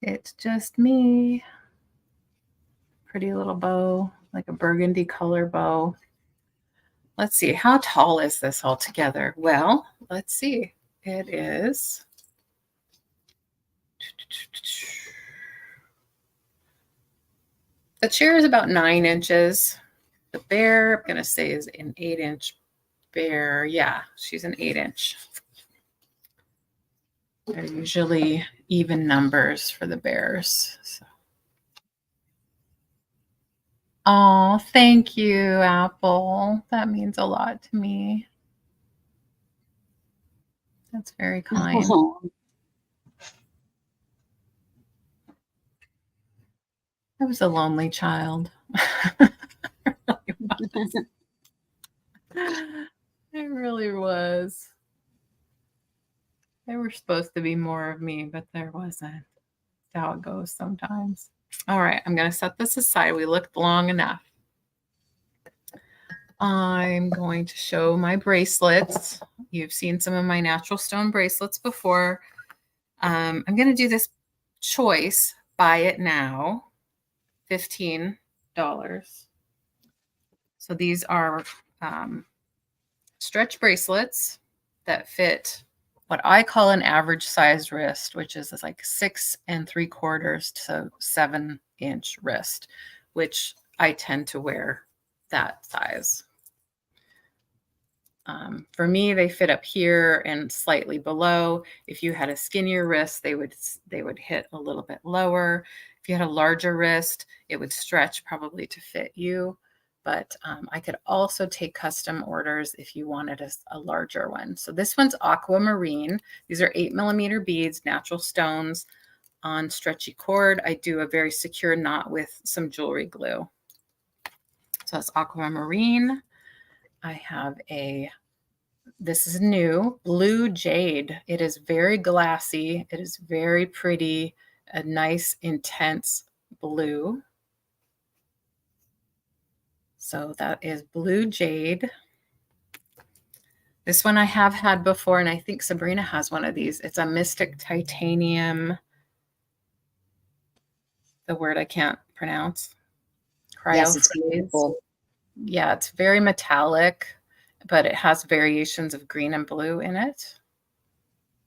It's just me. Pretty little bow, like a burgundy color bow. Let's see, how tall is this all together? Well, let's see. It is. The chair is about 9 inches. The bear, I'm going to say, is an 8-inch bear. Yeah, she's an 8-inch. They're usually even numbers for the bears. So. Oh, thank you, Apple. That means a lot to me. That's very kind. Oh. I was a lonely child. It really was. There were supposed to be more of me, but there wasn't. That's how it goes sometimes. All right, I'm going to set this aside. We looked long enough. I'm going to show my bracelets. You've seen some of my natural stone bracelets before. I'm going to do this choice, buy it now, $15. So these are stretch bracelets that fit what I call an average size wrist, which is like 6 3/4 to 7-inch wrist, which I tend to wear that size. For me, they fit up here and slightly below. If you had a skinnier wrist, they would hit a little bit lower. If you had a larger wrist, it would stretch probably to fit you. But I could also take custom orders if you wanted a larger one. So this one's aquamarine. These are 8mm beads, natural stones on stretchy cord. I do a very secure knot with some jewelry glue. So that's aquamarine. I have this is new, blue jade. It is very glassy. It is very pretty, a nice intense blue. So that is blue jade. This one I have had before, and I think Sabrina has one of these. It's a mystic titanium, the word I can't pronounce. Yes, it's Cryophase. beautiful. Yeah, it's very metallic, but it has variations of green and blue in it.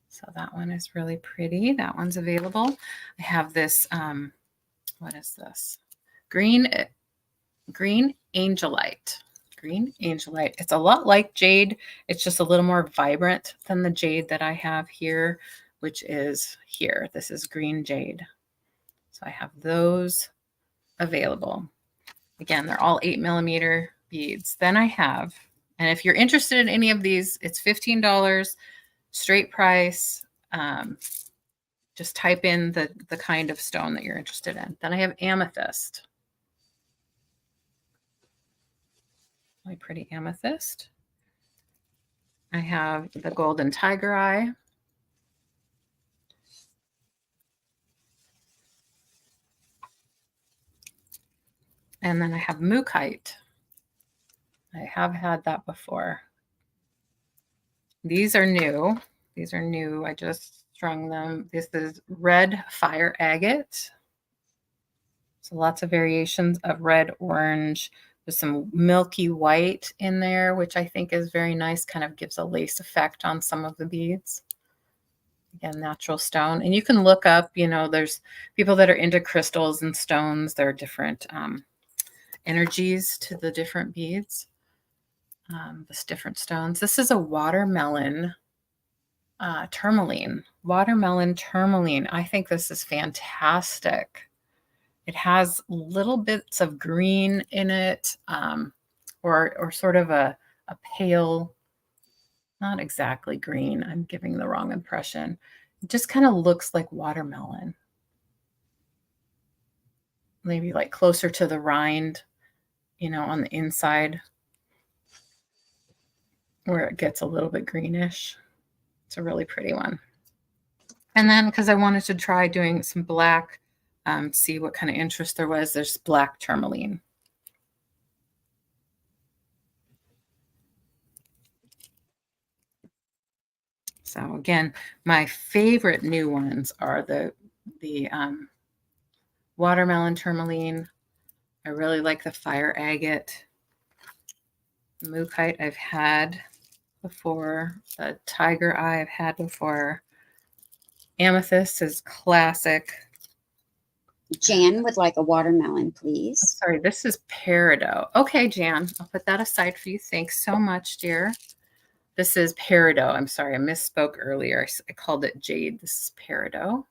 So that one is really pretty. That one's available. I have this, what is this? Green angelite. Green angelite. It's a lot like jade. It's just a little more vibrant than the jade that I have here, which is here. This is green jade. So I have those available. Again, they're all 8mm beads. Then I have, and if you're interested in any of these, it's $15, straight price. Just type in the kind of stone that you're interested in. Then I have amethyst. Really pretty amethyst. I have the golden tiger eye. And then I have mookaite. I have had that before. These are new. These are new. I just strung them. This is red fire agate. So lots of variations of red, orange, with some milky white in there, which I think is very nice, kind of gives a lace effect on some of the beads. Again, natural stone. And you can look up, there's people that are into crystals and stones. There are different energies to the different beads, this different stones. This is a watermelon tourmaline. Watermelon tourmaline. I think this is fantastic. It has little bits of green in it, or sort of a pale, not exactly green. I'm giving the wrong impression. It just kind of looks like watermelon. Maybe like closer to the rind, on the inside where it gets a little bit greenish. It's a really pretty one. And then because I wanted to try doing some black, see what kind of interest there was, there's black tourmaline. So again, my favorite new ones are the watermelon tourmaline. I really like the fire agate. Mookaite I've had before. The tiger eye I've had before. Amethyst is classic. Jan would like a watermelon, please. Sorry, this is peridot. Okay, Jan, I'll put that aside for you. Thanks so much, dear. This is peridot. I'm sorry, I misspoke earlier. I called it jade. This is peridot.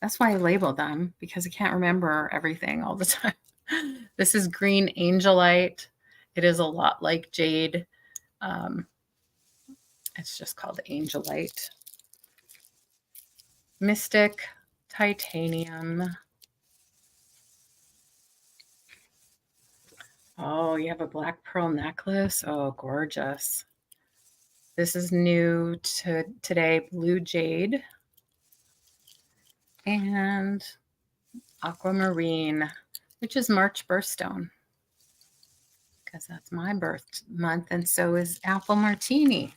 That's why I labeled them, because I can't remember everything all the time. This is green angelite. It is a lot like jade. It's just called angelite. Mystic titanium. Oh, you have a black pearl necklace? Oh, gorgeous. This is new to today, blue jade. And aquamarine, which is March birthstone, because that's my birth month, and so is apple martini.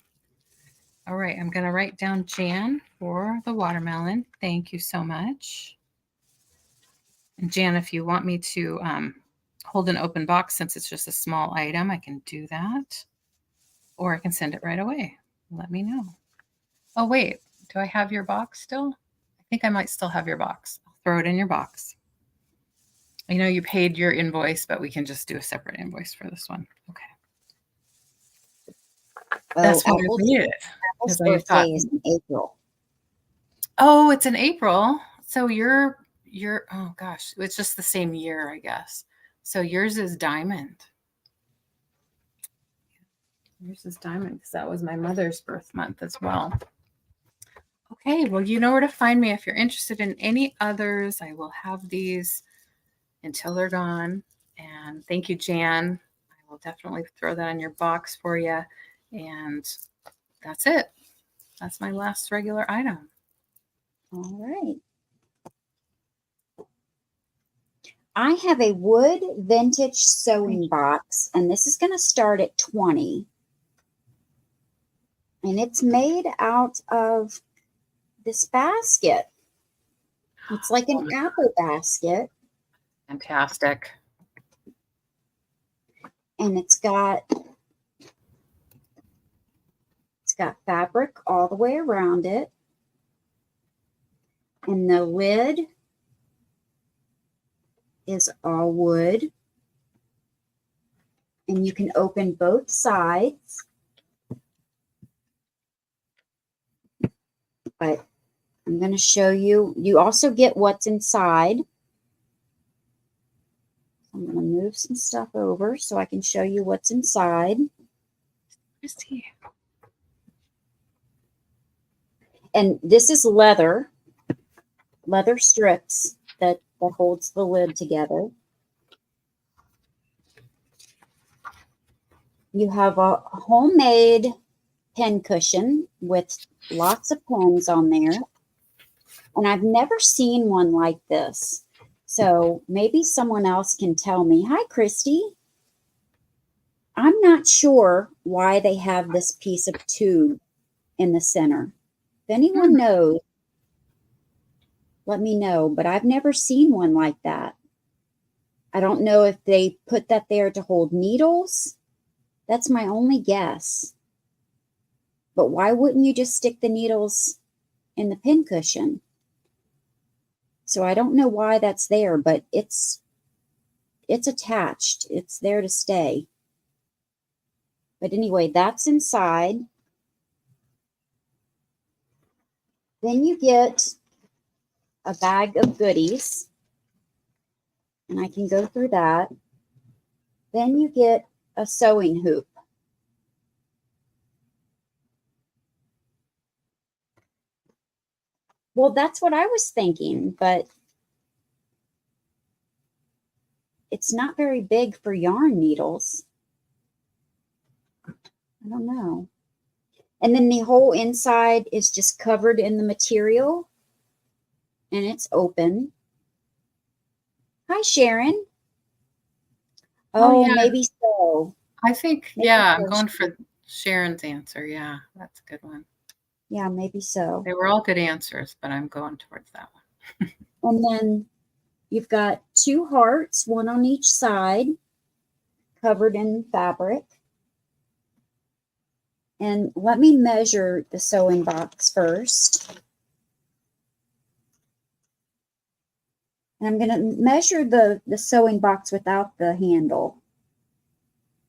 All right, I'm going to write down Jan for the watermelon. Thank you so much. And Jan, if you want me to hold an open box, since it's just a small item, I can do that. Or I can send it right away. Let me know. Oh, wait. Do I have your box still? I think I might still have your box. I'll throw it in your box. I know you paid your invoice, but we can just do a separate invoice for this one. Okay. That's what I needed. Apple's birthday is in April. Oh, it's in April. So you're oh gosh, it's just the same year, I guess. So yours is diamond. Yours is diamond, because that was my mother's birth month as well. Okay, well, you know where to find me if you're interested in any others. I will have these until they're gone. And thank you, Jan. I will definitely throw that in your box for you. And that's it. That's my last regular item. All right. I have a wood vintage sewing box, and this is going to start at 20. And it's made out of this basket. It's like an apple basket. Fantastic. And it's got fabric all the way around it. And the lid is all wood. And you can open both sides. But I'm going to show you. You also get what's inside. I'm going to move some stuff over so I can show you what's inside. Christy. And this is leather strips that holds the lid together. You have a homemade pen cushion with lots of pens on there. And I've never seen one like this. So maybe someone else can tell me. Hi, Christy. I'm not sure why they have this piece of tube in the center. If anyone knows, let me know. But I've never seen one like that. I don't know if they put that there to hold needles. That's my only guess. But why wouldn't you just stick the needles in the pin cushion? So I don't know why that's there, but it's attached. It's there to stay. But anyway, that's inside. Then you get a bag of goodies. And I can go through that. Then you get a sewing hoop. Well, that's what I was thinking, but it's not very big for yarn needles. I don't know. And then the whole inside is just covered in the material, and it's open. Hi, Sharon. Oh, yeah. maybe so. I think, Maybe yeah, I'm so. going for Sharon's answer. Yeah, that's a good one. Yeah, maybe so. They were all good answers, but I'm going towards that one. And then you've got 2 hearts, one on each side, covered in fabric. And let me measure the sewing box first. And I'm going to measure the sewing box without the handle.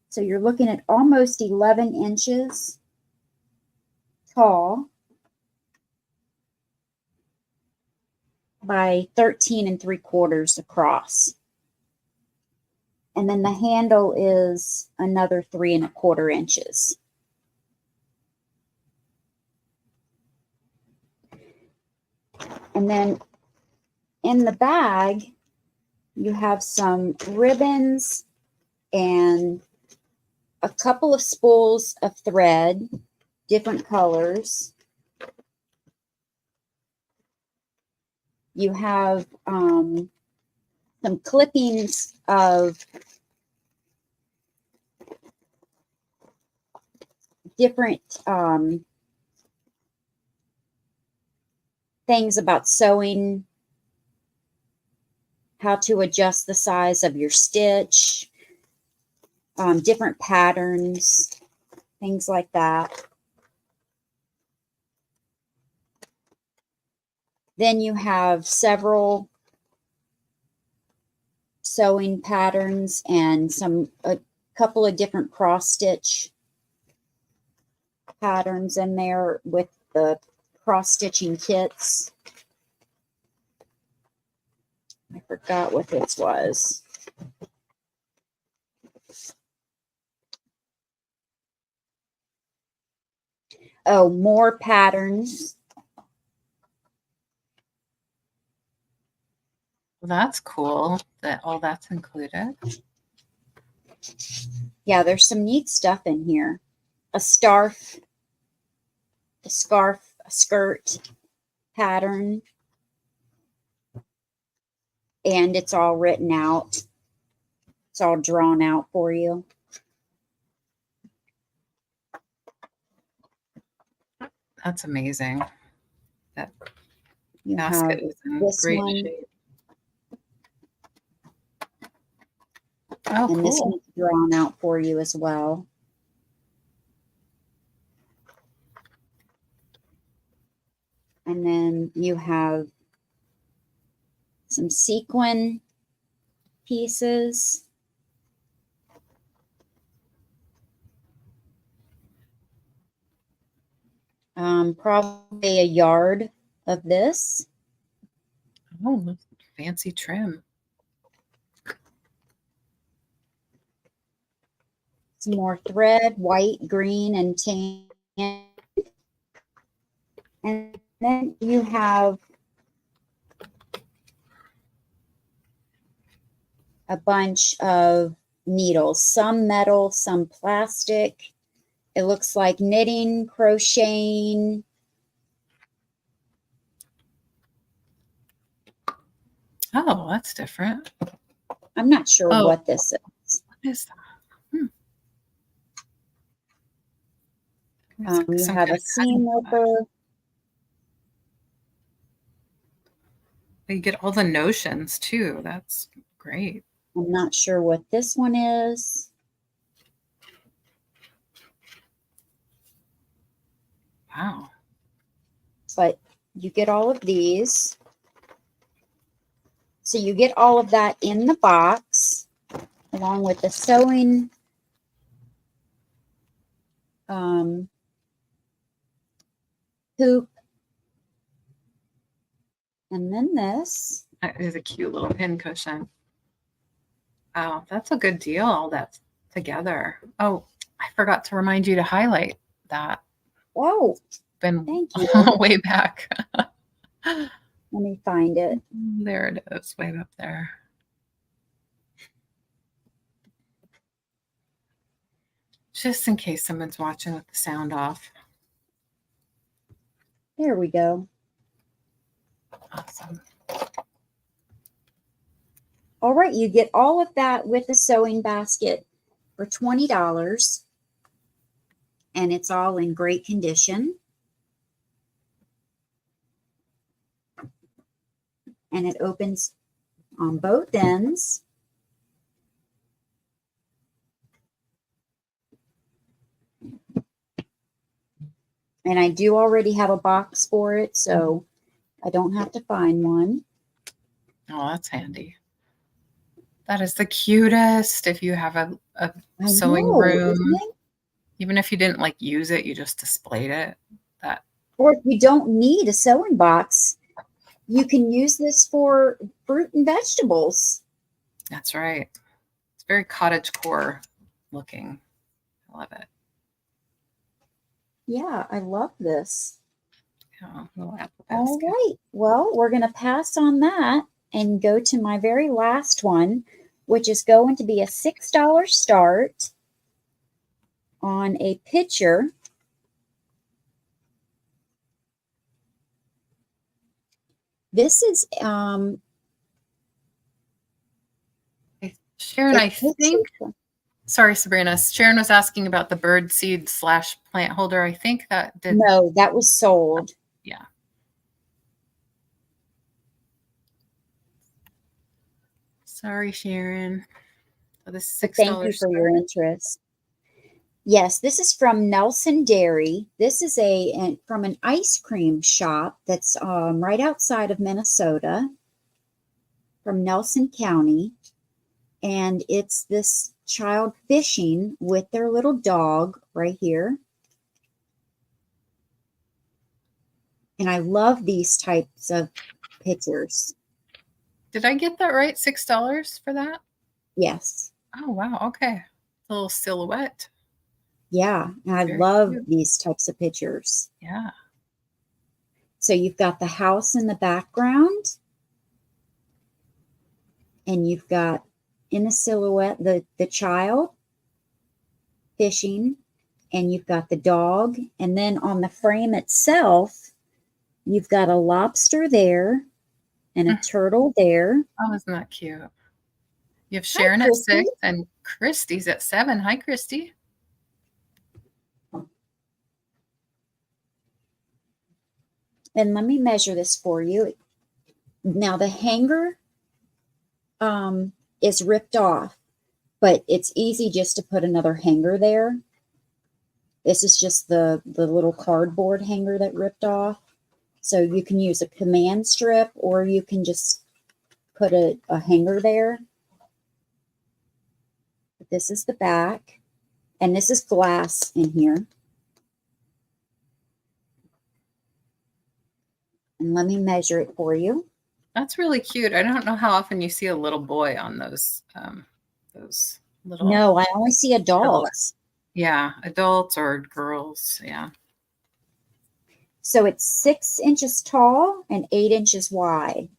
So you're looking at almost 11 inches tall by 13 3/4 across. And then the handle is another 3 1/4 inches. And then in the bag, you have some ribbons and a couple of spools of thread, different colors. You have some clippings of different things about sewing, how to adjust the size of your stitch, different patterns, things like that. Then you have several sewing patterns and a couple of different cross stitch patterns in there with the cross stitching kits. I forgot what this was. Oh, more patterns. Well, that's cool that all that's included. Yeah, there's some neat stuff in here. A scarf, a skirt pattern. And it's all written out. It's all drawn out for you. That's amazing. That You basket have is in this great one, shape. Oh, and this cool. one's drawn out for you as well. And then you have some sequin pieces. Probably a yard of this. Oh, fancy trim. Some more thread, white, green, and tan. And then you have a bunch of needles, some metal, some plastic. It looks like knitting, crocheting. Oh, that's different. I'm not sure Oh, what this is. what is that? It's like You some have kind a of cutting seam device. ripper. You get all the notions too. That's great. I'm not sure what this one is, Wow. but you get all of these. So you get all of that in the box along with the sewing hoop And then this. That is a cute little pin cushion. Oh, that's a good deal, all that together. Oh, I forgot to remind you to highlight that. Oh, Been thank you. way back. Let me find it. There it is, way up there. Just in case someone's watching with the sound off. There we go. Awesome. All right, you get all of that with a sewing basket for $20. And it's all in great condition. And it opens on both ends. And I do already have a box for it, so I don't have to find one. Oh, that's handy. That is the cutest. If you have a sewing room, even if you didn't like use it, you just displayed it. That. Or if you don't need a sewing box, you can use this for fruit and vegetables. That's right. It's very cottagecore looking. I love it. Yeah, I love this. Yeah, little apple basket. All right. Well, we're going to pass on that and go to my very last one, which is going to be a $6 start on a pitcher. This is Sharon, I think. Sorry, Sabrina. Sharon was asking about the bird seed / plant holder. I think that did. No, that was sold. Yeah. Sorry, Sharon. So this $6. Thank you for your interest. Yes, this is from Nelson Dairy. This is from an ice cream shop that's right outside of Minnesota, from Nelson County. And it's this child fishing with their little dog right here. And I love these types of pictures. Did I get that right? $6 for that? Yes. Oh, wow. Okay. A little silhouette. Yeah. And I love these types of pictures. Yeah. So you've got the house in the background. And you've got in the silhouette the child fishing. And you've got the dog. And then on the frame itself, you've got a lobster there and a turtle there. Oh, isn't that cute? You have Sharon at 6 and Christy's at 7. Hi, Christy. And let me measure this for you. Now the hanger is ripped off, but it's easy just to put another hanger there. This is just the little cardboard hanger that ripped off. So you can use a command strip or you can just put a hanger there. But this is the back. And this is glass in here. And let me measure it for you. That's really cute. I don't know how often you see a little boy on those little. No, I only see adults. Yeah, adults or girls. Yeah. So it's 6 inches tall and 8 inches wide.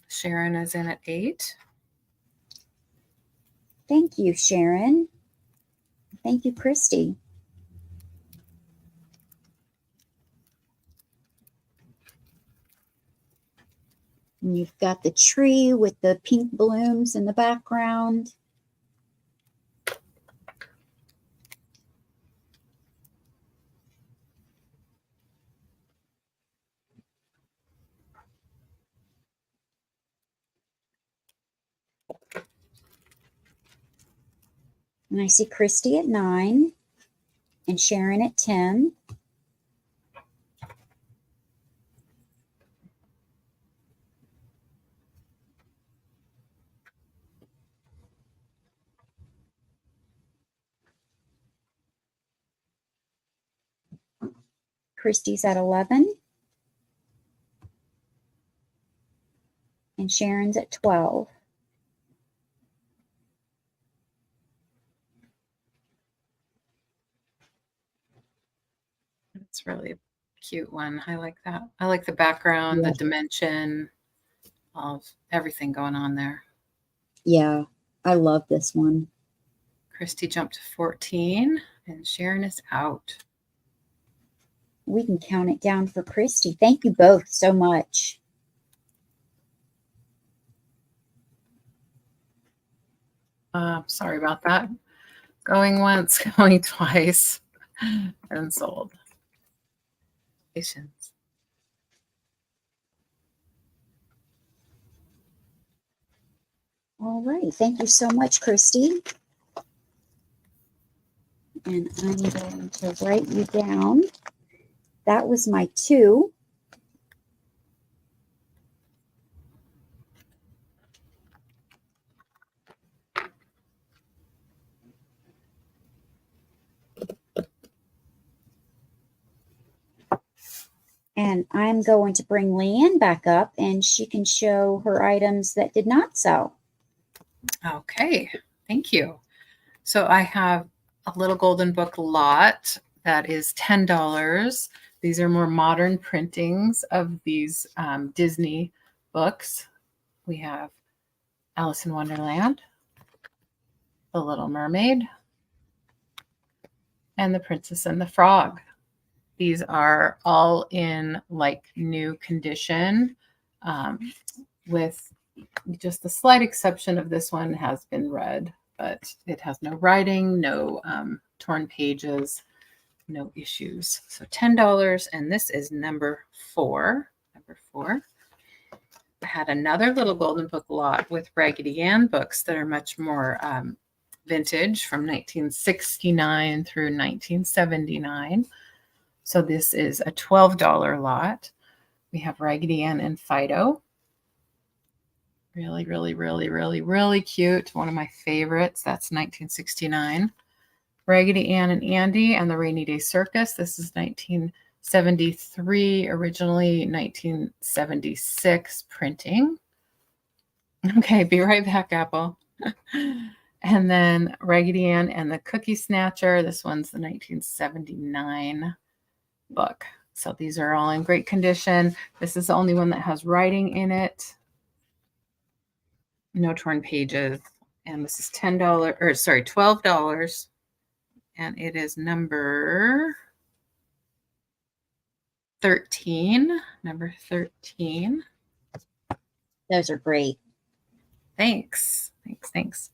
Sharon is in at 8. Thank you, Sharon. Thank you, Christy. And you've got the tree with the pink blooms in the background. And I see Christy at 9 and Sharon at 10. Christy's at 11. and Sharon's at 12. It's really a cute one. I like that. I like the background, Yeah. the dimension of everything going on there. Yeah, I love this one. Christy jumped to 14 and Sharon is out. We can count it down for Christy. Thank you both so much. Sorry about that. Going once, going twice, and sold. Patience. All right. Thank you so much, Christy. And I'm going to write you down. That was my 2. And I'm going to bring LeAnne back up and she can show her items that did not sell. Okay, thank you. So I have a little golden book lot that is $10. These are more modern printings of these Disney books. We have Alice in Wonderland, The Little Mermaid, and The Princess and the Frog. These are all in like new condition, with just the slight exception of this one has been read, but it has no writing, no torn pages, no issues. So $10, and this is number 4. Number 4. I had another little golden book lot with Raggedy Ann books that are much more vintage, from 1969 through 1979. So this is a $12 lot. We have Raggedy Ann and Fido. Really, really, really, really, really cute. One of my favorites. That's 1969. Raggedy Ann and Andy and the Rainy Day Circus. This is 1973, originally 1976 printing. Okay, be right back, Apple. And then Raggedy Ann and the Cookie Snatcher. This one's the 1979 book. So these are all in great condition. This is the only one that has writing in it. No torn pages. And this is $12. And it is number 13. Number 13. Those are great. Thanks. Thanks.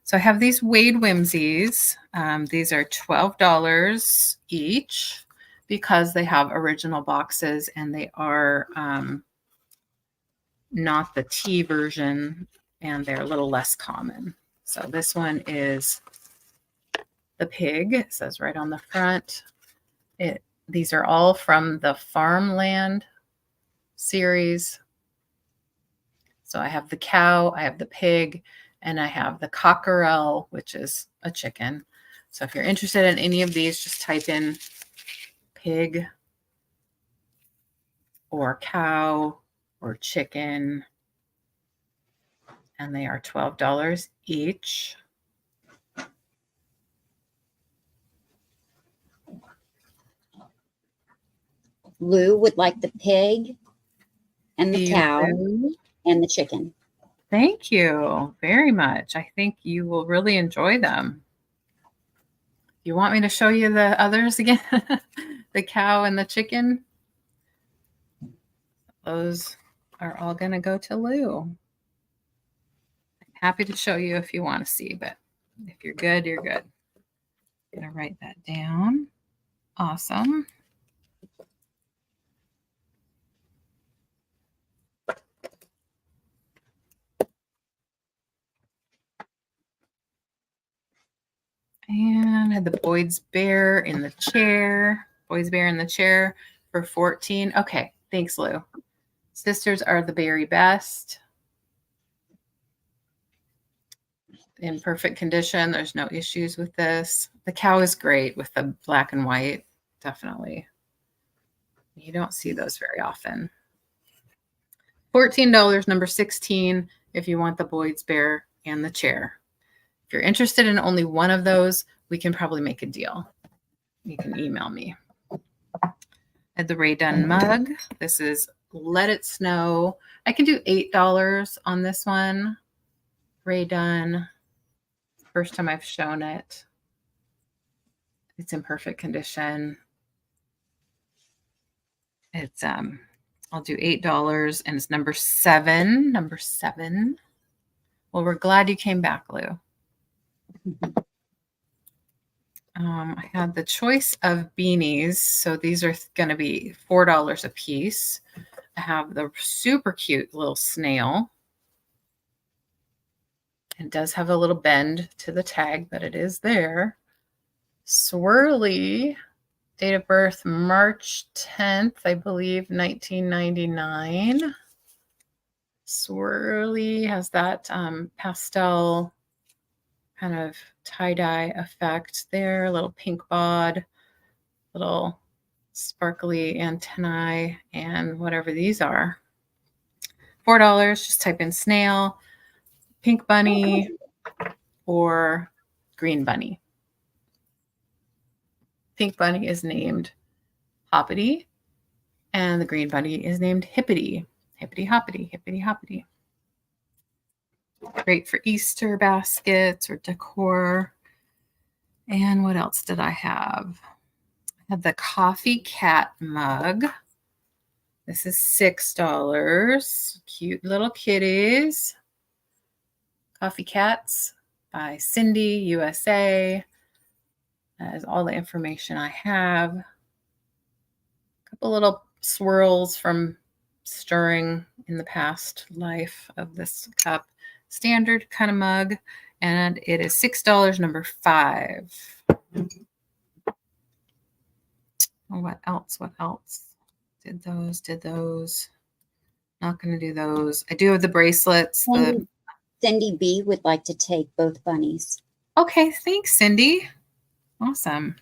So I have these Wade Whimsies. These are $12 each because they have original boxes and they are not the T version, and they're a little less common. So this one is the pig. It says right on the front. These are all from the Farmland series. So I have the cow, I have the pig, and I have the cockerel, which is a chicken. So if you're interested in any of these, just type in pig or cow or chicken, and they are $12 each. Lou would like the pig and the cow and the chicken. Thank you very much. I think you will really enjoy them. You want me to show you the others again? The cow and the chicken? Those are all going to go to Lou. I'm happy to show you if you want to see, but if you're good, you're good. I'm going to write that down. Awesome. And I had the Boyd's Bear in the chair. Boyd's Bear in the chair for 14. Okay, thanks, Lou. Sisters are the very best. In perfect condition. There's no issues with this. The cow is great with the black and white. Definitely. You don't see those very often. $14, number 16, if you want the Boyd's Bear and the chair. If you're interested in only one of those, we can probably make a deal. You can email me. At the Ray Dunn mug, this is Let It Snow. I can do $8 on this one. Ray Dunn. First time I've shown it. It's in perfect condition. It's I'll do $8 and it's number 7. Number 7. Well, we're glad you came back, Lou. I had the choice of beanies. So these are going to be $4 a piece. I have the super cute little snail. It does have a little bend to the tag, but it is there. Swirly, date of birth March 10th, I believe, 1999. Swirly has that pastel kind of tie-dye effect there, a little pink bod, little sparkly antennae, and whatever these are. $4, just type in snail, pink bunny, or green bunny. Pink bunny is named Hoppity, and the green bunny is named Hippity. Hippity hoppity, hippity hoppity. Great for Easter baskets or decor. And what else did I have? I had the coffee cat mug. This is $6. Cute little kitties. Coffee Cats by Cindy, USA. That is all the information I have. A couple little swirls from stirring in the past life of this cup. Standard kind of mug. And it is $6, number 5. What else? What else? Did those. Not going to do those. I do have the bracelets. Cindy B would like to take both bunnies. Okay, thanks, Cindy. Awesome.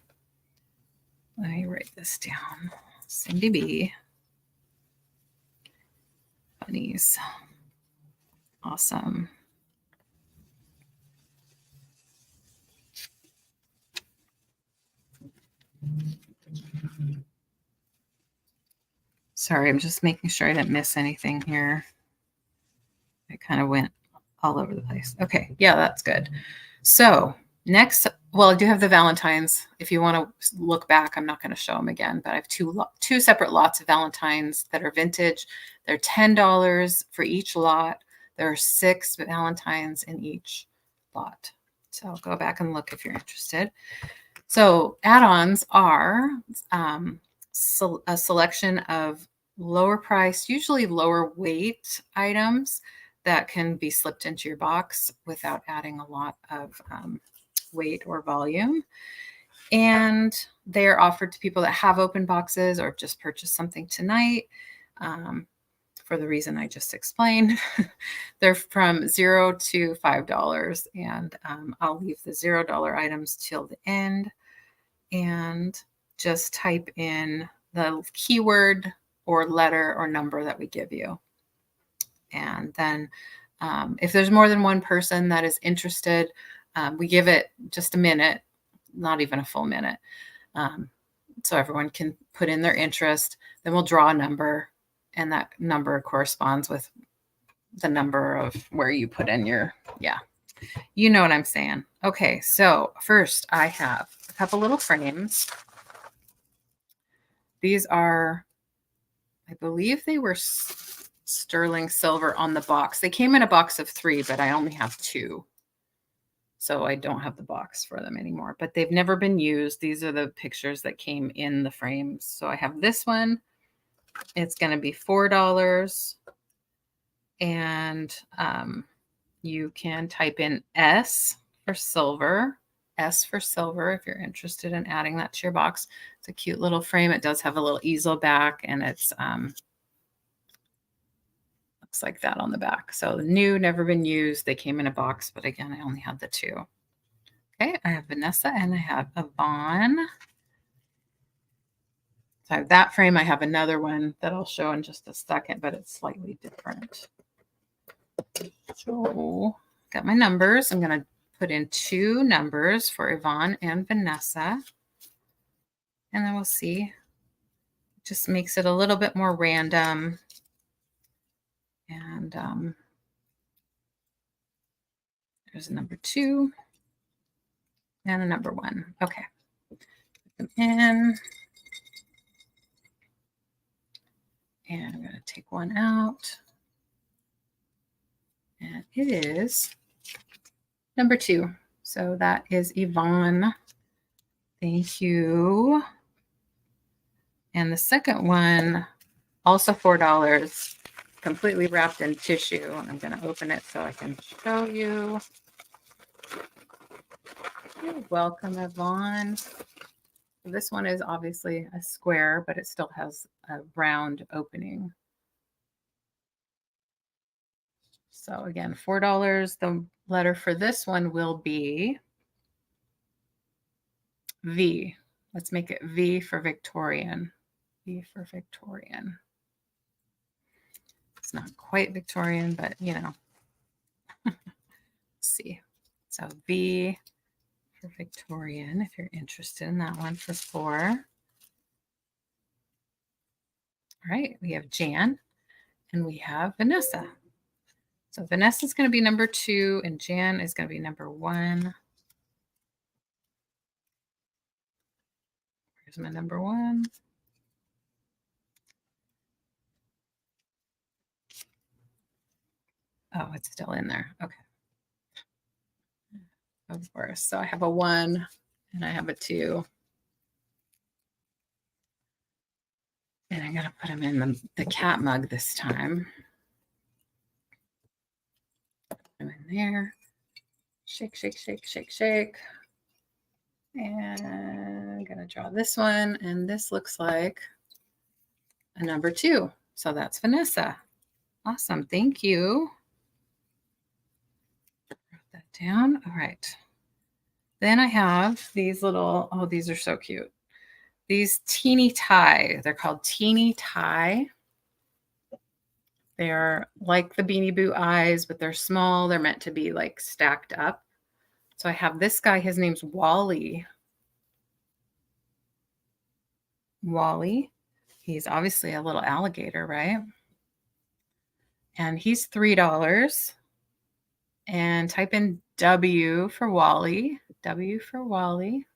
Let me write this down. Cindy B. Bunnies. Awesome. Sorry, I'm just making sure I didn't miss anything here. I kind of went all over the place. Okay, yeah, that's good. So next, well, I do have the Valentines. If you want to look back, I'm not going to show them again, but I have two separate lots of Valentines that are vintage. They're $10 for each lot. There are 6 Valentines in each lot. So go back and look if you're interested. So add-ons are a selection of lower price, usually lower weight items that can be slipped into your box without adding a lot of weight or volume. And they're offered to people that have open boxes or just purchased something tonight for the reason I just explained. They're from $0 to $5, and I'll leave the $0 items till the end. And just type in the keyword or letter or number that we give you. And then if there's more than one person that is interested, we give it just a minute, not even a full minute. So everyone can put in their interest. Then we'll draw a number, and that number corresponds with the number of where you put in your, yeah, you know what I'm saying. Okay, so first I have a couple little frames. These are, I believe they were sterling silver on the box. They came in a box of 3, but I only have 2. So I don't have the box for them anymore, but they've never been used. These are the pictures that came in the frames. So I have this one. It's going to be $4. And you can type in S for silver. S for silver if you're interested in adding that to your box. It's a cute little frame. It does have a little easel back, and it's looks like that on the back. So new, never been used. They came in a box, but again, I only have the 2. Okay, I have Vanessa and I have Yvonne. So I have that frame. I have another one that I'll show in just a second, but it's slightly different. So got my numbers. I'm going to put in 2 numbers for Yvonne and Vanessa. And then we'll see. It just makes it a little bit more random. And there's a number 2 and a number 1. Okay. Put them in. And I'm going to take 1 out. And it is number 2. So that is Yvonne. Thank you. And the second one, also $4, completely wrapped in tissue. And I'm going to open it so I can show you. You're welcome, Yvonne. This one is obviously a square, but it still has a round opening. So again, $4. The letter for this one will be V. Let's make it V for Victorian. V for Victorian. It's not quite Victorian, but you know. Let's see. So V for Victorian, if you're interested in that one, for 4. All right, we have Jan and we have Vanessa. So Vanessa is going to be number 2 and Jan is going to be number 1. Here's my number 1. Oh, it's still in there. Okay. Of course. So I have a 1 and I have a 2. And I'm going to put them in the cat mug this time. Put them in there. Shake, shake, shake, shake, shake. And I'm going to draw this one. And this looks like a number 2. So that's Vanessa. Awesome. Thank you. Write that down. All right. Then I have these little, oh, these are so cute. These teeny tie. They're called teeny tie. They're like the Beanie Boo eyes, but they're small. They're meant to be like stacked up. So I have this guy. His name's Wally. Wally. He's obviously a little alligator, right? And he's $3. And type in W for Wally. W for Wally.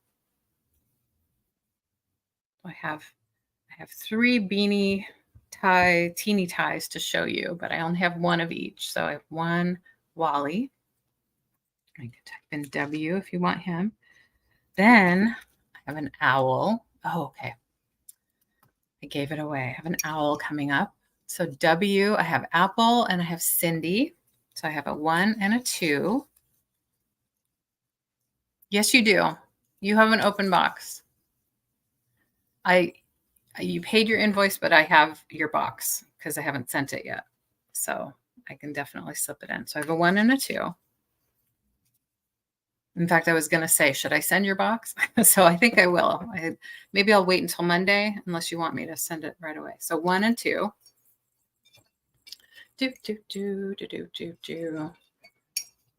I have 3 beanie tie, teeny ties to show you, but I only have 1 of each. So I have 1 Wally. I can type in W if you want him. Then I have an owl. Oh, okay. I gave it away. I have an owl coming up. So W, I have Apple and I have Cindy. So I have a 1 and a 2. Yes, you do. You have an open box. You paid your invoice, but I have your box because I haven't sent it yet. So I can definitely slip it in. So I have a 1 and a 2. In fact, I was going to say, should I send your box? So I think I will. Maybe I'll wait until Monday unless you want me to send it right away. So 1 and 2.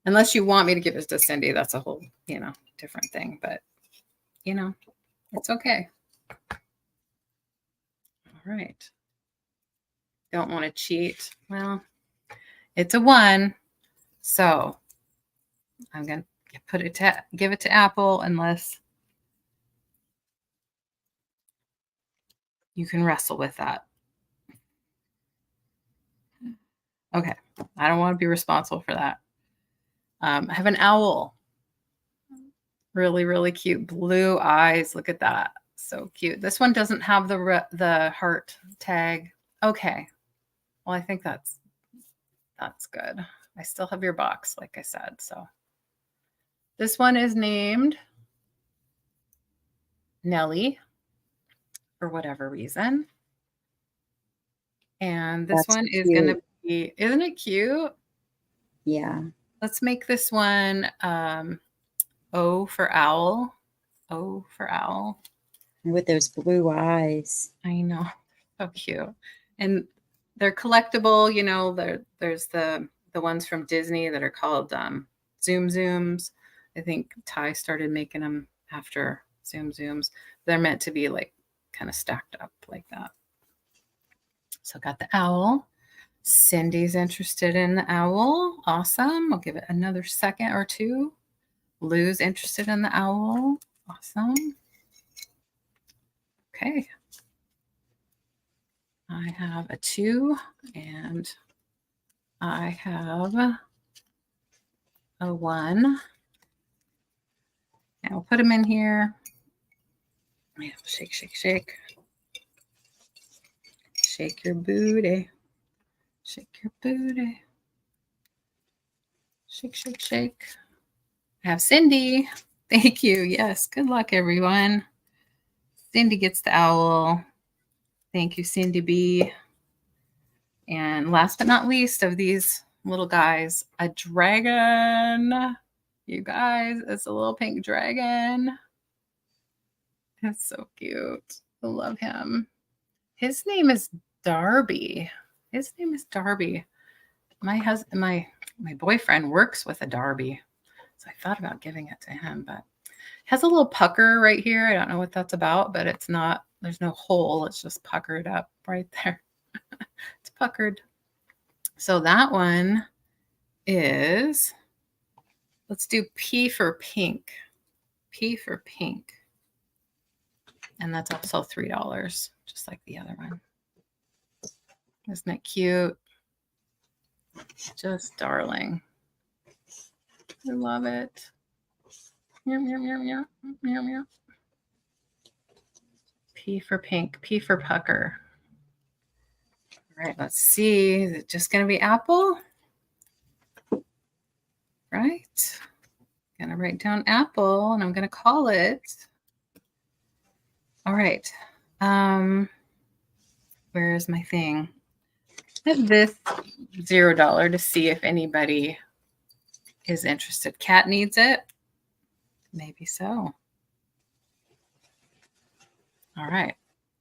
Unless you want me to give it to Cindy, that's a whole, different thing. But, it's okay. All right. Don't want to cheat. Well, it's a 1. So I'm going to give it to Apple unless you can wrestle with that. Okay. I don't want to be responsible for that. I have an owl. Really, really cute. Blue eyes. Look at that. So cute. This one doesn't have the heart tag. Okay. Well, I think that's good. I still have your box, like I said. So this one is named Nellie for whatever reason. And this one is going to be, isn't it cute? Yeah. Let's make this one O for owl. O for owl. With those blue eyes. I know. So cute. And they're collectible, you know, there's the ones from Disney that are called Zoom Zooms. I think Ty started making them after Zoom Zooms. They're meant to be like kind of stacked up like that. So got the owl. Cindy's interested in the owl. Awesome. I'll give it another second or two. Lou's interested in the owl. Awesome. Okay. I have a 2 and I have a 1. And I'll put them in here. Yeah, shake, shake, shake. Shake your booty. Shake your booty. Shake, shake, shake. I have Cindy. Thank you. Yes. Good luck, everyone. Cindy gets the owl. Thank you, Cindy B. And last but not least of these little guys, a dragon. You guys, it's a little pink dragon. That's so cute. I love him. His name is Darby. His name is Darby. My husband, my boyfriend works with a Darby. So I thought about giving it to him, but it has a little pucker right here. I don't know what that's about, but it's not, there's no hole. It's just puckered up right there. It's puckered. So that one is, let's do P for pink. P for pink. And that's also $3, just like the other one. Isn't it cute? Just darling. I love it. Meow, meow, meow, meow, meow, meow. P for pink, P for pucker. All right, let's see. Is it just going to be apple? Right. I'm going to write down apple and I'm going to call it. All right. Where is my thing? I have this $0 to see if anybody is interested. Cat needs it. Maybe so. All right.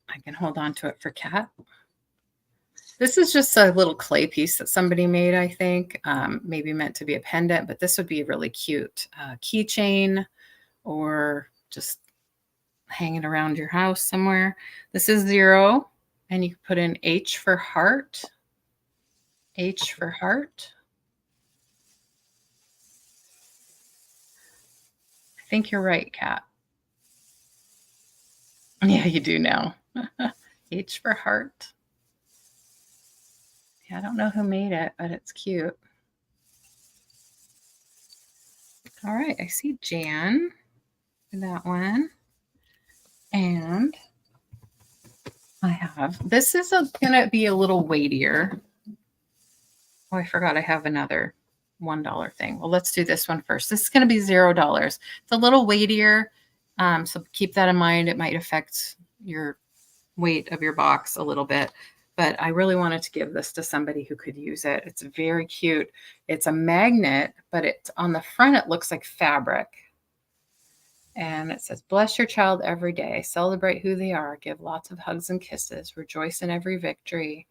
I can hold on to it for Cat. This is just a little clay piece that somebody made, I think. Maybe meant to be a pendant, but this would be a really cute keychain or just hanging around your house somewhere. This is 0, and you can put in H for heart. H for heart. I think you're right, Kat. Yeah, you do now. H for heart. Yeah, I don't know who made it, but it's cute. All right, I see Jan for that one. And I have, this is going to be a little weightier. Oh, I forgot I have another $1 thing. Well, let's do this one first. This is going to be $0. It's a little weightier. So keep that in mind. It might affect your weight of your box a little bit, but I really wanted to give this to somebody who could use it. It's very cute. It's a magnet, but it's on the front, it looks like fabric. And it says, bless your child every day. Celebrate who they are. Give lots of hugs and kisses. Rejoice in every victory.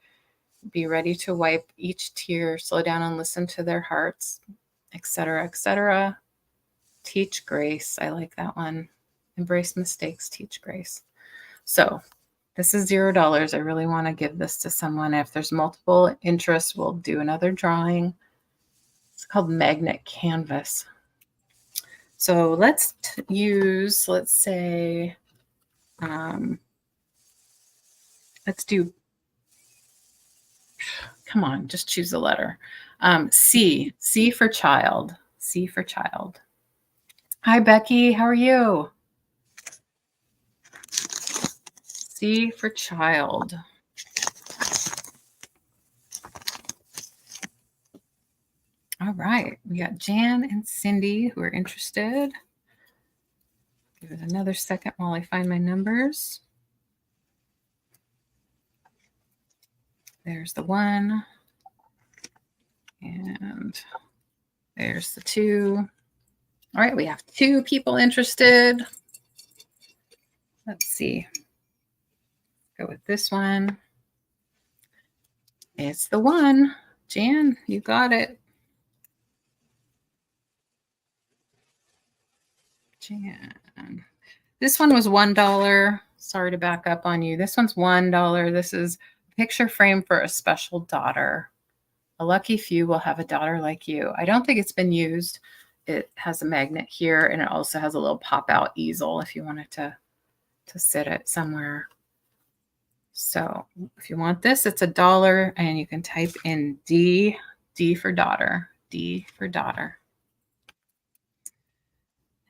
Be ready to wipe each tear. Slow down and listen to their hearts, etc., etc. Teach grace. I like that one. Embrace mistakes. Teach grace. So this is $0. I really want to give this to someone. If there's multiple interests, we'll do another drawing. It's called Magnet Canvas. So let's use, let's say, let's do, come on, just choose a letter. C for child. C for child. Hi, Becky. How are you? C for child. All right. We got Jan and Cindy who are interested. Give it another second while I find my numbers. There's the 1. And there's the 2. All right. We have 2 people interested. Let's see. Go with this one. It's the one. Jan, you got it. Jan. This one was $1. Sorry to back up on you. This one's $1. This is a picture frame for a special daughter. A lucky few will have a daughter like you. I don't think it's been used. It has a magnet here, and it also has a little pop-out easel if you wanted to sit it somewhere. So if you want this, it's $1, and you can type in D for daughter, D for daughter.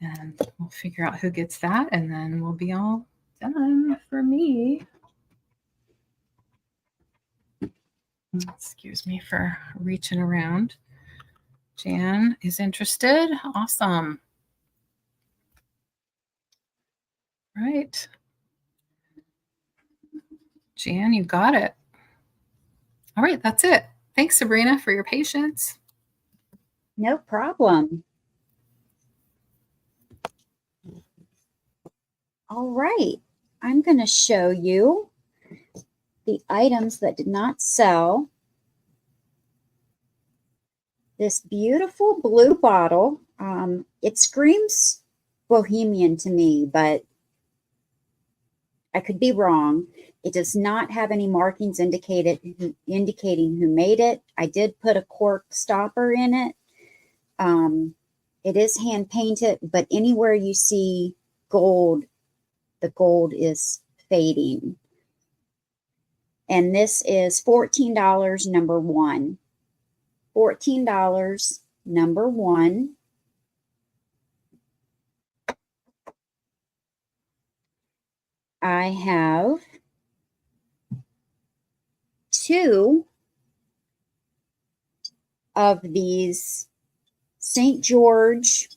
And we'll figure out who gets that, and then we'll be all done for me. Excuse me for reaching around. Jan is interested. Awesome. Right. Jan, you got it. All right, that's it. Thanks, Sabrina, for your patience. No problem. All right, I'm going to show you the items that did not sell. This beautiful blue bottle. It screams bohemian to me, but I could be wrong. It does not have any markings indicating who made it. I did put a cork stopper in it. It is hand painted, but anywhere you see gold, the gold is fading. And this is $14, number one. $14, number one. I have two of these St. George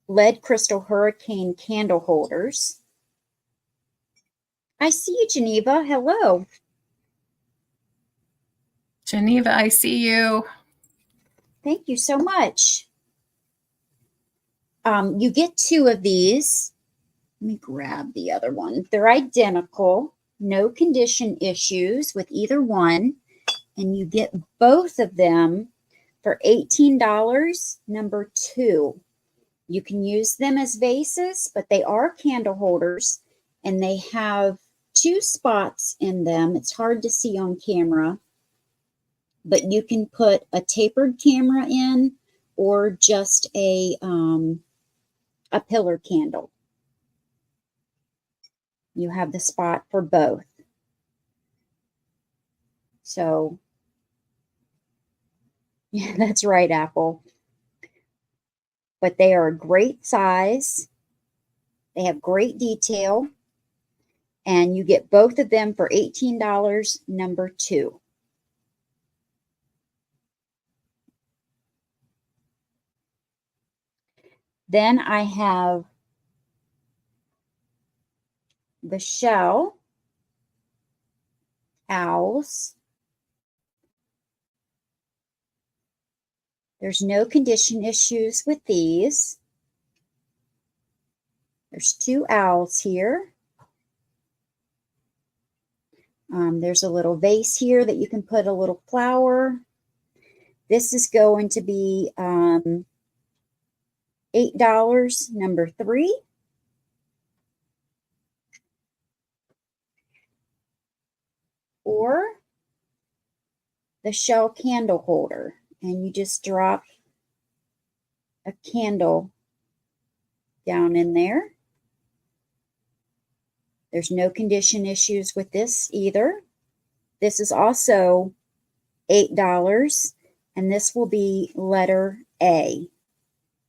lead crystal hurricane candle holders. I see you, Geneva. Hello. Geneva, I see you. Thank you so much. You get two of these. Let me grab the other one. They're identical. No condition issues with either one. And you get both of them for $18, number two. You can use them as vases, but they are candle holders, and they have two spots in them. It's hard to see on camera, but you can put a tapered camera in or just a pillar candle. You have the spot for both. So, yeah, that's right, Apple. But they are a great size. They have great detail. And you get both of them for $18, number two. Then I have the shell owls. There's no condition issues with these. There's two owls here. There's a little vase here that you can put a little flower. This is going to be $8, number three. Or the shell candle holder, and you just drop a candle down in there. There's no condition issues with this either. This is also $8, and this will be letter A.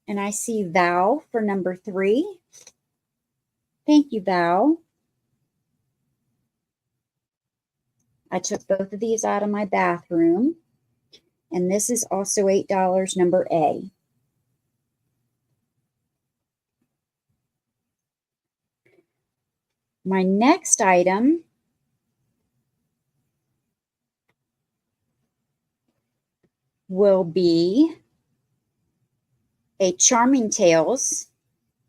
And I see Val for number three. Thank you, Val. I took both of these out of my bathroom, and this is also $8, number A. My next item will be a Charming Tales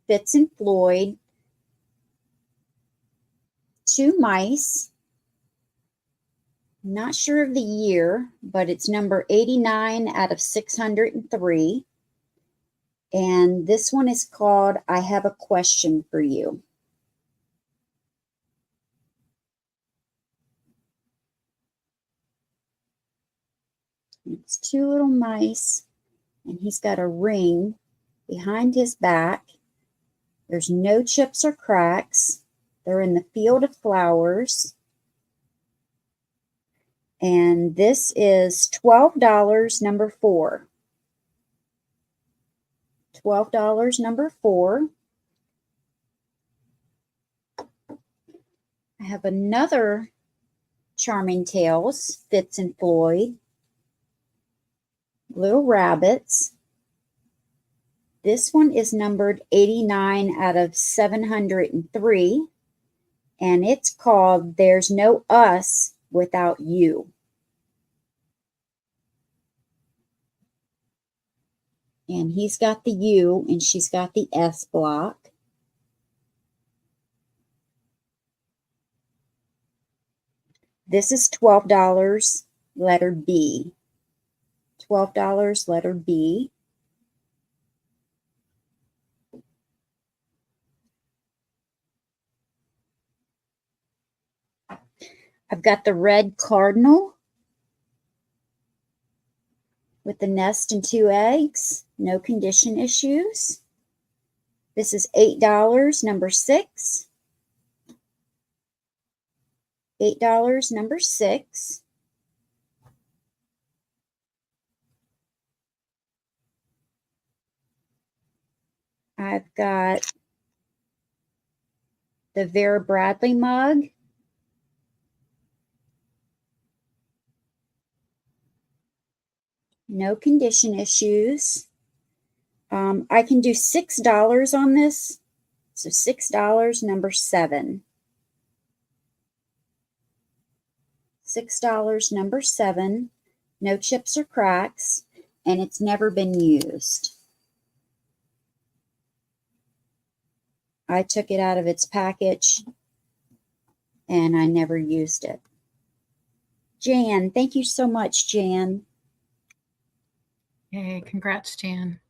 Fitz and Floyd 2 mice. Not sure of the year, but it's number 89 out of 603. And this one is called I Have a Question for You. It's 2 little mice, and he's got a ring behind his back. There's no chips or cracks. They're in the field of flowers. And this is $12, number 4. $12, number 4. I have another Charming Tales, Fitz and Floyd. Little rabbits. This one is numbered 89 out of 703, and it's called There's No Us Without You. And he's got the U, and she's got the S block. This is $12, letter B. $12, letter B. I've got the red cardinal with the nest and 2 eggs. No condition issues. This is $8, number 6. $8, number 6. I've got the Vera Bradley mug. No condition issues. I can do $6 on this. So $6, number 7. $6, number 7. No chips or cracks, and it's never been used. I took it out of its package, and I never used it. Jan, thank you so much, Jan. Yay, congrats, Jan.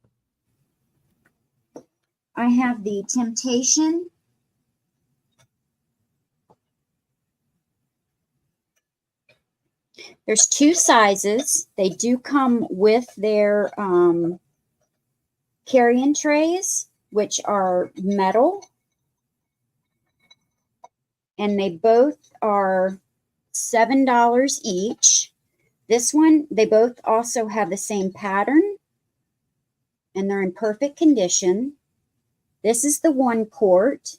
I have the Temptation. There's 2 sizes. They do come with their carry-in trays, which are metal. And they both are $7 each. This one, they both also have the same pattern, and they're in perfect condition. This is the 1 quart.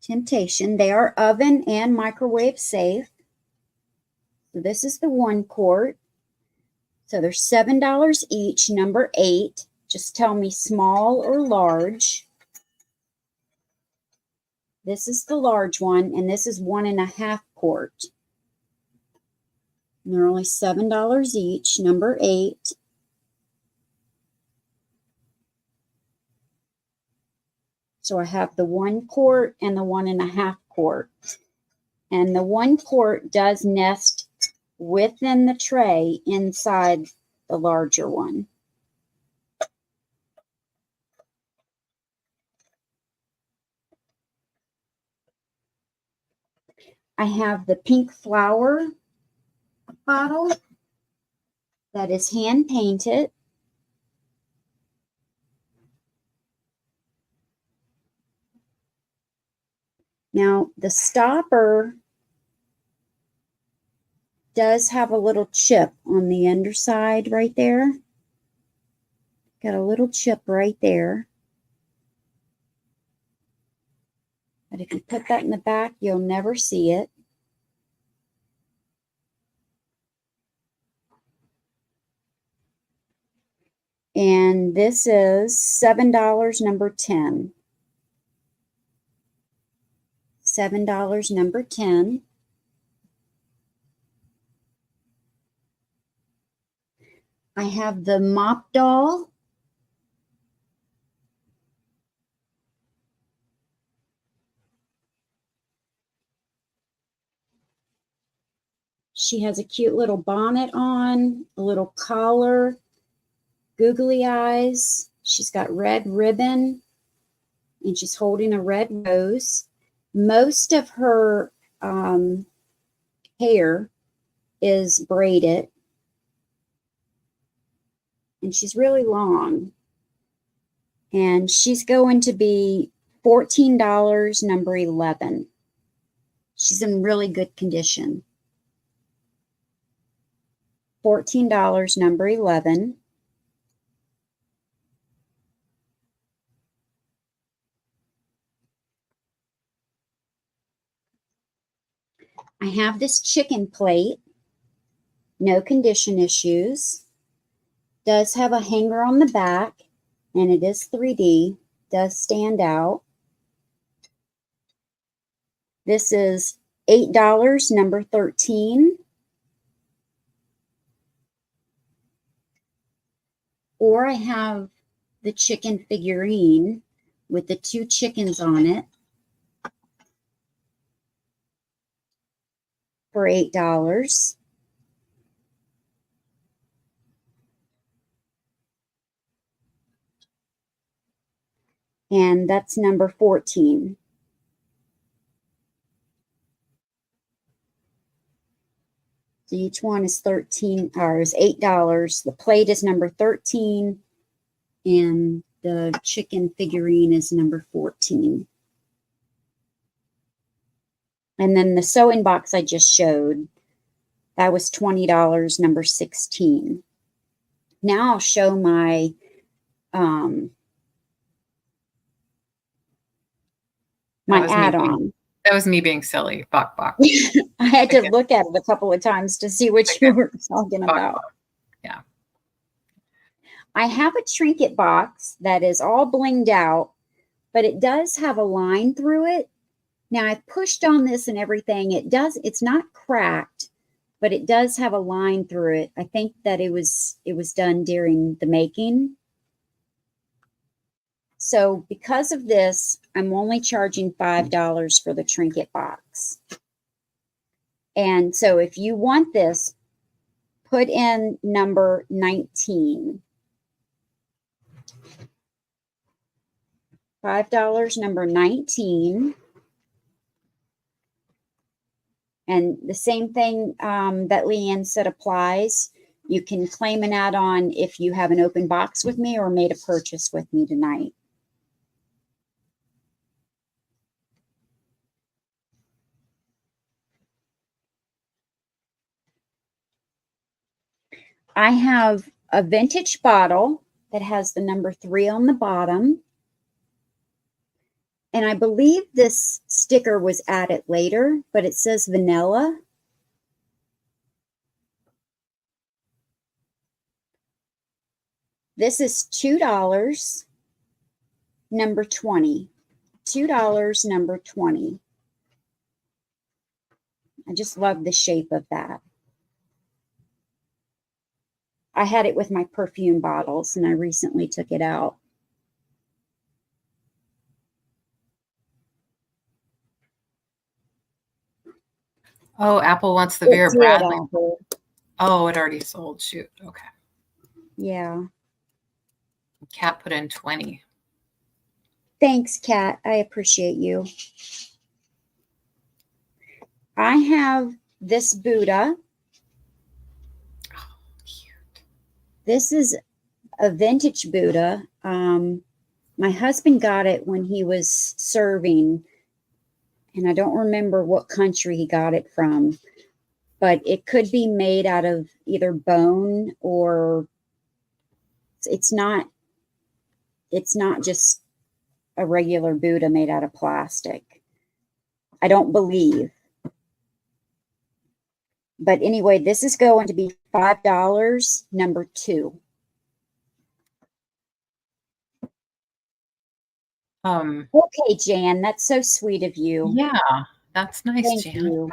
Temptation. They are oven and microwave safe. So this is the 1 quart. So they're $7 each, number 8. Just tell me small or large. This is the large one, and this is 1.5 quart. And they're only $7 each, number 8. So I have the 1 quart and the 1.5 quart. And the 1 quart does nest within the tray inside the larger one. I have the pink flower bottle that is hand painted. Now, the stopper does have a little chip on the underside right there. Got a little chip right there. But if you put that in the back, you'll never see it. And this is $7, number 10. $7, number 10. I have the mop doll. She has a cute little bonnet on, a little collar, googly eyes. She's got red ribbon, and she's holding a red rose. Most of her hair is braided, and she's really long. And she's going to be $14, number 11. She's in really good condition. $14, number 11. I have this chicken plate, no condition issues. Does have a hanger on the back, and it is 3D, does stand out. This is $8, number 13. Or I have the chicken figurine with the 2 chickens on it for $8. And that's number 14. So each one is 13 or is $8. The plate is number 13, and the chicken figurine is number 14. And then the sewing box I just showed, that was $20, number 16. Now I'll show my add-on. That was me being silly. Bok bok. I had to look at it a couple of times to see what you were talking about. Yeah. I have a trinket box that is all blinged out, but it does have a line through it. Now I pushed on this and everything. It's not cracked, but it does have a line through it. I think that it was done during the making. So because of this, I'm only charging $5 for the trinket box. And so if you want this, put in number 19. $5, number 19. And the same thing that LeAnne said applies. You can claim an add-on if you have an open box with me or made a purchase with me tonight. I have a vintage bottle that has the number 3 on the bottom. And I believe this sticker was added later, but it says vanilla. This is $2, number 20. $2, number 20. I just love the shape of that. I had it with my perfume bottles, and I recently took it out. Oh, Apple wants the Vera Bradley. Apple. Oh, it already sold. Shoot. Okay. Yeah. Kat put in 20. Thanks, Kat. I appreciate you. I have this Buddha. Oh, cute. This is a vintage Buddha. My husband got it when he was serving, and I don't remember what country he got it from, but it could be made out of either bone or it's not just a regular Buddha made out of plastic. I don't believe. But anyway, this is going to be $5, number 2. Okay, Jan, that's so sweet of you. Yeah, that's nice, Thank Jan. you.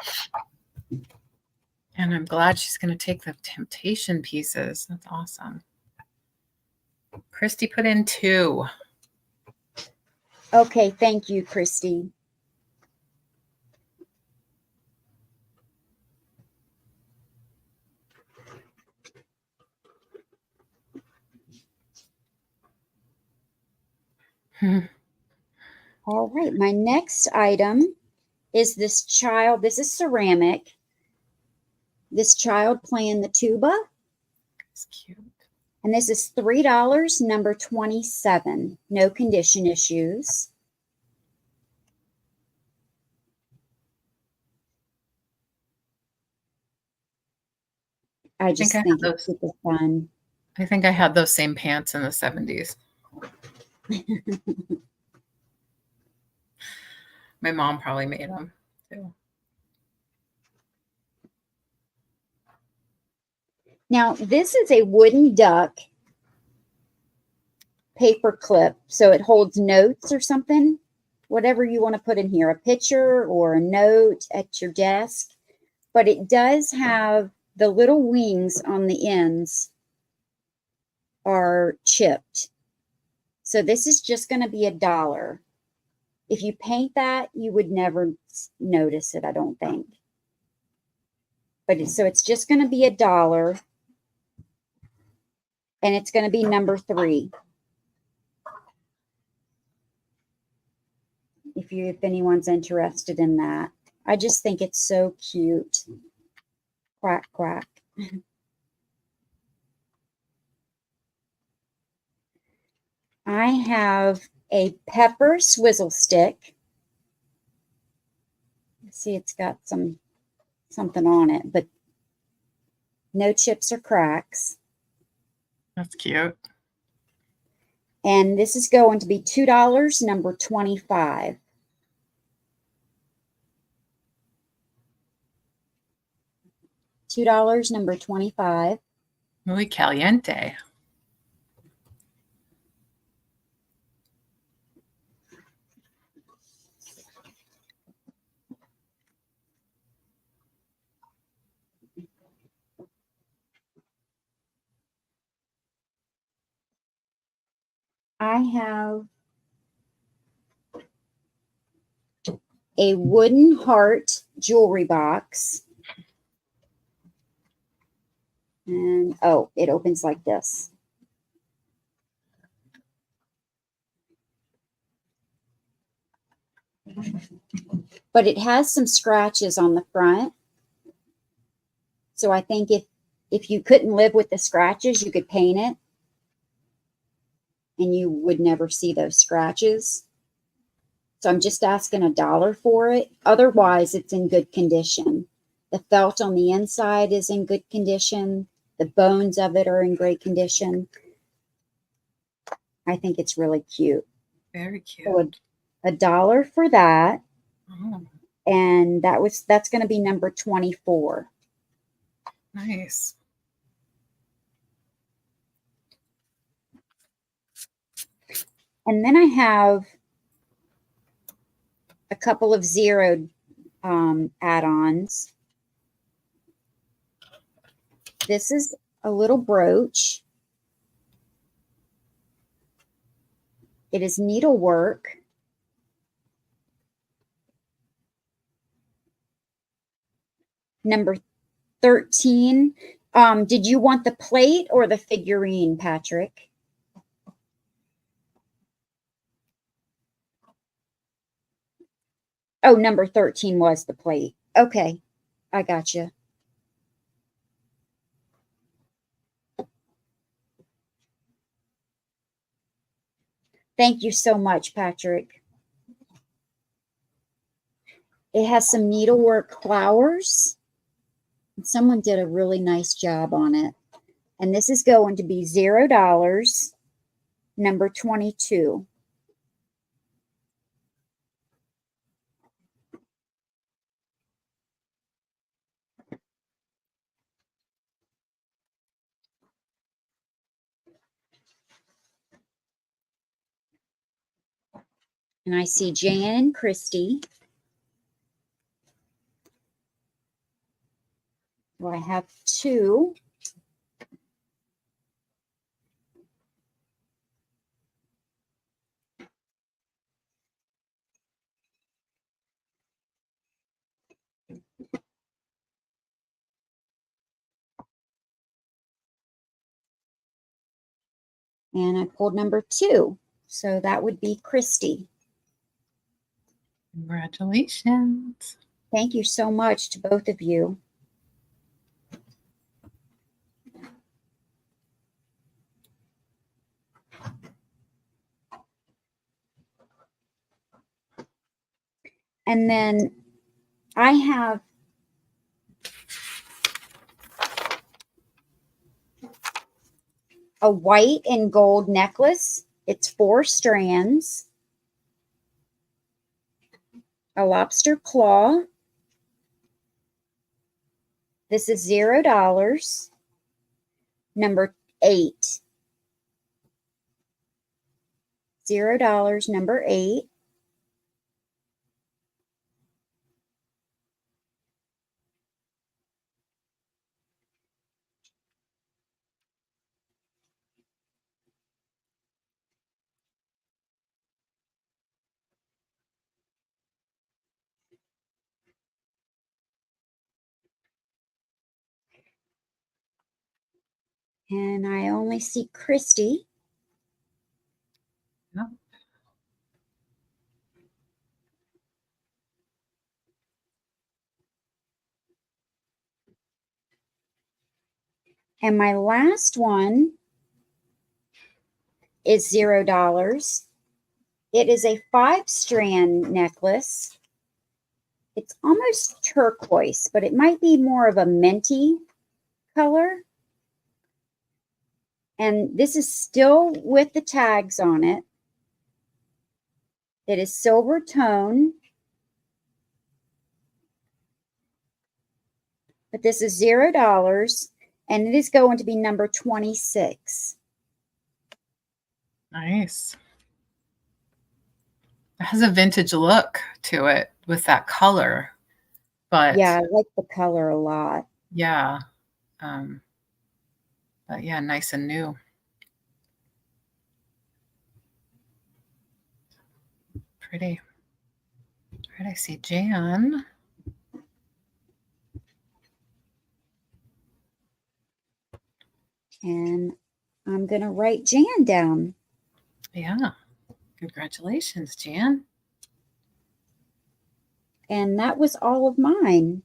And I'm glad she's going to take the temptation pieces. That's awesome. Christy put in 2. Okay, thank you, Christy. All right, my next item is this child. This is ceramic. This child playing the tuba. It's cute. And this is $3, number 27. No condition issues. I just think it's super fun. I think I had those same pants in the 70s. My mom probably made them too. Now, this is a wooden duck paper clip, so it holds notes or something, whatever you want to put in here, a picture or a note at your desk. But it does have the little wings on the ends are chipped. So this is just going to be $1. If you paint that, you would never notice it, I don't think. But so it's just going to be $1, and it's going to be number 3. If anyone's interested in that. I just think it's so cute. Quack, quack. I have a pepper swizzle stick. See, it's got something on it, but no chips or cracks. That's cute. And this is going to be $2, number 25. $2, number 25. Muy caliente. I have a wooden heart jewelry box. And, oh, it opens like this. But it has some scratches on the front. So I think if you couldn't live with the scratches, you could paint it. And you would never see those scratches. So I'm just asking $1 for it. Otherwise, it's in good condition. The felt on the inside is in good condition. The bones of it are in great condition. I think it's really cute. Very cute. So $1 for that. Oh. And that's going to be number 24. Nice. And then I have a couple of zeroed add-ons. This is a little brooch. It is needlework. Number 13. Did you want the plate or the figurine, Patrick? Oh, number 13 was the plate. Okay, I got you. Thank you so much, Patrick. It has some needlework flowers. Someone did a really nice job on it. And this is going to be $0, number 22. And I see Jan and Christy. So I have 2. And I pulled number 2. So that would be Christy. Congratulations. Thank you so much to both of you. And then I have a white and gold necklace. It's 4 strands. A lobster claw. This is $0. Number 8. $0, number 8. And I only see Christy. Yep. And my last one is $0. It is a 5-strand necklace. It's almost turquoise, but it might be more of a minty color. And this is still with the tags on it. It is silver tone. But this is $0. And it is going to be number 26. Nice. It has a vintage look to it with that color. But yeah, I like the color a lot. Yeah. But yeah, nice and new. Pretty. All right, I see Jan. And I'm going to write Jan down. Yeah. Congratulations, Jan. And that was all of mine.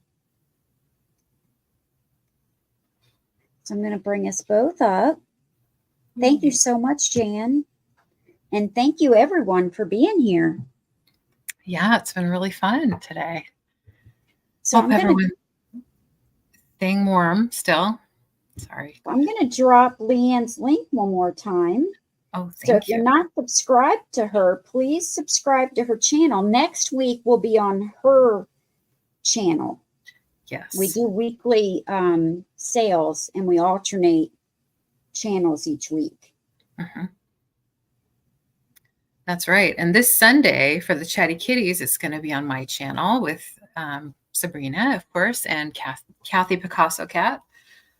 So I'm going to bring us both up. Thank you so much, Jan. And thank you, everyone, for being here. Yeah, it's been really fun today. So Hope everyone's staying warm still. Sorry. I'm going to drop LeAnne's link one more time. Oh, thank you. So if you're not subscribed to her, please subscribe to her channel. Next week, we'll be on her channel. Yes. We do weekly sales, and we alternate channels each week. Mm-hmm. That's right. And this Sunday for the Chatty Kitties, it's going to be on my channel with Sabrina, of course, and Kathy Picasso Cat.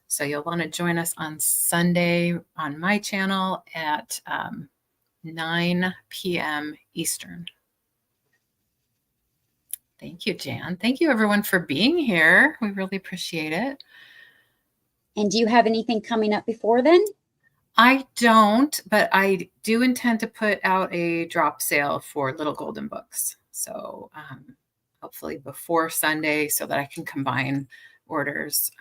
So you'll want to join us on Sunday on my channel at 9 p.m. Eastern. Thank you, Jan. Thank you, everyone, for being here. We really appreciate it. And do you have anything coming up before then? I don't, but I do intend to put out a drop sale for Little Golden Books. So hopefully before Sunday so that I can combine orders.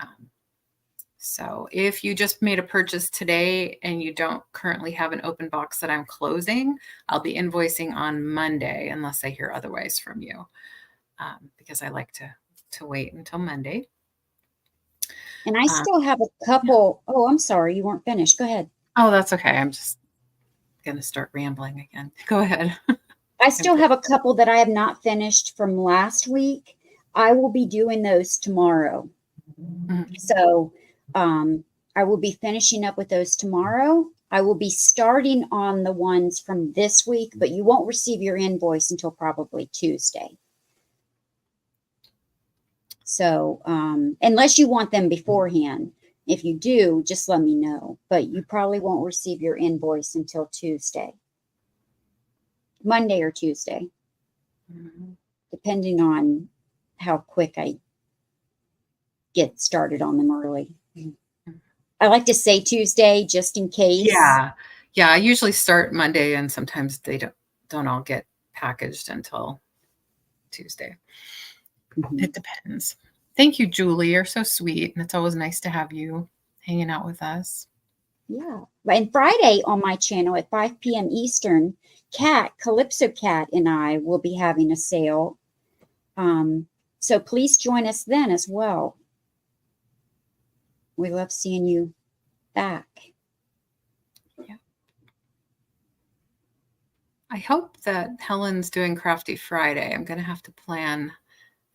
So if you just made a purchase today and you don't currently have an open box that I'm closing, I'll be invoicing on Monday unless I hear otherwise from you, because I like to wait until Monday. And I still have a couple. Yeah. Oh, I'm sorry. You weren't finished. Go ahead. Oh, that's okay. I'm just going to start rambling again. Go ahead. I still have a couple that I have not finished from last week. I will be doing those tomorrow. Mm-hmm. So I will be finishing up with those tomorrow. I will be starting on the ones from this week, but you won't receive your invoice until probably Tuesday. So unless you want them beforehand, if you do, just let me know. But you probably won't receive your invoice until Tuesday. Monday or Tuesday, depending on how quick I get started on them early. I like to say Tuesday just in case. Yeah, I usually start Monday, and sometimes they don't all get packaged until Tuesday. Mhm. It depends. Thank you, Julie. You're so sweet, and it's always nice to have you hanging out with us. Yeah. And Friday on my channel at 5 p.m. Eastern, Calypso Cat, and I will be having a sale. So please join us then as well. We love seeing you back. Yeah. I hope that Helen's doing Crafty Friday. I'm going to have to plan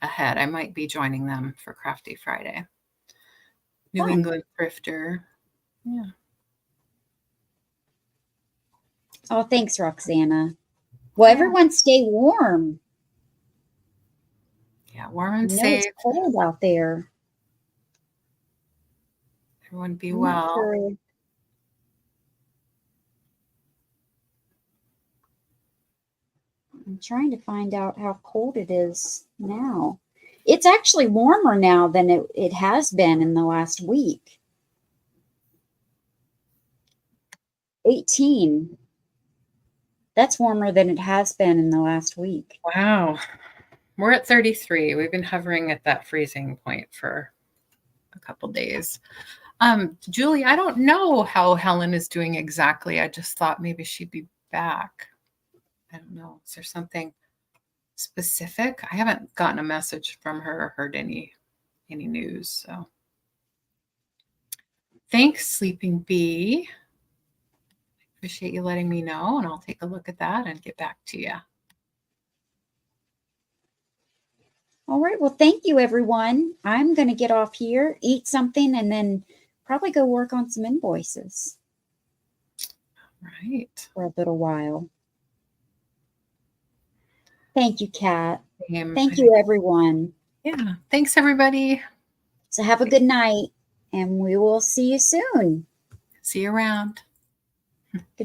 ahead. I might be joining them for Crafty Friday. New Fun. England Thrifter. Yeah. Oh, thanks, Roxana. Well, Yeah. everyone stay warm. Yeah, warm and You know safe. it's cold out there. Everyone be I'm not well. sure. I'm trying to find out how cold it is now. It's actually warmer now than it has been in the last week. 18. That's warmer than it has been in the last week. Wow. We're at 33. We've been hovering at that freezing point for a couple days. Julie, I don't know how Helen is doing exactly. I just thought maybe she'd be back. I don't know. Is there something specific? I haven't gotten a message from her or heard any news. So thanks, Sleeping Bee. Appreciate you letting me know, and I'll take a look at that and get back to you. All right. Well, thank you, everyone. I'm going to get off here, eat something, and then probably go work on some invoices. Right. For a little while. Thank you, Kat. Thank you, everyone. Yeah. Thanks, everybody. So have a good night, and we will see you soon. See you around. Good night.